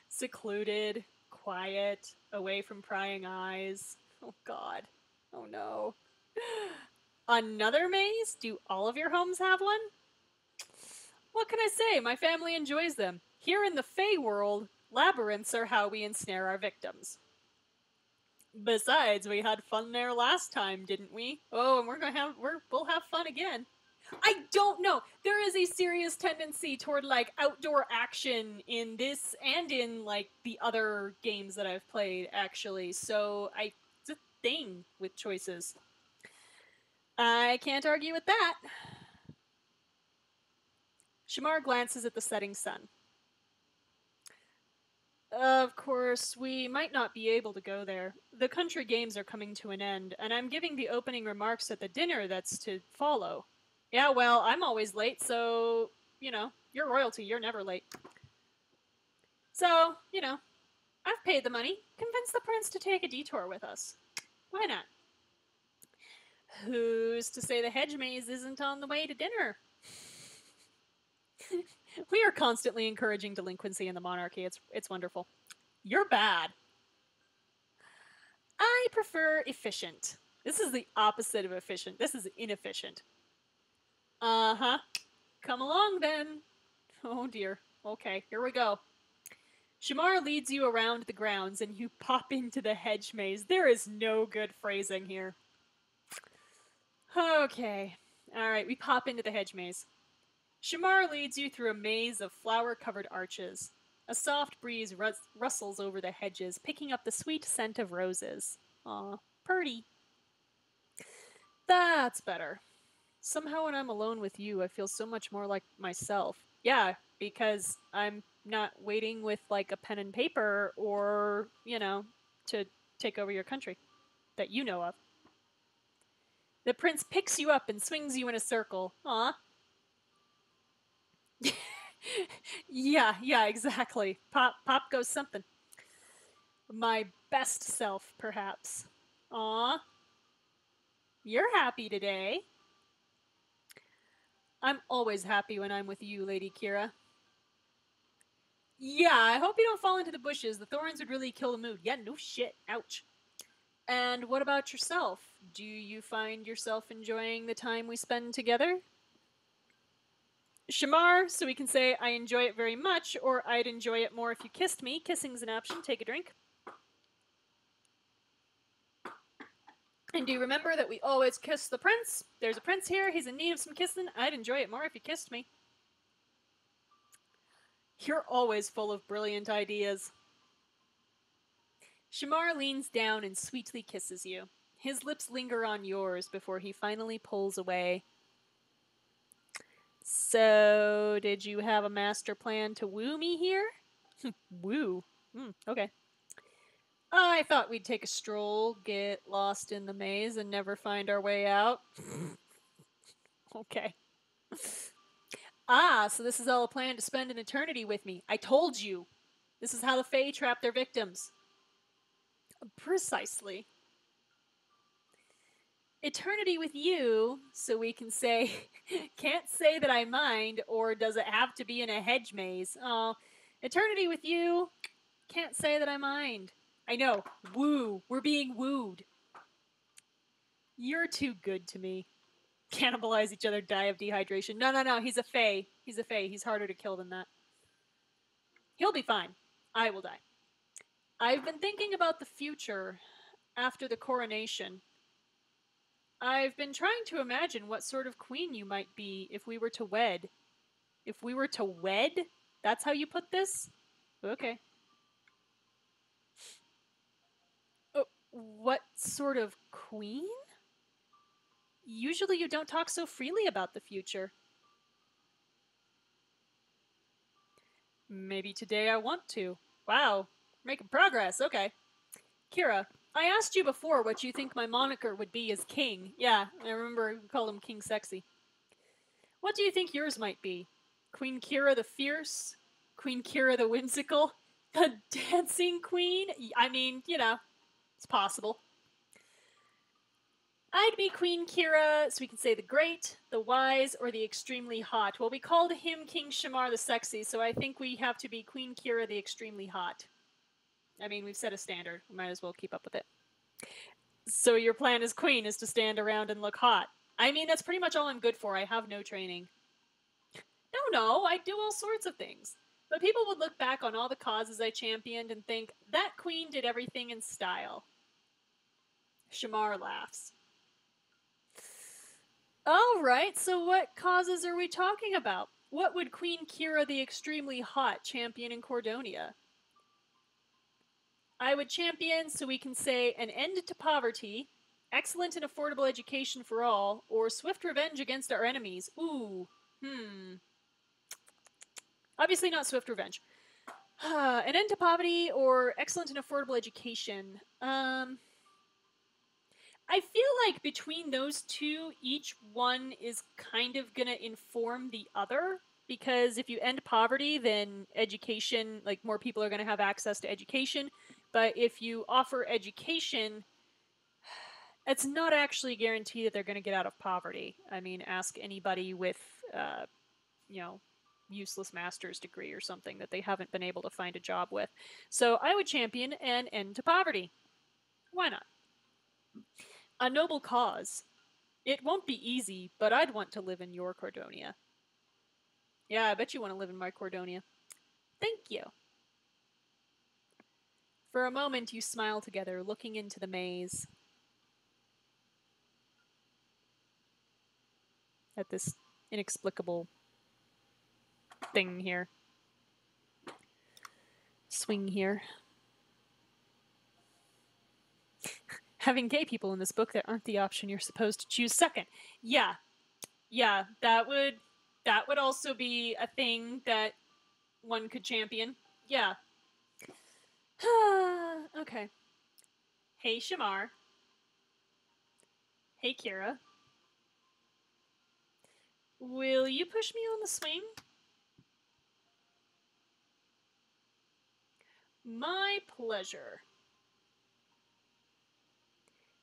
Secluded, quiet, away from prying eyes. Oh god. Oh no. Another maze? Do all of your homes have one? What can I say? My family enjoys them. Here in the Fey world, labyrinths are how we ensnare our victims. Besides, we had fun there last time, didn't we? Oh, and we'll have fun again. I don't know. There is a serious tendency toward like outdoor action in this and in like the other games that I've played actually. So it's a thing with choices. I can't argue with that. Shamar glances at the setting sun. Of course, we might not be able to go there. The country games are coming to an end, and I'm giving the opening remarks at the dinner that's to follow. Yeah, well, I'm always late, so, you know, you're royalty, you're never late. So, you know, I've paid the money. Convince the prince to take a detour with us. Why not? Who's to say the hedge maze isn't on the way to dinner? We are constantly encouraging delinquency in the monarchy. It's wonderful. You're bad. I prefer efficient. This is the opposite of efficient. This is inefficient. Uh-huh. Come along then. Oh dear. Okay, here we go. Shamar leads you around the grounds and you pop into the hedge maze. There is no good phrasing here. Okay. Alright, we pop into the hedge maze. Shamar leads you through a maze of flower-covered arches. A soft breeze rustles over the hedges, picking up the sweet scent of roses. Aw, purty. That's better. Somehow when I'm alone with you, I feel so much more like myself. Yeah, because I'm not waiting with like a pen and paper or, to take over your country that you know of. The prince picks you up and swings you in a circle. Aw. Yeah, exactly. Pop goes something. My best self, perhaps. Aw. You're happy today. I'm always happy when I'm with you, Lady Kira. Yeah, I hope you don't fall into the bushes. The thorns would really kill the mood. Yeah, no shit. Ouch. And what about yourself? Do you find yourself enjoying the time we spend together? Shamar, so we can say I enjoy it very much, or I'd enjoy it more if you kissed me. Kissing's an option. Take a drink. And do you remember that we always kiss the prince? There's a prince here. He's in need of some kissing. I'd enjoy it more if you kissed me. You're always full of brilliant ideas. Shamar leans down and sweetly kisses you. His lips linger on yours before he finally pulls away. So, did you have a master plan to woo me here? Woo. Okay. I thought we'd take a stroll, get lost in the maze, and never find our way out. Okay. So this is all a plan to spend an eternity with me. I told you. This is how the Fae trap their victims. Precisely. Eternity with you, so we can say, can't say that I mind, or does it have to be in a hedge maze? Oh, eternity with you, can't say that I mind. I know, woo, we're being wooed. You're too good to me. Cannibalize each other, die of dehydration. No, he's a Fae. He's a Fae. He's harder to kill than that. He'll be fine. I will die. I've been thinking about the future after the coronation. I've been trying to imagine what sort of queen you might be if we were to wed. If we were to wed? That's how you put this? Okay. Oh, what sort of queen? Usually you don't talk so freely about the future. Maybe today I want to. Wow, making progress, okay. Kira, I asked you before what you think my moniker would be as king. Yeah, I remember we called him King Sexy. What do you think yours might be? Queen Kira the Fierce? Queen Kira the Whimsical? A dancing queen? I mean, it's possible. I'd be Queen Kira, so we can say the Great, the Wise, or the Extremely Hot. Well, we called him King Shamar the Sexy, so I think we have to be Queen Kira the Extremely Hot. I mean, we've set a standard. We might as well keep up with it. So your plan as queen is to stand around and look hot. I mean, that's pretty much all I'm good for. I have no training. No, I do all sorts of things. But people would look back on all the causes I championed and think, that queen did everything in style. Shamar laughs. Alright, so what causes are we talking about? What would Queen Kira the Extremely Hot champion in Cordonia? I would champion, so we can say, an end to poverty, excellent and affordable education for all, or swift revenge against our enemies. Ooh, Obviously not swift revenge. An end to poverty or excellent and affordable education. I feel like between those two, each one is kind of going to inform the other. Because if you end poverty, then education, like more people are going to have access to education. But if you offer education, it's not actually guaranteed that they're going to get out of poverty. I mean, ask anybody with, useless master's degree or something that they haven't been able to find a job with. So I would champion an end to poverty. Why not? A noble cause. It won't be easy, but I'd want to live in your Cordonia. Yeah, I bet you want to live in my Cordonia. Thank you. For a moment, you smile together, looking into the maze. At this inexplicable thing here. Swing here. Having gay people in this book that aren't the option you're supposed to choose second. Yeah. Yeah, that would also be a thing that one could champion. Yeah. Okay. Hey, Shamar. Hey, Kira. Will you push me on the swing? My pleasure.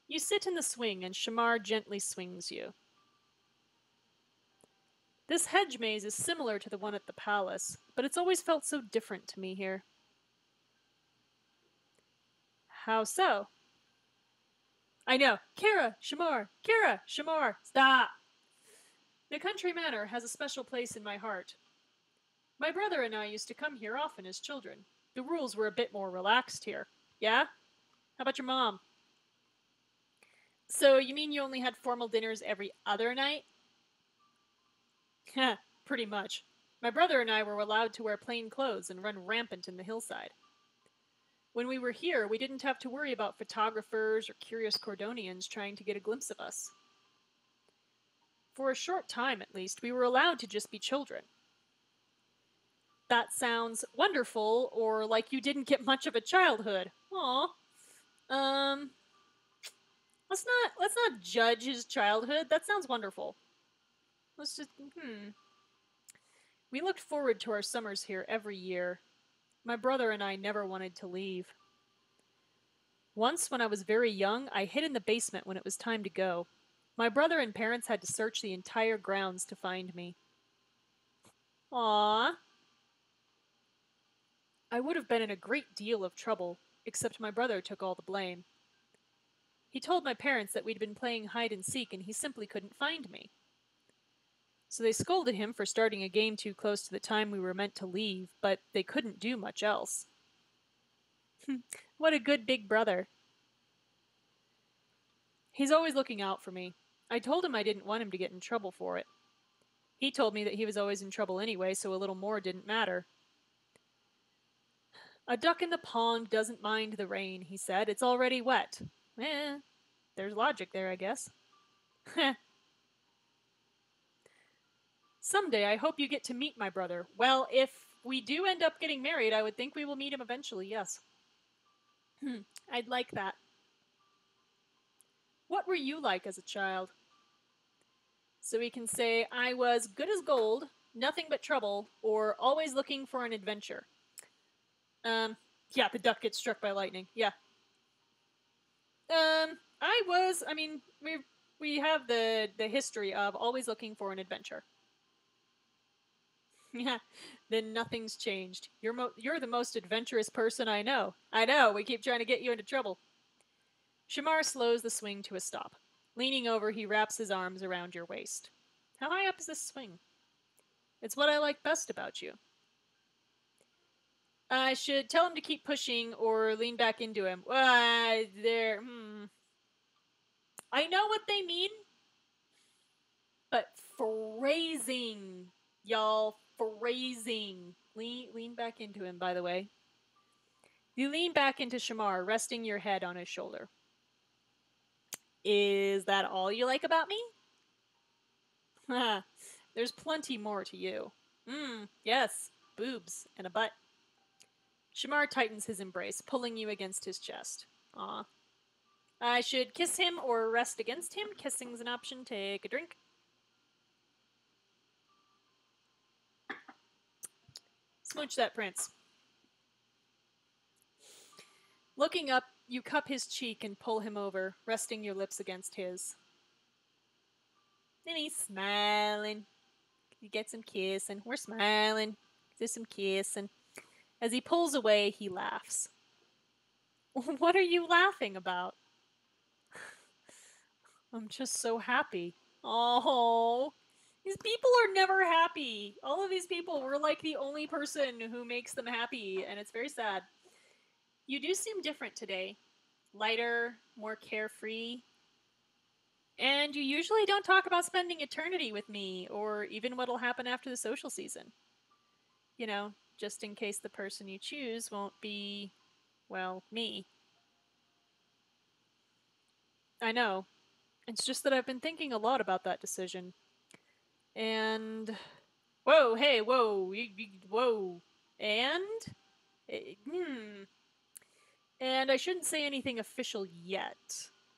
You sit in the swing and Shamar gently swings you. This hedge maze is similar to the one at the palace, but it's always felt so different to me here. How so? I know. Kira, Shamar, Kira, Shamar, stop! The country manor has a special place in my heart. My brother and I used to come here often as children. The rules were a bit more relaxed here. Yeah? How about your mom? So you mean you only had formal dinners every other night? Heh, pretty much. My brother and I were allowed to wear plain clothes and run rampant in the hillside. When we were here, we didn't have to worry about photographers or curious Cordonians trying to get a glimpse of us. For a short time, at least, we were allowed to just be children. That sounds wonderful, or like you didn't get much of a childhood. Aw. Let's not judge his childhood. That sounds wonderful. Let's just We looked forward to our summers here every year. My brother and I never wanted to leave. Once, when I was very young, I hid in the basement when it was time to go. My brother and parents had to search the entire grounds to find me. Aww. I would have been in a great deal of trouble, except my brother took all the blame. He told my parents that we'd been playing hide and seek and he simply couldn't find me. So they scolded him for starting a game too close to the time we were meant to leave, but they couldn't do much else. What a good big brother. He's always looking out for me. I told him I didn't want him to get in trouble for it. He told me that he was always in trouble anyway, so a little more didn't matter. A duck in the pond doesn't mind the rain, he said. It's already wet. There's logic there, I guess. Someday I hope you get to meet my brother. Well, if we do end up getting married, I would think we will meet him eventually, yes. I'd like that. What were you like as a child? So we can say, I was good as gold, nothing but trouble, or always looking for an adventure. Yeah, the duck gets struck by lightning. Yeah. We have the history of always looking for an adventure. Yeah, then nothing's changed. You're the most adventurous person I know. I know, we keep trying to get you into trouble. Shamar slows the swing to a stop. Leaning over, he wraps his arms around your waist. How high up is this swing? It's what I like best about you. I should tell him to keep pushing or lean back into him. I know what they mean, but phrasing, y'all, phrasing. Lean back into him, by the way. You lean back into Shamar, resting your head on his shoulder. Is that all you like about me? There's plenty more to you. Yes, boobs and a butt. Shamar tightens his embrace, pulling you against his chest. Aw. I should kiss him or rest against him. Kissing's an option. Take a drink. Smooch that prince. Looking up, you cup his cheek and pull him over, resting your lips against his. Then he's smiling. You get some kissing. We're smiling. There's some kissing. As he pulls away, he laughs. What are you laughing about? I'm just so happy. Oh, these people are never happy. All of these people, we're like the only person who makes them happy, and it's very sad. You do seem different today. Lighter, more carefree. And you usually don't talk about spending eternity with me, or even what'll happen after the social season. You know, just in case the person you choose won't be, well, me. I know. It's just that I've been thinking a lot about that decision. And. Whoa, hey, whoa, whoa. And? Hmm. And I shouldn't say anything official yet.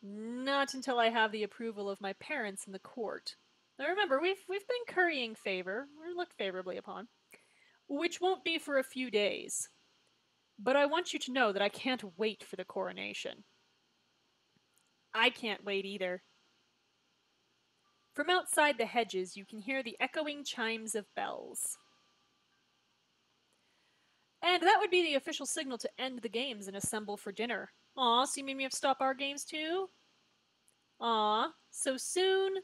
Not until I have the approval of my parents in the court. Now remember, we've been currying favor. We're looked favorably upon. Which won't be for a few days. But I want you to know that I can't wait for the coronation. I can't wait either. From outside the hedges, you can hear the echoing chimes of bells. And that would be the official signal to end the games and assemble for dinner. Aw, so you mean we have to stop our games too? Aw, so soon?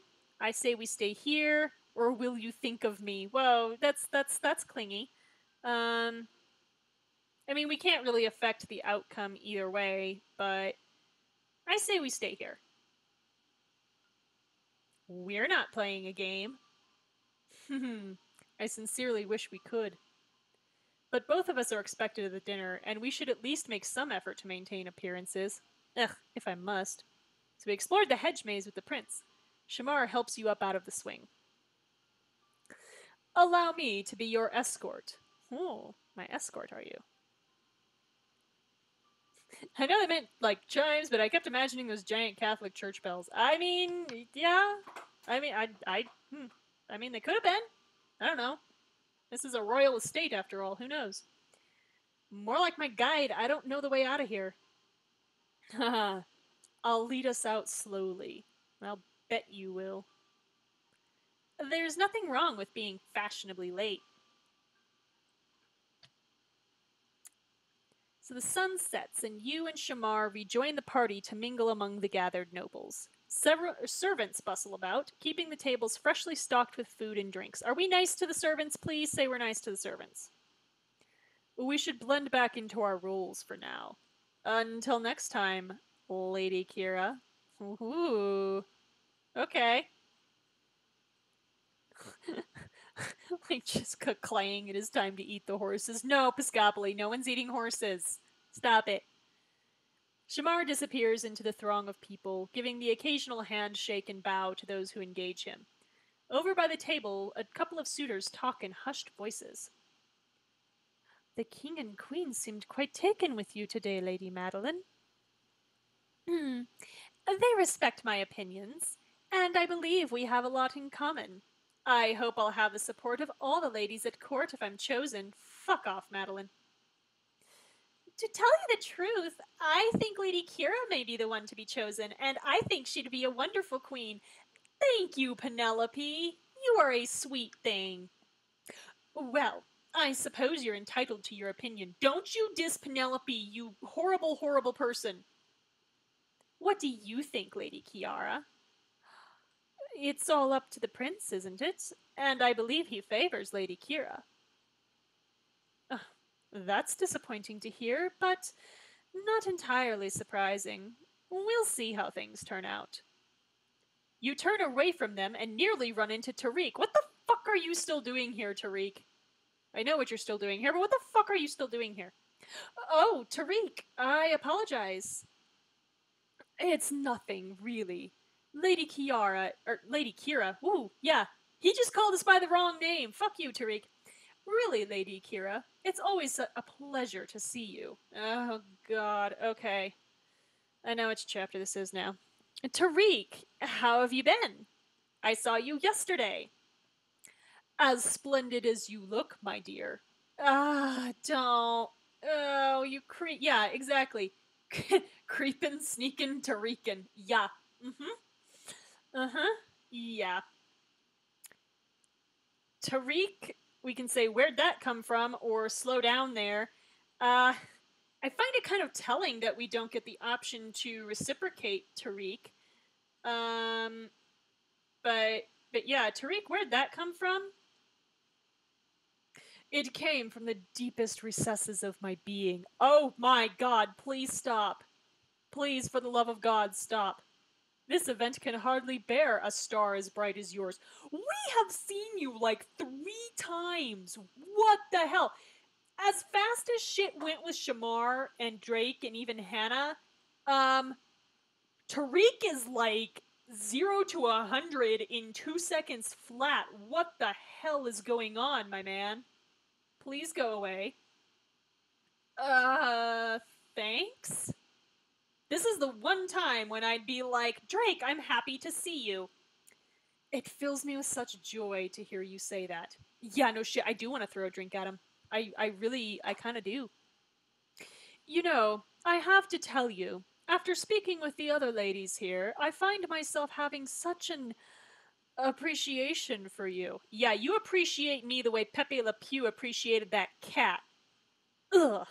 I say we stay here, or will you think of me? Whoa, that's clingy. Um, I mean, we can't really affect the outcome either way, but I say we stay here. We're not playing a game. I sincerely wish we could. But both of us are expected at the dinner, and we should at least make some effort to maintain appearances. Ugh, if I must. So we explored the hedge maze with the prince. Shamar helps you up out of the swing. Allow me to be your escort. Oh, my escort, are you? I know they meant like chimes, but I kept imagining those giant Catholic church bells. I mean, yeah. I mean, I mean, they could have been. I don't know. This is a royal estate, after all. Who knows? More like my guide. I don't know the way out of here. Haha. I'll lead us out slowly. I'll bet you will. There's nothing wrong with being fashionably late. So the sun sets, and you and Shamar rejoin the party to mingle among the gathered nobles. Several servants bustle about, keeping the tables freshly stocked with food and drinks. Are we nice to the servants? Please say we're nice to the servants. We should blend back into our roles for now. Until next time, Lady Kira. Ooh. Okay. Like just clang, it is time to eat the horses. No, Piscopoli, no one's eating horses. Stop it. Shamar disappears into the throng of people, giving the occasional handshake and bow to those who engage him. Over by the table, a couple of suitors talk in hushed voices. The king and queen seemed quite taken with you today, Lady Madeline. They respect my opinions, and I believe we have a lot in common. I hope I'll have the support of all the ladies at court if I'm chosen. Fuck off, Madeline. To tell you the truth, I think Lady Kira may be the one to be chosen, and I think she'd be a wonderful queen. Thank you, Penelope. You are a sweet thing. Well, I suppose you're entitled to your opinion. Don't you diss Penelope, you horrible, horrible person. What do you think, Lady Kiara? It's all up to the prince, isn't it? And I believe he favors Lady Kira. That's disappointing to hear, but not entirely surprising. We'll see how things turn out. You turn away from them and nearly run into Tariq. What the fuck are you still doing here, Tariq? I know what you're still doing here, but what the fuck are you still doing here? Oh, Tariq, I apologize. It's nothing, really. Lady Kira, ooh, yeah. He just called us by the wrong name. Fuck you, Tariq. Really, Lady Kira, it's always a pleasure to see you. Oh, God, okay. I know which chapter this is now. Tariq, how have you been? I saw you yesterday. As splendid as you look, my dear. Don't. Oh, you creep. Yeah, exactly. Creepin', sneakin', Tariqin'. Yeah. Yeah. Tariq, we can say, where'd that come from, or slow down there. I find it kind of telling that we don't get the option to reciprocate Tariq. Um, but yeah, Tariq, where'd that come from? It came from the deepest recesses of my being. Oh my god, please stop. Please, for the love of God, stop. This event can hardly bear a star as bright as yours. We have seen you like 3 times. What the hell? As fast as shit went with Shamar and Drake and even Hannah, Tariq is like 0 to 100 in 2 seconds flat. What the hell is going on, my man? Please go away. Thanks? This is the one time when I'd be like, Drake, I'm happy to see you. It fills me with such joy to hear you say that. Yeah, no shit, I do want to throw a drink at him. I kind of do. You know, I have to tell you, after speaking with the other ladies here, I find myself having such an appreciation for you. Yeah, you appreciate me the way Pepe Le Pew appreciated that cat. Ugh.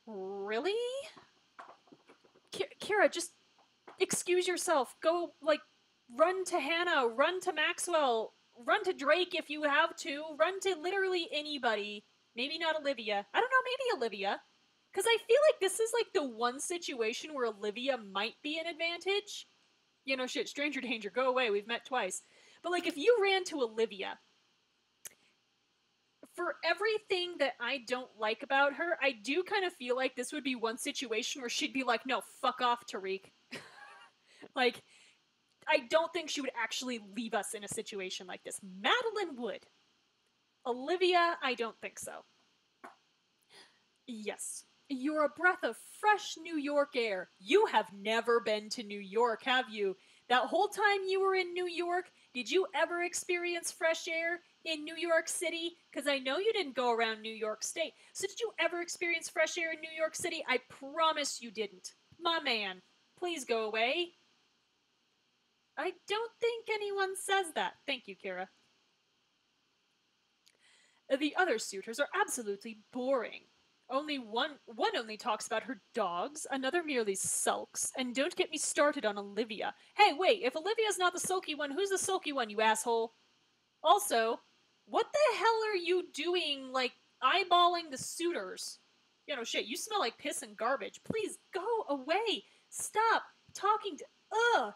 Really? Kira, just excuse yourself. Go, like, run to Hannah, run to Maxwell, run to Drake if you have to, run to literally anybody. Maybe not Olivia. I don't know, maybe Olivia. Because I feel like this is like the one situation where Olivia might be an advantage. You know, shit, stranger danger, go away, we've met twice. But like, if you ran to Olivia, for everything that I don't like about her, I do kind of feel like this would be one situation where she'd be like, no, fuck off, Tariq. Like, I don't think she would actually leave us in a situation like this. Madeline would. Olivia, I don't think so. Yes. You're a breath of fresh New York air. You have never been to New York, have you? That whole time you were in New York, did you ever experience fresh air in New York City? Because I know you didn't go around New York State. So did you ever experience fresh air in New York City? I promise you didn't. My man, please go away. I don't think anyone says that. Thank you, Kira. The other suitors are absolutely boring. Only one only talks about her dogs, another merely sulks, and don't get me started on Olivia. Hey, wait, if Olivia's not the sulky one, who's the sulky one, you asshole? Also, what the hell are you doing, like, eyeballing the suitors? You know, shit, you smell like piss and garbage. Please, go away! Stop talking to... Ugh!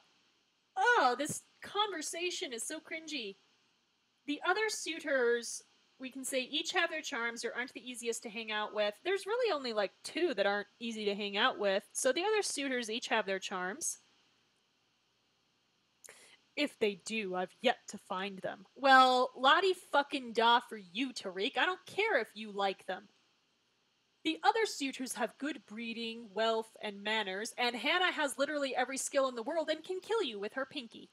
Ugh, this conversation is so cringy. The other suitors, we can say, each have their charms or aren't the easiest to hang out with. There's really only like 2 that aren't easy to hang out with, so the other suitors each have their charms. If they do, I've yet to find them. Well, Lottie fucking da for you, Tariq. I don't care if you like them. The other suitors have good breeding, wealth, and manners, and Hannah has literally every skill in the world and can kill you with her pinky.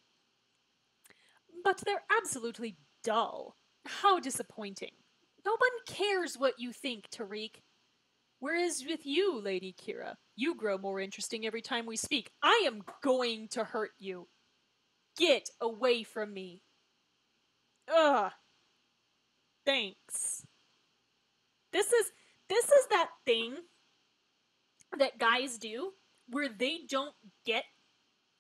But they're absolutely dull. How disappointing. No one cares what you think, Tariq. Whereas with you, Lady Kira, you grow more interesting every time we speak. I am going to hurt you. Get away from me. Ugh. Thanks. This is that thing that guys do where they don't get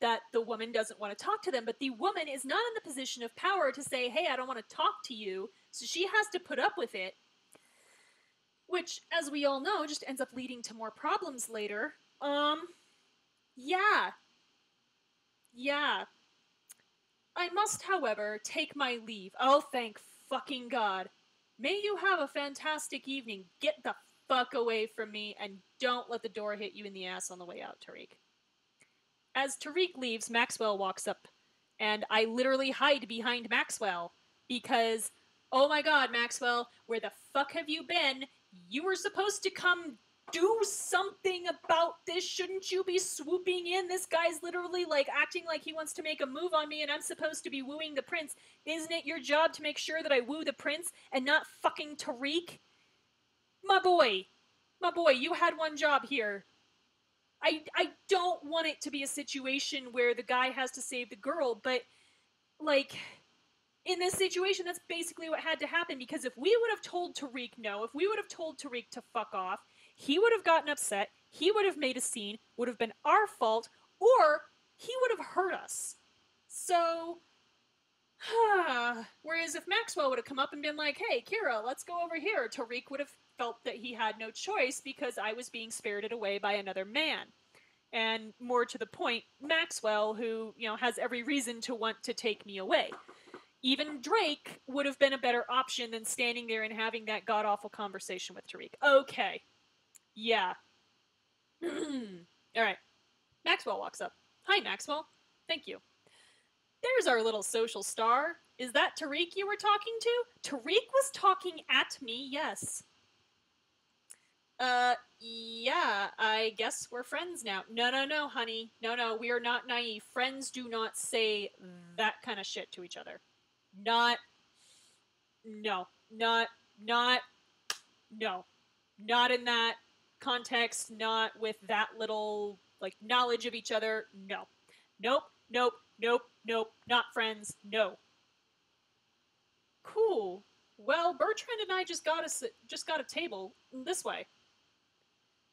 that the woman doesn't want to talk to them, but the woman is not in the position of power to say, hey, I don't want to talk to you, so she has to put up with it, which, as we all know, just ends up leading to more problems later. Yeah. Yeah. I must, however, take my leave. Oh, thank fucking God. May you have a fantastic evening. Get the fuck away from me, and don't let the door hit you in the ass on the way out, Tariq. As Tariq leaves, Maxwell walks up, and I literally hide behind Maxwell, because, oh my god, Maxwell, where the fuck have you been? You were supposed to come do something about this. Shouldn't you be swooping in? This guy's literally, like, acting like he wants to make a move on me, and I'm supposed to be wooing the prince. Isn't it your job to make sure that I woo the prince, and not fucking Tariq? My boy, you had one job here. I don't want it to be a situation where the guy has to save the girl, but, like, in this situation, that's basically what had to happen, because if we would have told Tariq no, if we would have told Tariq to fuck off, he would have gotten upset, he would have made a scene, would have been our fault, or he would have hurt us. So, whereas if Maxwell would have come up and been like, hey, Kira, let's go over here, Tariq would have felt that he had no choice because I was being spirited away by another man. And more to the point, Maxwell, who, has every reason to want to take me away. Even Drake would have been a better option than standing there and having that god-awful conversation with Tariq. Okay. Yeah. All right. Maxwell walks up. Hi, Maxwell. Thank you. There's our little social star. Is that Tariq you were talking to? Tariq was talking at me, yes. Yeah, I guess we're friends now. No, honey. No, we are not naive. Friends do not say that kind of shit to each other. No. Not in that context, not with that little, knowledge of each other, no. Nope, not friends, no. Cool. Well, Bertrand and I just got a table this way.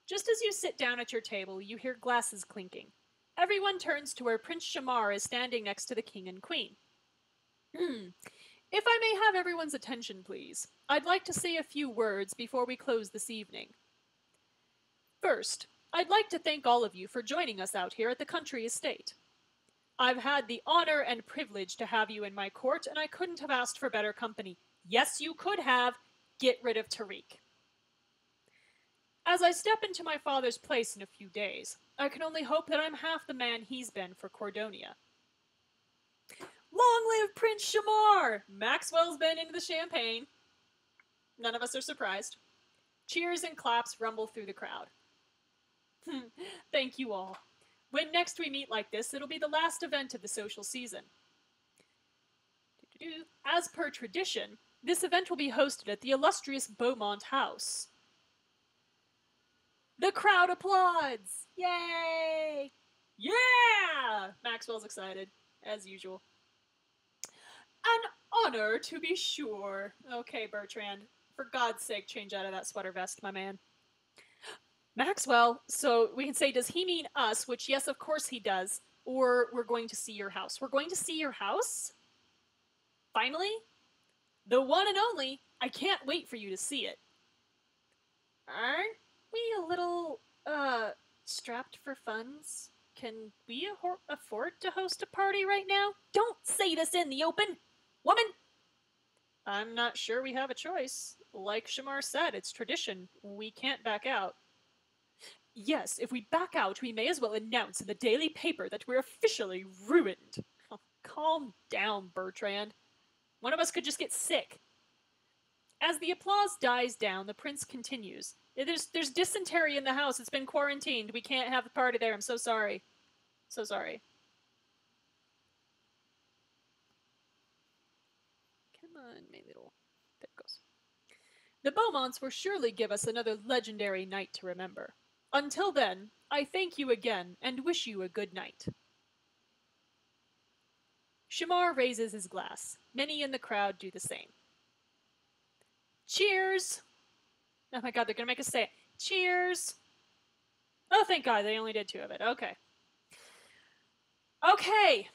Just as you sit down at your table, you hear glasses clinking. Everyone turns to where Prince Shamar is standing next to the king and queen. If I may have everyone's attention, please, I'd like to say a few words before we close this evening. First, I'd like to thank all of you for joining us out here at the country estate. I've had the honor and privilege to have you in my court, and I couldn't have asked for better company. Yes, you could have. Get rid of Tariq. As I step into my father's place in a few days, I can only hope that I'm half the man he's been for Cordonia. Long live Prince Shamar! Maxwell's been into the champagne. None of us are surprised. Cheers and claps rumble through the crowd. Thank you all. When next we meet like this, it'll be the last event of the social season. As per tradition, this event will be hosted at the illustrious Beaumont House. The crowd applauds! Yay! Yeah! Maxwell's excited, as usual. An honor, to be sure. Okay, Bertrand. For God's sake, change out of that sweater vest, my man. Maxwell, so we can say, does he mean us? Which, yes, of course he does. Or we're going to see your house. We're going to see your house? Finally? The one and only. I can't wait for you to see it. Aren't we a little, strapped for funds? Can we afford to host a party right now? Don't say this in the open! Woman! I'm not sure we have a choice. Like Shamar said, it's tradition. We can't back out. Yes, if we back out, we may as well announce in the daily paper that we're officially ruined. Oh, calm down, Bertrand. One of us could just get sick. As the applause dies down, the prince continues. There's dysentery in the house. It's been quarantined. We can't have a party there. I'm so sorry. So sorry. Come on, my little... There it goes. The Beaumonts will surely give us another legendary night to remember. Until then, I thank you again and wish you a good night. Shamar raises his glass. Many in the crowd do the same. Cheers! Oh my god, they're gonna make us say it. Cheers! Oh, thank god, they only did 2 of it. Okay. Okay,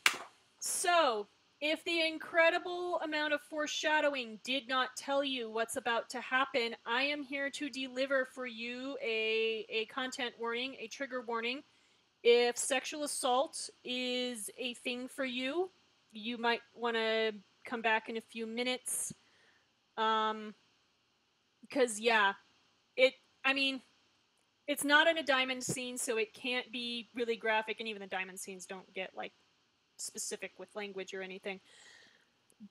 so, if the incredible amount of foreshadowing did not tell you what's about to happen, I am here to deliver for you a content warning, a trigger warning. If sexual assault is a thing for you, you might want to come back in a few minutes. Because, yeah, it's not in a diamond scene, so it can't be really graphic, and even the diamond scenes don't get, specific with language or anything.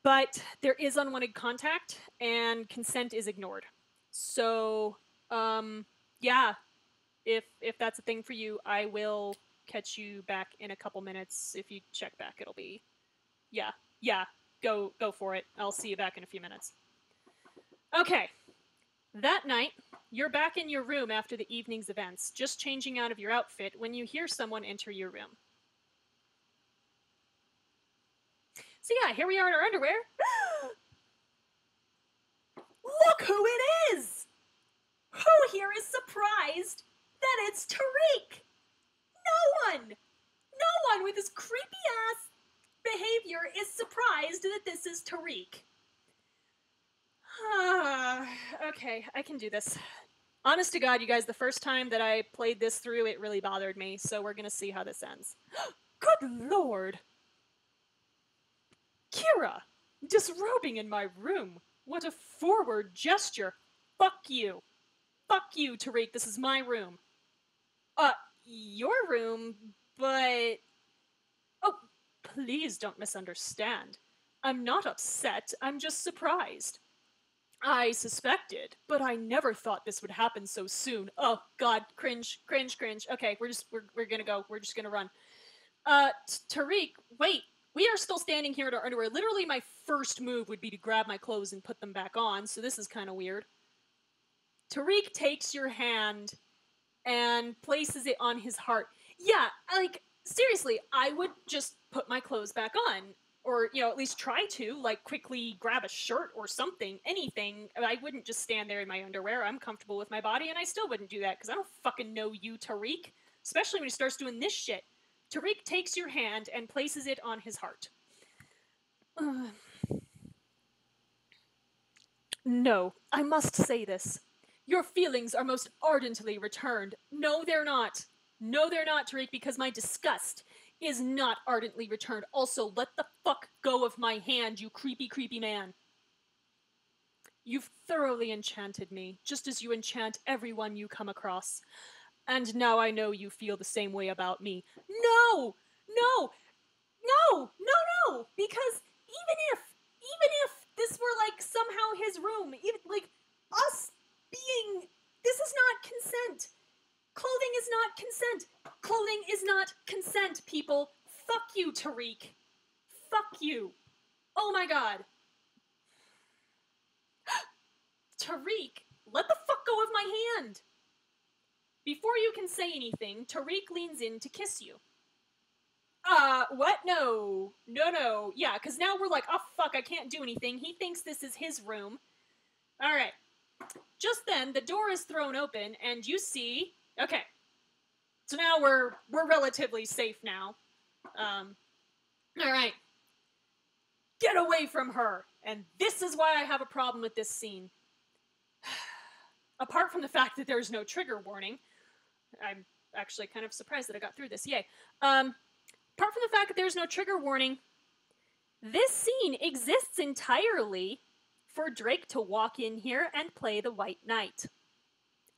But there is unwanted contact, and consent is ignored. So, yeah, if that's a thing for you, I will catch you back in a couple minutes. If you check back, it'll be, yeah, go for it. I'll see you back in a few minutes. Okay. That night, you're back in your room after the evening's events, just changing out of your outfit when you hear someone enter your room. So yeah, here we are in our underwear. Look who it is! Who here is surprised that it's Tariq? No one! No one! with his creepy-ass behavior is surprised that this is Tariq. Okay, I can do this. Honest to God, you guys, the first time that I played this through, it really bothered me, so we're gonna see how this ends. Good lord! Kira! Disrobing in my room! What a forward gesture! Fuck you! Fuck you, Tariq, this is my room. Your room, but... Oh, please don't misunderstand. I'm not upset, I'm just surprised. I suspected, but I never thought this would happen so soon. Oh god, cringe, cringe, cringe. Okay, we're gonna go. We're just gonna run. Tariq, wait. We are still standing here in our underwear. Literally, my first move would be to grab my clothes and put them back on, so this is kind of weird. Tariq takes your hand and places it on his heart. Yeah, like, seriously, I would just put my clothes back on. Or, you know, at least try to, like, quickly grab a shirt or something, anything. I wouldn't just stand there in my underwear. I'm comfortable with my body, and I still wouldn't do that, because I don't fucking know you, Tariq. Especially when he starts doing this shit. Tariq takes your hand and places it on his heart. No, I must say this. Your feelings are most ardently returned. No, they're not. No, they're not, Tariq, because my disgust is not ardently returned. Also, let the fuck go of my hand, you creepy, creepy man. You've thoroughly enchanted me, just as you enchant everyone you come across. And now I know you feel the same way about me. No! No! No! No, no! Because even if this were, like, somehow his room, even, like, us being... This is not consent. Clothing is not consent. Clothing is not consent, people. Fuck you, Tariq. Fuck you. Oh my god. Tariq, let the fuck go of my hand. Before you can say anything, Tariq leans in to kiss you. What? No. No, no. Yeah, because now we're like, oh fuck, I can't do anything. He thinks this is his room. Alright. Just then, the door is thrown open, and you see... Okay. So now we're relatively safe now. Alright. Get away from her! And this is why I have a problem with this scene. Apart from the fact that there's no trigger warning, I'm actually kind of surprised that I got through this. Yay. Apart from the fact that there's no trigger warning, this scene exists entirely for Drake to walk in here and play the White Knight.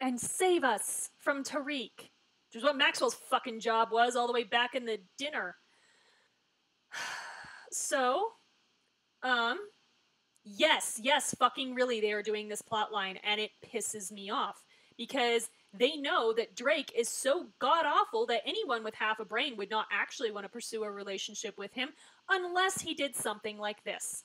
And save us from Tariq. Which is what Maxwell's fucking job was all the way back in the dinner. So, yes, fucking really they are doing this plotline, and it pisses me off. Because they know that Drake is so god-awful that anyone with half a brain would not actually want to pursue a relationship with him unless he did something like this.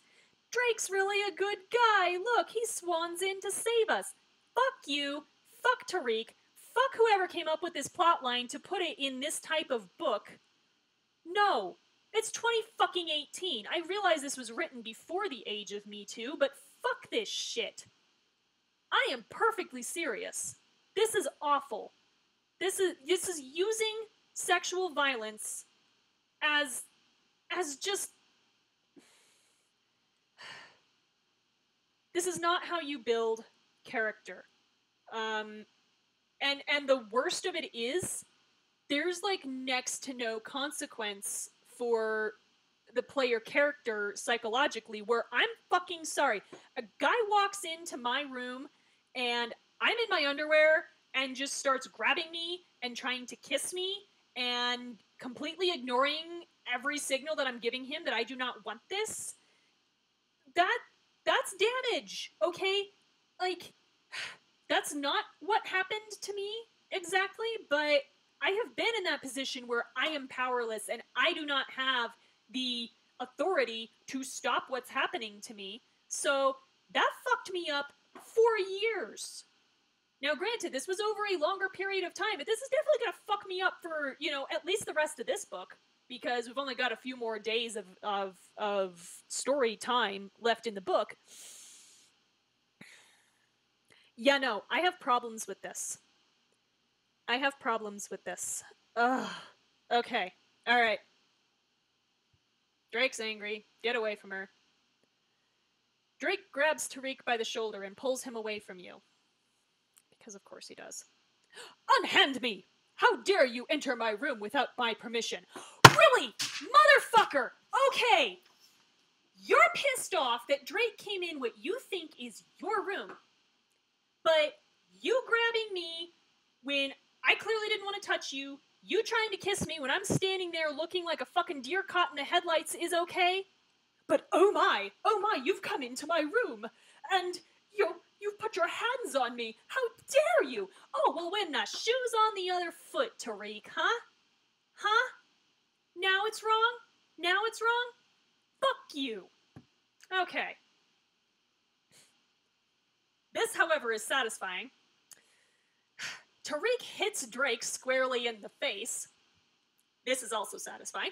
Drake's really a good guy. Look, he swans in to save us. Fuck you. Fuck Tariq. Fuck whoever came up with this plotline to put it in this type of book. No. It's 2018. I realize this was written before the age of Me Too, but fuck this shit. I am perfectly serious. This is awful. This is using sexual violence as just... This is not how you build character. And the worst of it is, there's like next to no consequence for the player character psychologically, where I'm fucking sorry. A guy walks into my room and I'm in my underwear and just starts grabbing me and trying to kiss me and completely ignoring every signal that I'm giving him that I do not want this. That's damage, okay? Like, that's not what happened to me exactly, but I have been in that position where I am powerless and I do not have the authority to stop what's happening to me. So that fucked me up for years. Now, granted, this was over a longer period of time, but this is definitely going to fuck me up for, you know, at least the rest of this book, because we've only got a few more days of story time left in the book. Yeah, no, I have problems with this. I have problems with this. Ugh. Okay. Alright. Drake's angry. Get away from her. Drake grabs Tariq by the shoulder and pulls him away from you. Because of course he does. Unhand me! How dare you enter my room without my permission? Really? Motherfucker! Okay! You're pissed off that Drake came in what you think is your room. But you grabbing me when I clearly didn't want to touch you, you trying to kiss me when I'm standing there looking like a fucking deer caught in the headlights is okay? But oh my, you've come into my room, and you've put your hands on me. How dare you? Oh, well, when the shoe's on the other foot, Tariq, huh? Huh? Now it's wrong? Now it's wrong? Fuck you. Okay. This, however, is satisfying. Tariq hits Drake squarely in the face. This is also satisfying.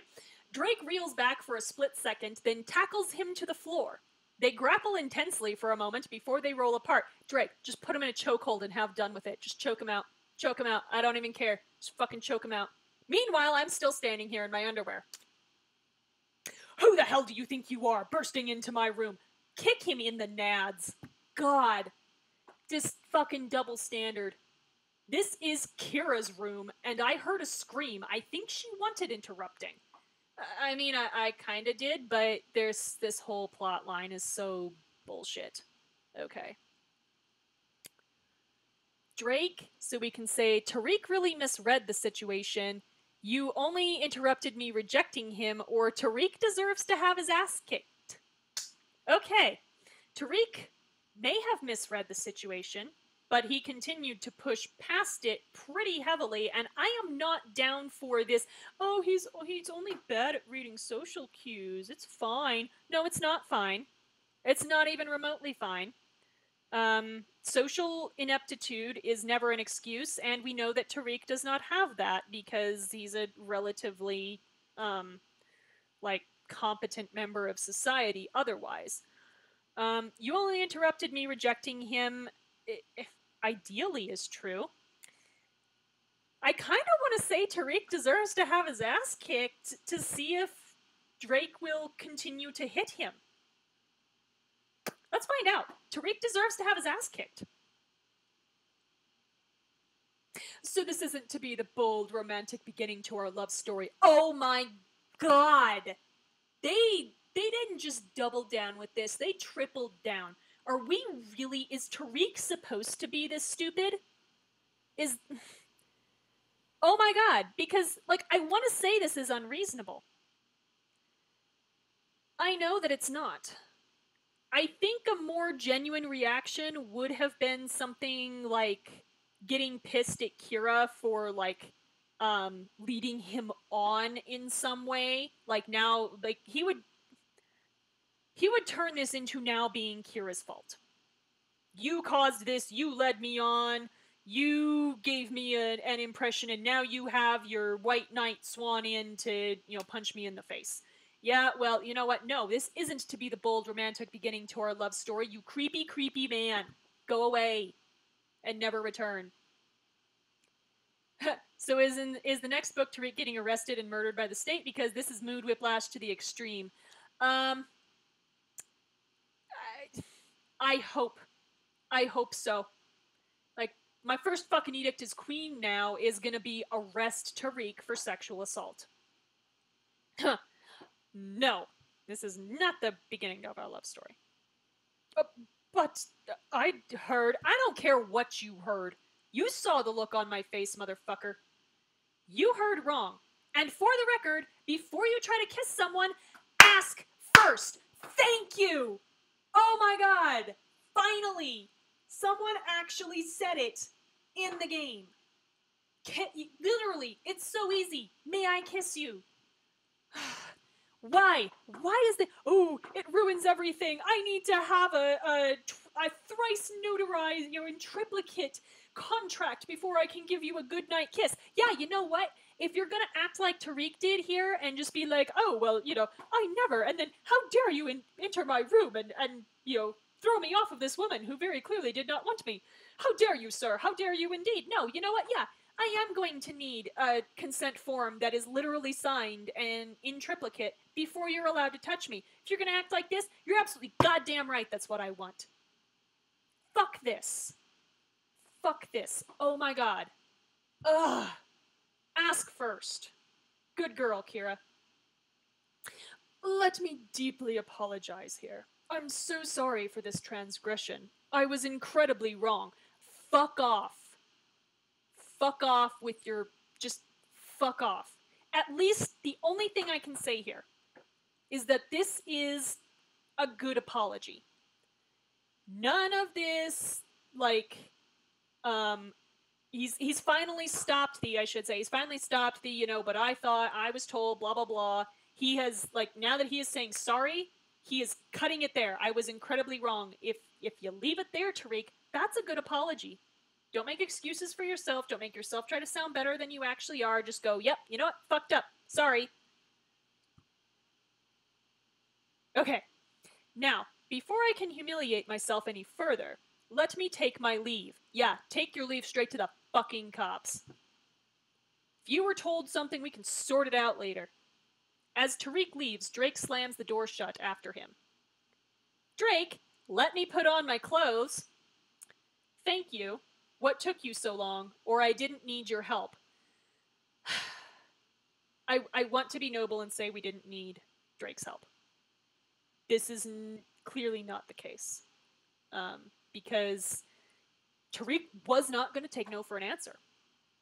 Drake reels back for a split second, then tackles him to the floor. They grapple intensely for a moment before they roll apart. Drake, just put him in a chokehold and have done with it. Just choke him out. Choke him out. I don't even care. Just fucking choke him out. Meanwhile, I'm still standing here in my underwear. Who the hell do you think you are, bursting into my room? Kick him in the nads. God. This fucking double standard. This is Kira's room, and I heard a scream. I think she wanted interrupting. I mean, I kind of did, but this whole plot line is so bullshit. Okay. Drake, so we can say, Tariq really misread the situation. You only interrupted me rejecting him, or Tariq deserves to have his ass kicked. Okay. Tariq may have misread the situation, but he continued to push past it pretty heavily, and I am not down for this, oh, he's only bad at reading social cues, it's fine. No, it's not fine. It's not even remotely fine. Social ineptitude is never an excuse, and we know that Tariq does not have that because he's a relatively, competent member of society otherwise. You only interrupted me rejecting him, ideally is true. I kind of want to say Tariq deserves to have his ass kicked to see if Drake will continue to hit him. Let's find out. Tariq deserves to have his ass kicked. So this isn't to be the bold, romantic beginning to our love story. Oh my god! They didn't just double down with this, they tripled down. Are we really, is Tariq supposed to be this stupid? Oh my god, because, I want to say this is unreasonable. I know that it's not. I think a more genuine reaction would have been something like getting pissed at Kira for, leading him on in some way. Now, he would turn this into now being Kira's fault. You caused this, you led me on, you gave me an impression, and now you have your white knight swan in to, punch me in the face. Yeah, well, you know what? No, this isn't to be the bold, romantic beginning to our love story. You creepy, creepy man. Go away. And never return. So is the next book Tariq getting arrested and murdered by the state? Because this is mood whiplash to the extreme. I hope. I hope so. My first fucking edict as queen now is gonna be arrest Tariq for sexual assault. No, this is not the beginning of our love story. But I heard. I don't care what you heard. You saw the look on my face, motherfucker. You heard wrong. And for the record, before you try to kiss someone, ask first. Thank you! Oh my god! Finally! Someone actually said it in the game. Literally, it's so easy. May I kiss you? Why? Why is the... Oh, it ruins everything. I need to have a thrice notarized, in triplicate contract before I can give you a goodnight kiss. Yeah, you know what? If you're gonna act like Tariq did here and just be like, oh, well, I never, and then how dare you enter my room and throw me off of this woman who very clearly did not want me. How dare you, sir? How dare you indeed? No, you know what? Yeah, I am going to need a consent form that is literally signed and in triplicate before you're allowed to touch me. If you're going to act like this, you're absolutely goddamn right that's what I want. Fuck this. Fuck this. Oh my god. Ugh. Ask first. Good girl, Kira. Let me deeply apologize here. I'm so sorry for this transgression. I was incredibly wrong. Fuck off. Fuck off with your... just fuck off. At least the only thing I can say here is that this is a good apology. None of this, like, he's finally stopped the, I should say, he's finally stopped the, you know, but I thought, I was told, blah, blah, blah. He has, like, now that he is saying sorry, he is cutting it there. I was incredibly wrong. If you leave it there, Tariq, that's a good apology. Don't make excuses for yourself. Don't make yourself try to sound better than you actually are. Just go, yep, you know what? Fucked up. Sorry. Okay. Now, before I can humiliate myself any further, let me take my leave. Yeah, take your leave straight to the fucking cops. If you were told something, we can sort it out later. As Tariq leaves, Drake slams the door shut after him. Drake, let me put on my clothes. Thank you. What took you so long? Or I didn't need your help. I want to be noble and say we didn't need Drake's help. This is clearly not the case. Because Tariq was not going to take no for an answer.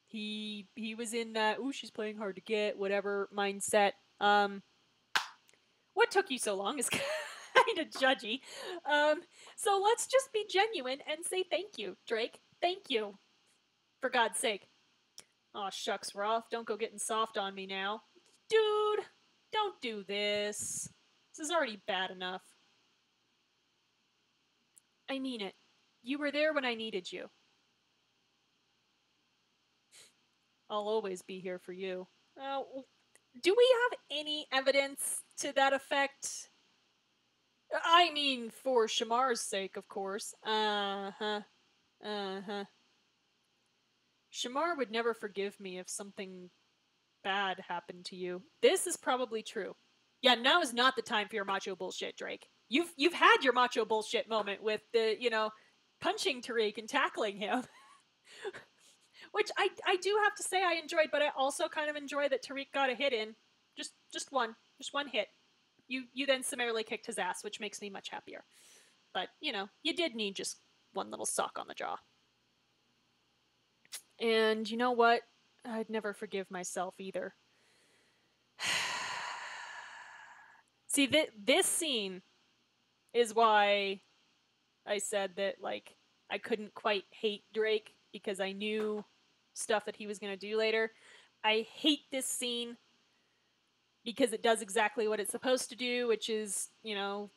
He was in that, ooh, she's playing hard to get, whatever mindset. What took you so long is kind of judgy. So let's just be genuine and say thank you, Drake. Thank you. For God's sake. Aw, shucks, Roth. Don't go getting soft on me now. Dude, don't do this. This is already bad enough. I mean it. You were there when I needed you. I'll always be here for you. Do we have any evidence to that effect? I mean, for Shamar's sake, of course. Shamar would never forgive me if something bad happened to you. This is probably true. Yeah, now is not the time for your macho bullshit, Drake. You've had your macho bullshit moment with the, you know, punching Tariq and tackling him. Which I do have to say I enjoyed, but I also kind of enjoy that Tariq got a hit in. Just one hit. You then summarily kicked his ass, which makes me much happier. But, you know, you did need just one little sock on the jaw. And you know what? I'd never forgive myself either. See, this scene is why I said that, like, I couldn't quite hate Drake because I knew stuff that he was going to do later. I hate this scene because it does exactly what it's supposed to do, which is, you know,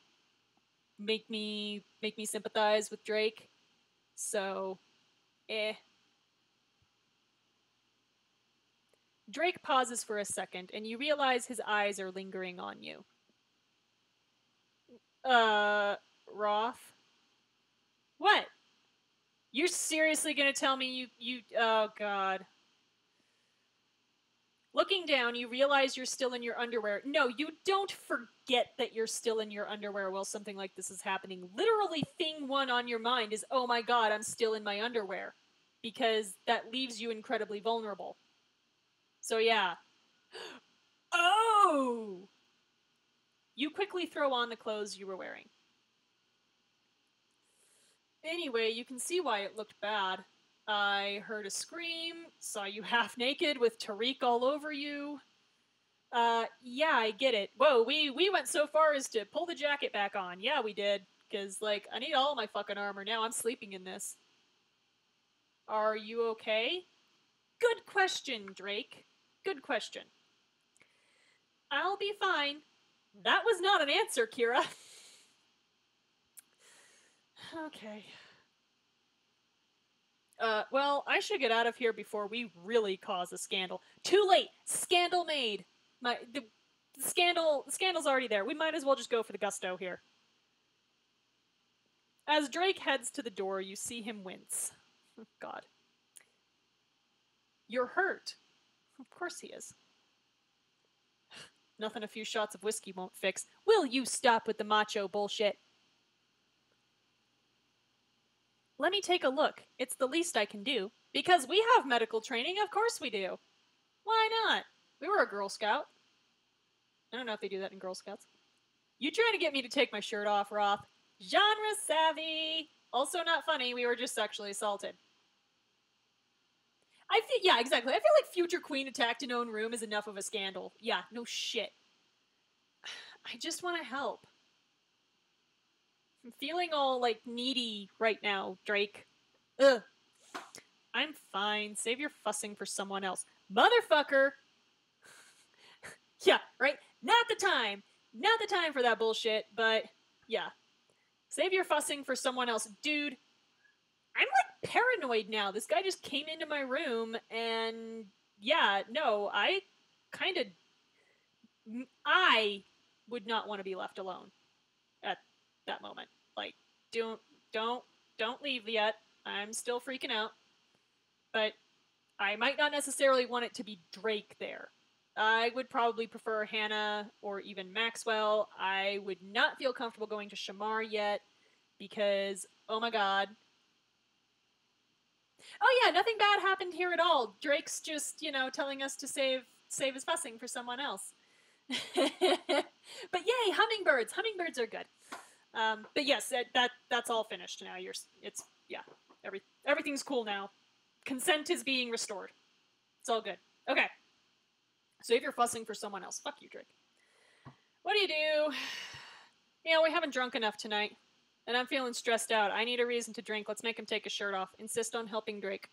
make me sympathize with Drake. So, Drake pauses for a second, and you realize his eyes are lingering on you. Roth? What? You're seriously gonna tell me you oh god. Looking down, you realize you're still in your underwear. No, you don't forget that you're still in your underwear while something like this is happening. Literally, thing one on your mind is, oh my god, I'm still in my underwear. Because that leaves you incredibly vulnerable. So yeah. Oh! You quickly throw on the clothes you were wearing. Anyway, you can see why it looked bad. I heard a scream, saw you half naked with Tariq all over you. Yeah, I get it. Whoa, we went so far as to pull the jacket back on. Yeah, we did. Because, like, I need all my fucking armor now. I'm sleeping in this. Are you okay? Good question, Drake. Good question. I'll be fine. That was not an answer, Kira. Okay. Well, I should get out of here before we really cause a scandal. Too late! Scandal made! The scandal's already there. We might as well just go for the gusto here. As Drake heads to the door, you see him wince. God. You're hurt. Of course he is. Nothing a few shots of whiskey won't fix. Will you stop with the macho bullshit? Let me take a look. It's the least I can do. Because we have medical training, of course we do. Why not? We were a Girl Scout. I don't know if they do that in Girl Scouts. You trying to get me to take my shirt off, Roth? Genre savvy. Also not funny, we were just sexually assaulted. Yeah, exactly. I feel like future queen attacked in own room is enough of a scandal. Yeah, no shit. I just want to help. I'm feeling all, like, needy right now, Drake. Ugh. I'm fine. Save your fussing for someone else. Motherfucker! Yeah, right? Not the time! Not the time for that bullshit, but, yeah. Save your fussing for someone else. Dude, I'm, like, paranoid now. This guy just came into my room, and, yeah, no, I would not want to be left alone at that moment. Like, don't leave yet. I'm still freaking out. But I might not necessarily want it to be Drake there. I would probably prefer Hannah or even Maxwell. I would not feel comfortable going to Shamar yet because, oh my god. Oh yeah, nothing bad happened here at all. Drake's just, telling us to save his fussing for someone else. But yay, hummingbirds! Hummingbirds are good. But yes, that's all finished now. Everything's cool now. Consent is being restored. It's all good. Okay. Save your fussing for someone else. Fuck you, Drake. What do? We haven't drunk enough tonight. And I'm feeling stressed out. I need a reason to drink. Let's make him take his shirt off. Insist on helping Drake.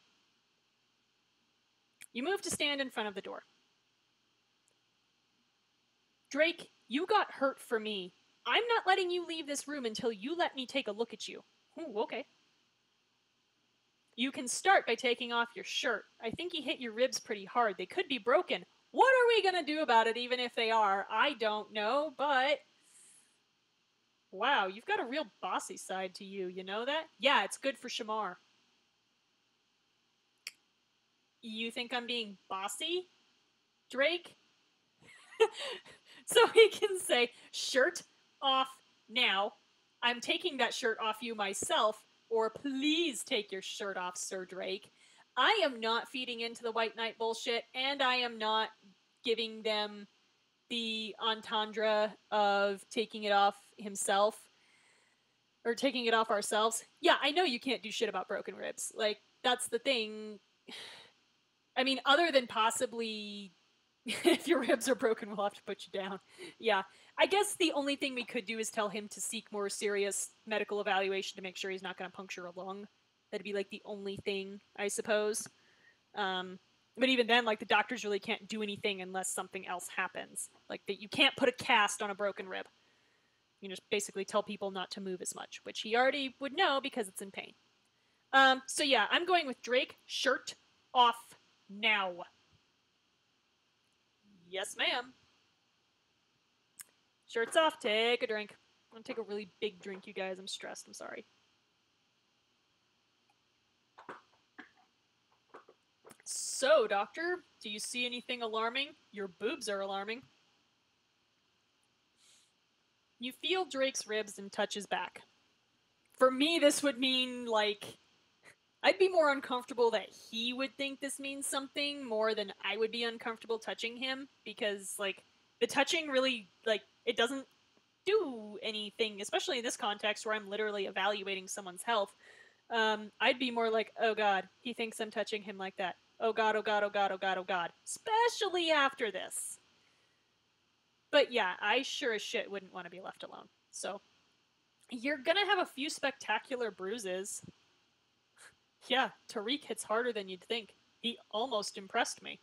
You move to stand in front of the door. Drake, you got hurt for me. I'm not letting you leave this room until you let me take a look at you. Ooh, okay. You can start by taking off your shirt. I think he hit your ribs pretty hard. They could be broken. What are we gonna do about it, even if they are? I don't know, but... Wow, you've got a real bossy side to you, you know that? Yeah, it's good for Shamar. You think I'm being bossy, Drake? So he can say, shirt off now. I'm taking that shirt off you myself, or please take your shirt off, Sir Drake. I am not feeding into the White Knight bullshit, and I am not giving them the entendre of taking it off himself, or taking it off ourselves. Yeah, I know you can't do shit about broken ribs. Like, that's the thing. I mean, other than possibly... if your ribs are broken, we'll have to put you down. Yeah. I guess the only thing we could do is tell him to seek more serious medical evaluation to make sure he's not going to puncture a lung. That'd be, like, the only thing, I suppose. But even then, like, the doctors really can't do anything unless something else happens. Like, you can't put a cast on a broken rib. You just basically tell people not to move as much, which he already would know because it's in pain. So yeah, I'm going with Drake. Shirt off now. Yes, ma'am. Shirt's off. Take a drink. I'm gonna take a really big drink, you guys. I'm stressed. I'm sorry. So, doctor, do you see anything alarming? Your boobs are alarming. You feel Drake's ribs and touch his back. For me, this would mean, like... I'd be more uncomfortable that he would think this means something more than I would be uncomfortable touching him, because, like, the touching really, like, it doesn't do anything, especially in this context where I'm literally evaluating someone's health. I'd be more like, oh god, he thinks I'm touching him like that. Oh god, oh god, oh god, oh god, oh god. Especially after this. But yeah, I sure as shit wouldn't want to be left alone. So, you're gonna have a few spectacular bruises. Yeah, Tariq hits harder than you'd think. He almost impressed me.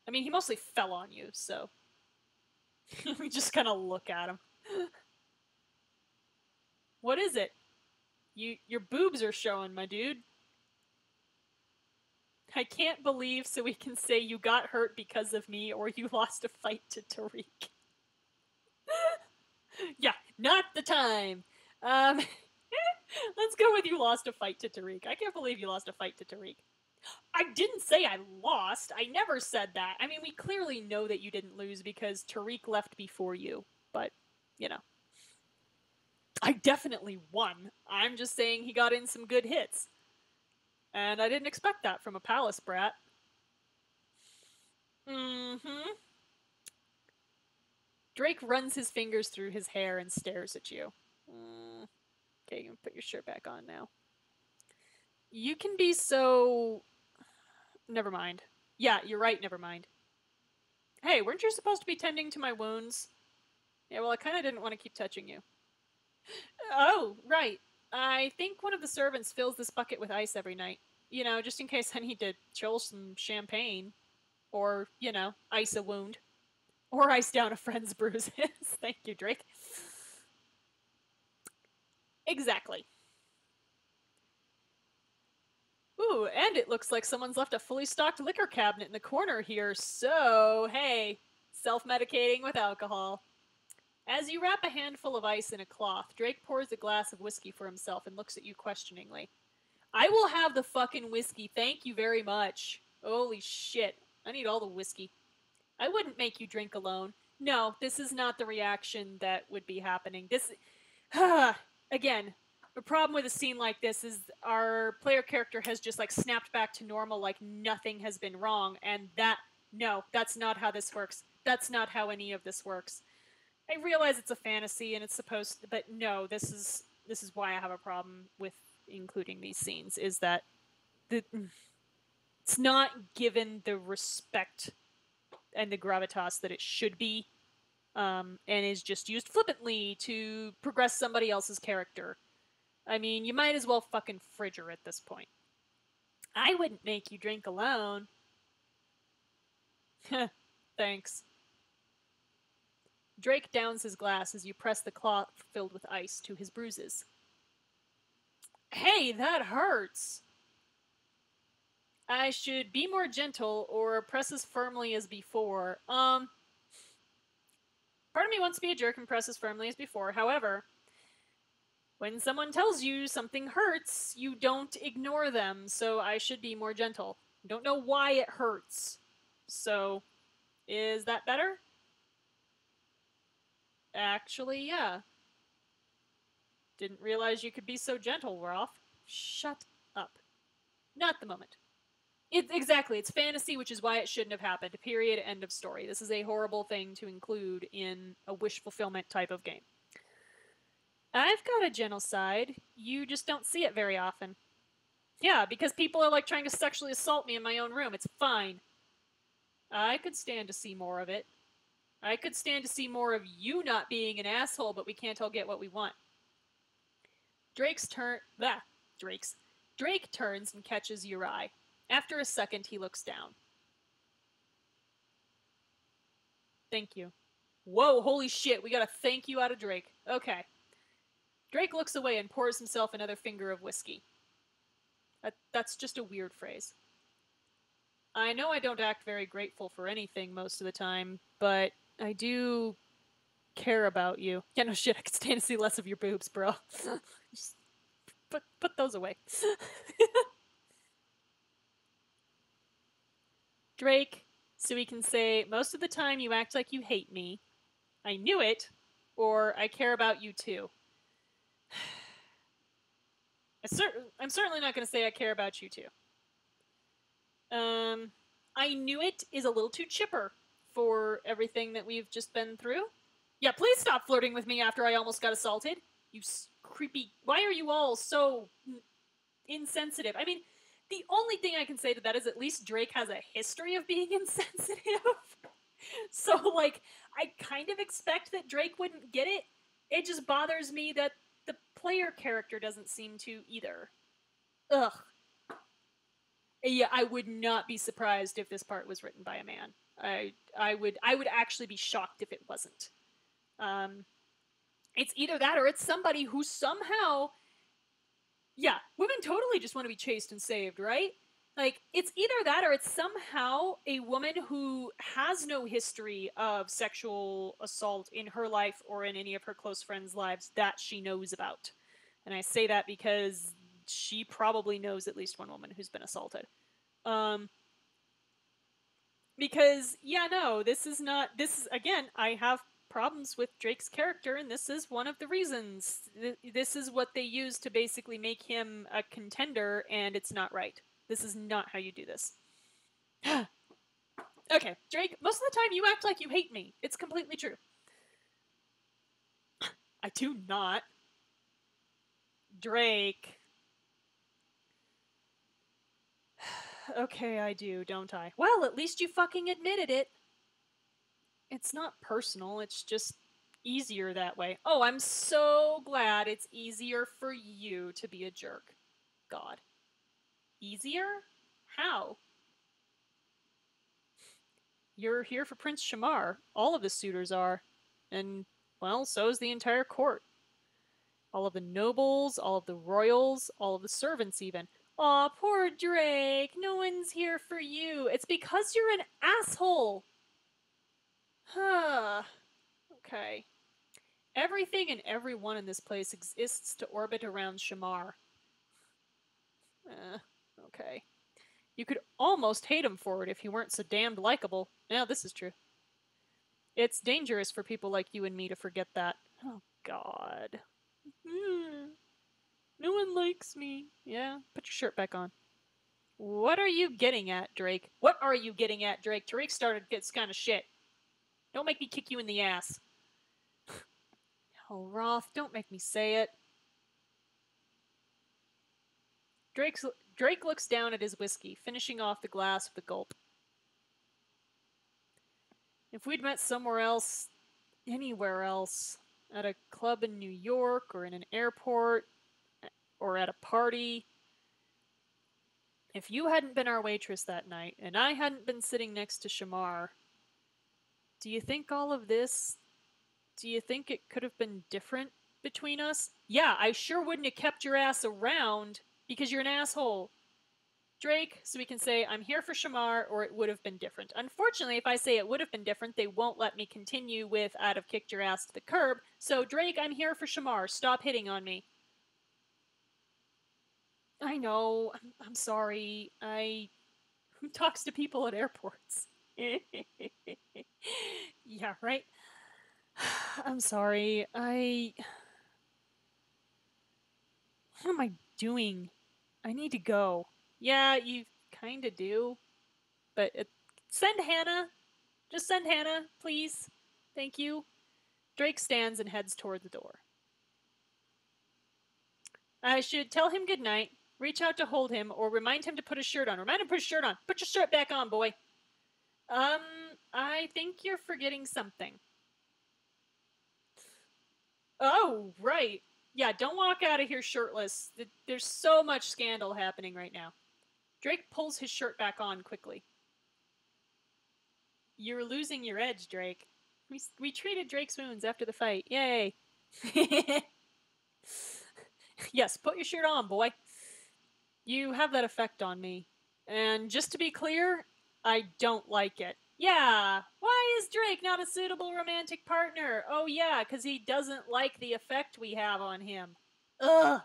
I mean, he mostly fell on you, so... we just kind of look at him. What is it? Your boobs are showing, my dude. I can't believe so we can say you got hurt because of me or you lost a fight to Tariq. Yeah, not the time. Let's go with you lost a fight to Tariq. I can't believe you lost a fight to Tariq. I didn't say I lost. I never said that. I mean, we clearly know that you didn't lose because Tariq left before you. But, you know. I definitely won. I'm just saying he got in some good hits. And I didn't expect that from a palace brat. Mm-hmm. Drake runs his fingers through his hair and stares at you. Okay, you can put your shirt back on now. You can be so... Never mind. Yeah, you're right, never mind. Hey, weren't you supposed to be tending to my wounds? Yeah, well, I kind of didn't want to keep touching you. Oh, right. I think one of the servants fills this bucket with ice every night. You know, just in case I need to chill some champagne. Or, you know, ice a wound. Or ice down a friend's bruises. Thank you, Drake. Exactly. Ooh, and it looks like someone's left a fully stocked liquor cabinet in the corner here, so hey, self-medicating with alcohol. As you wrap a handful of ice in a cloth, Drake pours a glass of whiskey for himself and looks at you questioningly. I will have the fucking whiskey, thank you very much. Holy shit, I need all the whiskey. I wouldn't make you drink alone. No, this is not the reaction that would be happening. This... Again, the problem with a scene like this is our player character has just like snapped back to normal like nothing has been wrong, and no, that's not how this works. That's not how any of this works. I realize it's a fantasy and it's supposed to, but no, this is why I have a problem with including these scenes, is that it's not given the respect and the gravitas that it should be, and is just used flippantly to progress somebody else's character. I mean, you might as well fucking fridge her at this point. I wouldn't make you drink alone. Thanks. Drake downs his glass as you press the cloth filled with ice to his bruises. Hey, that hurts! I should be more gentle or press as firmly as before. Part of me wants to be a jerk and press as firmly as before. However, when someone tells you something hurts, you don't ignore them, so I should be more gentle. Don't know why it hurts. So, is that better? Actually, yeah. Didn't realize you could be so gentle, Roth. Shut up. Not the moment. Exactly, it's fantasy, which is why it shouldn't have happened. Period, end of story. This is a horrible thing to include in a wish fulfillment type of game. I've got a gentle side. You just don't see it very often. Yeah, because people are like trying to sexually assault me in my own room. It's fine. I could stand to see more of it. I could stand to see more of you not being an asshole, but we can't all get what we want. Drake turns and catches your eye. After a second, he looks down. Thank you. Whoa, holy shit, we got a thank you out of Drake. Okay. Drake looks away and pours himself another finger of whiskey. That's just a weird phrase. I know I don't act very grateful for anything most of the time, but I do care about you. Yeah, no shit, I could stand to see less of your boobs, bro. Just put those away. Drake, so we can say, most of the time you act like you hate me. I knew it, or I care about you too. I'm certainly not going to say I care about you too. I knew it is a little too chipper for everything that we've just been through. Yeah, please stop flirting with me after I almost got assaulted. You creepy... Why are you all so insensitive? I mean, the only thing I can say to that is at least Drake has a history of being insensitive. So, like, I kind of expect that Drake wouldn't get it. It just bothers me that the player character doesn't seem to either. Ugh. Yeah, I would not be surprised if this part was written by a man. I would actually be shocked if it wasn't. It's either that or it's somebody who somehow... Yeah, women totally just want to be chased and saved, right? Like, it's either that or it's somehow a woman who has no history of sexual assault in her life or in any of her close friends' lives that she knows about. And I say that because she probably knows at least one woman who's been assaulted. Um, because yeah, no, this is not. This is again, I have problems with Drake's character, and this is one of the reasons. This is what they use to basically make him a contender, and it's not right. This is not how you do this. Okay, Drake, most of the time you act like you hate me. It's completely true. I do not. Drake. Okay, I do, don't I? Well, at least you fucking admitted it. It's not personal, it's just easier that way. Oh, I'm so glad it's easier for you to be a jerk. God. Easier? How? You're here for Prince Shamar. All of the suitors are. And, well, so is the entire court. All of the nobles, all of the royals, all of the servants, even. Aw, poor Drake. No one's here for you. It's because you're an asshole. Huh. Okay. Everything and everyone in this place exists to orbit around Shamar. Okay. You could almost hate him for it if he weren't so damned likable. Yeah, this is true. It's dangerous for people like you and me to forget that. Oh, God. No one likes me. Yeah, put your shirt back on. What are you getting at, Drake? What are you getting at, Drake? Tariq started gets kind of shit. Don't make me kick you in the ass. Oh, Roth, don't make me say it. Drake looks down at his whiskey, finishing off the glass with a gulp. If we'd met somewhere else, anywhere else, at a club in New York or in an airport or at a party, if you hadn't been our waitress that night and I hadn't been sitting next to Shamar, do you think all of this, do you think it could have been different between us? Yeah, I sure wouldn't have kept your ass around because you're an asshole. Drake, so we can say I'm here for Shamar, or it would have been different. Unfortunately, if I say it would have been different, they won't let me continue with I'd have kicked your ass to the curb. So, Drake, I'm here for Shamar. Stop hitting on me. I know. I'm sorry. Who talks to people at airports? Yeah, right? I'm sorry. What am I doing? I need to go. Yeah, you kinda do. But send Hannah. Just send Hannah, please. Thank you. Drake stands and heads toward the door. I should tell him goodnight, reach out to hold him, or remind him to put his shirt on. Remind him to put his shirt on. Put your shirt back on, boy. I think you're forgetting something. Oh, right. Yeah, don't walk out of here shirtless. There's so much scandal happening right now. Drake pulls his shirt back on quickly. You're losing your edge, Drake. We treated Drake's wounds after the fight. Yay. Yes, put your shirt on, boy. You have that effect on me. And just to be clear, I don't like it. Yeah, why is Drake not a suitable romantic partner? Oh yeah, because he doesn't like the effect we have on him. Ugh.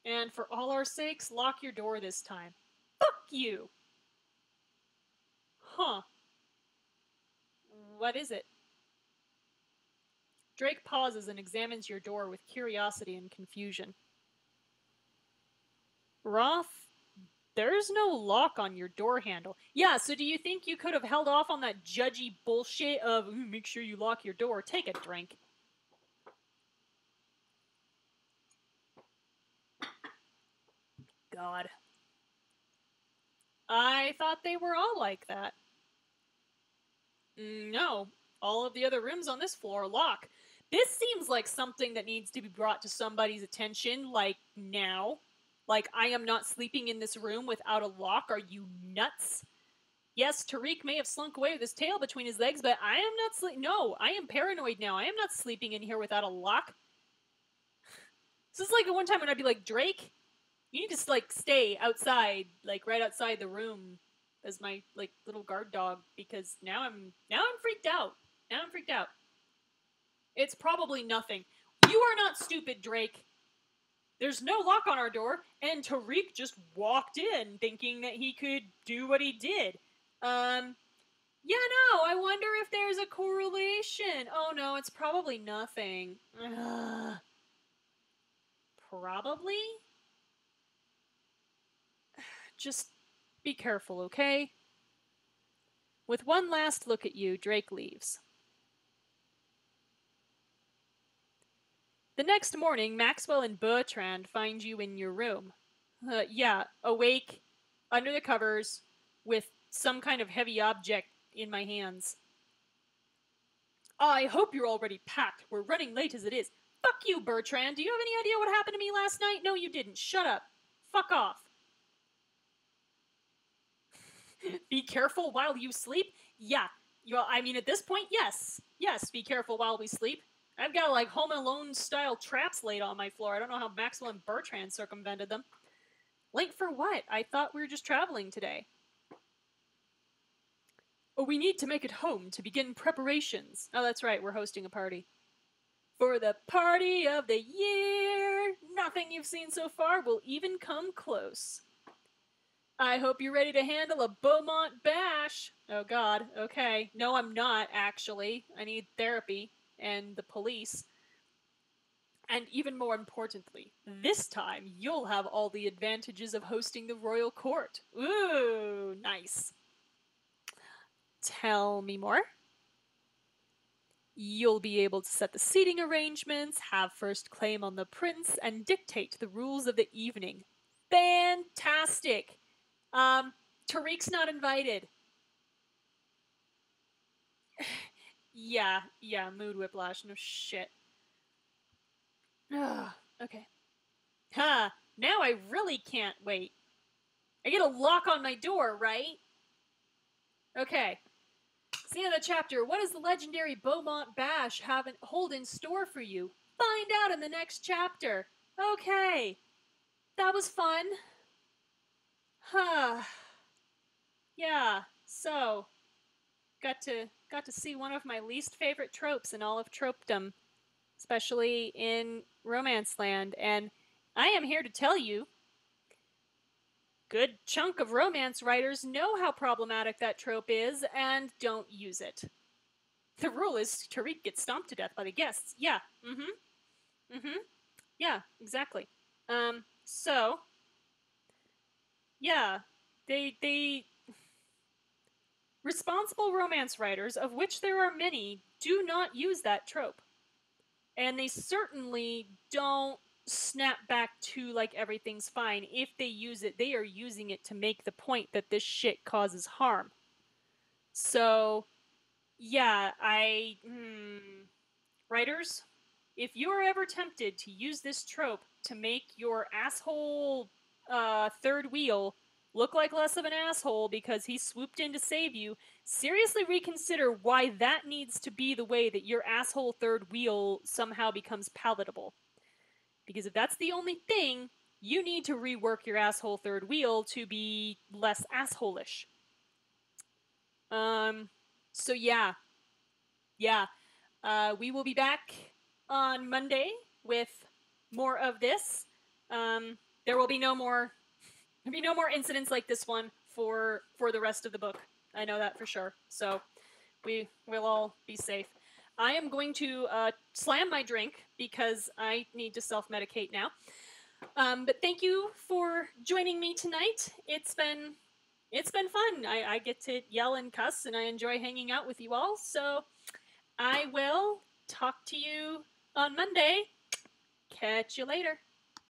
And for all our sakes, lock your door this time. Fuck you! Huh. What is it? Drake pauses and examines your door with curiosity and confusion. Roth, there's no lock on your door handle. Yeah, so do you think you could have held off on that judgy bullshit of make sure you lock your door? Take a drink. God. I thought they were all like that. No, all of the other rooms on this floor lock. This seems like something that needs to be brought to somebody's attention, like now. Like, I am not sleeping in this room without a lock. Are you nuts? Yes, Tariq may have slunk away with his tail between his legs, but I am not sleeping. No, I am paranoid now. I am not sleeping in here without a lock. This is like the one time when I'd be like, Drake, you need to like stay outside, like right outside the room, as my like little guard dog, because now I'm freaked out. Now I'm freaked out. It's probably nothing. You are not stupid, Drake. there's no lock on our door, and Tariq just walked in thinking that he could do what he did. Yeah, no, I wonder if there's a correlation. Oh no, it's probably nothing. Ugh. Probably? Just be careful, okay? With one last look at you, Drake leaves. The next morning, Maxwell and Bertrand find you in your room. Yeah, awake, under the covers, with some kind of heavy object in my hands. I hope you're already packed. We're running late as it is. Fuck you, Bertrand. Do you have any idea what happened to me last night? No, you didn't. Shut up. Fuck off. Be careful while you sleep? Yeah. Well, I mean, at this point, yes. Yes, be careful while we sleep. I've got, like, Home Alone style traps laid on my floor. I don't know how Maxwell and Bertrand circumvented them. Late for what? I thought we were just traveling today. Oh, we need to make it home to begin preparations. Oh, that's right, we're hosting a party. For the party of the year! Nothing you've seen so far will even come close. I hope you're ready to handle a Beaumont bash. Oh god, okay. No, I'm not, actually. I need therapy and the police. And even more importantly, this time you'll have all the advantages of hosting the royal court. Ooh, nice. Tell me more. You'll be able to set the seating arrangements, have first claim on the prince, and dictate the rules of the evening. Fantastic! Tariq's not invited. Yeah, mood whiplash, no shit. Okay. Huh, now I really can't wait. I get a lock on my door, right? Okay. It's the end of the chapter. What does the legendary Beaumont Bash hold in store for you? Find out in the next chapter. Okay. That was fun. Huh. Yeah, so got to see one of my least favorite tropes in all of tropedom, especially in Romance Land, and I am here to tell you, good chunk of romance writers know how problematic that trope is and don't use it. The rule is Tariq gets stomped to death by the guests. Yeah. Yeah, exactly. So yeah, they responsible romance writers, of which there are many, do not use that trope. And they certainly don't snap back to like everything's fine. If they use it, they are using it to make the point that this shit causes harm. So, yeah, writers, if you are ever tempted to use this trope to make your asshole third wheel look like less of an asshole because he swooped in to save you, seriously reconsider why that needs to be the way that your asshole third wheel somehow becomes palatable. Because if that's the only thing, you need to rework your asshole third wheel to be less asshole-ish. So yeah. We will be back on Monday with more of this. There will be no more incidents like this one for the rest of the book. I know that for sure. So we'll all be safe. I am going to slam my drink because I need to self-medicate now. But thank you for joining me tonight. It's been fun. I get to yell and cuss, and I enjoy hanging out with you all. So I will talk to you on Monday. Catch you later.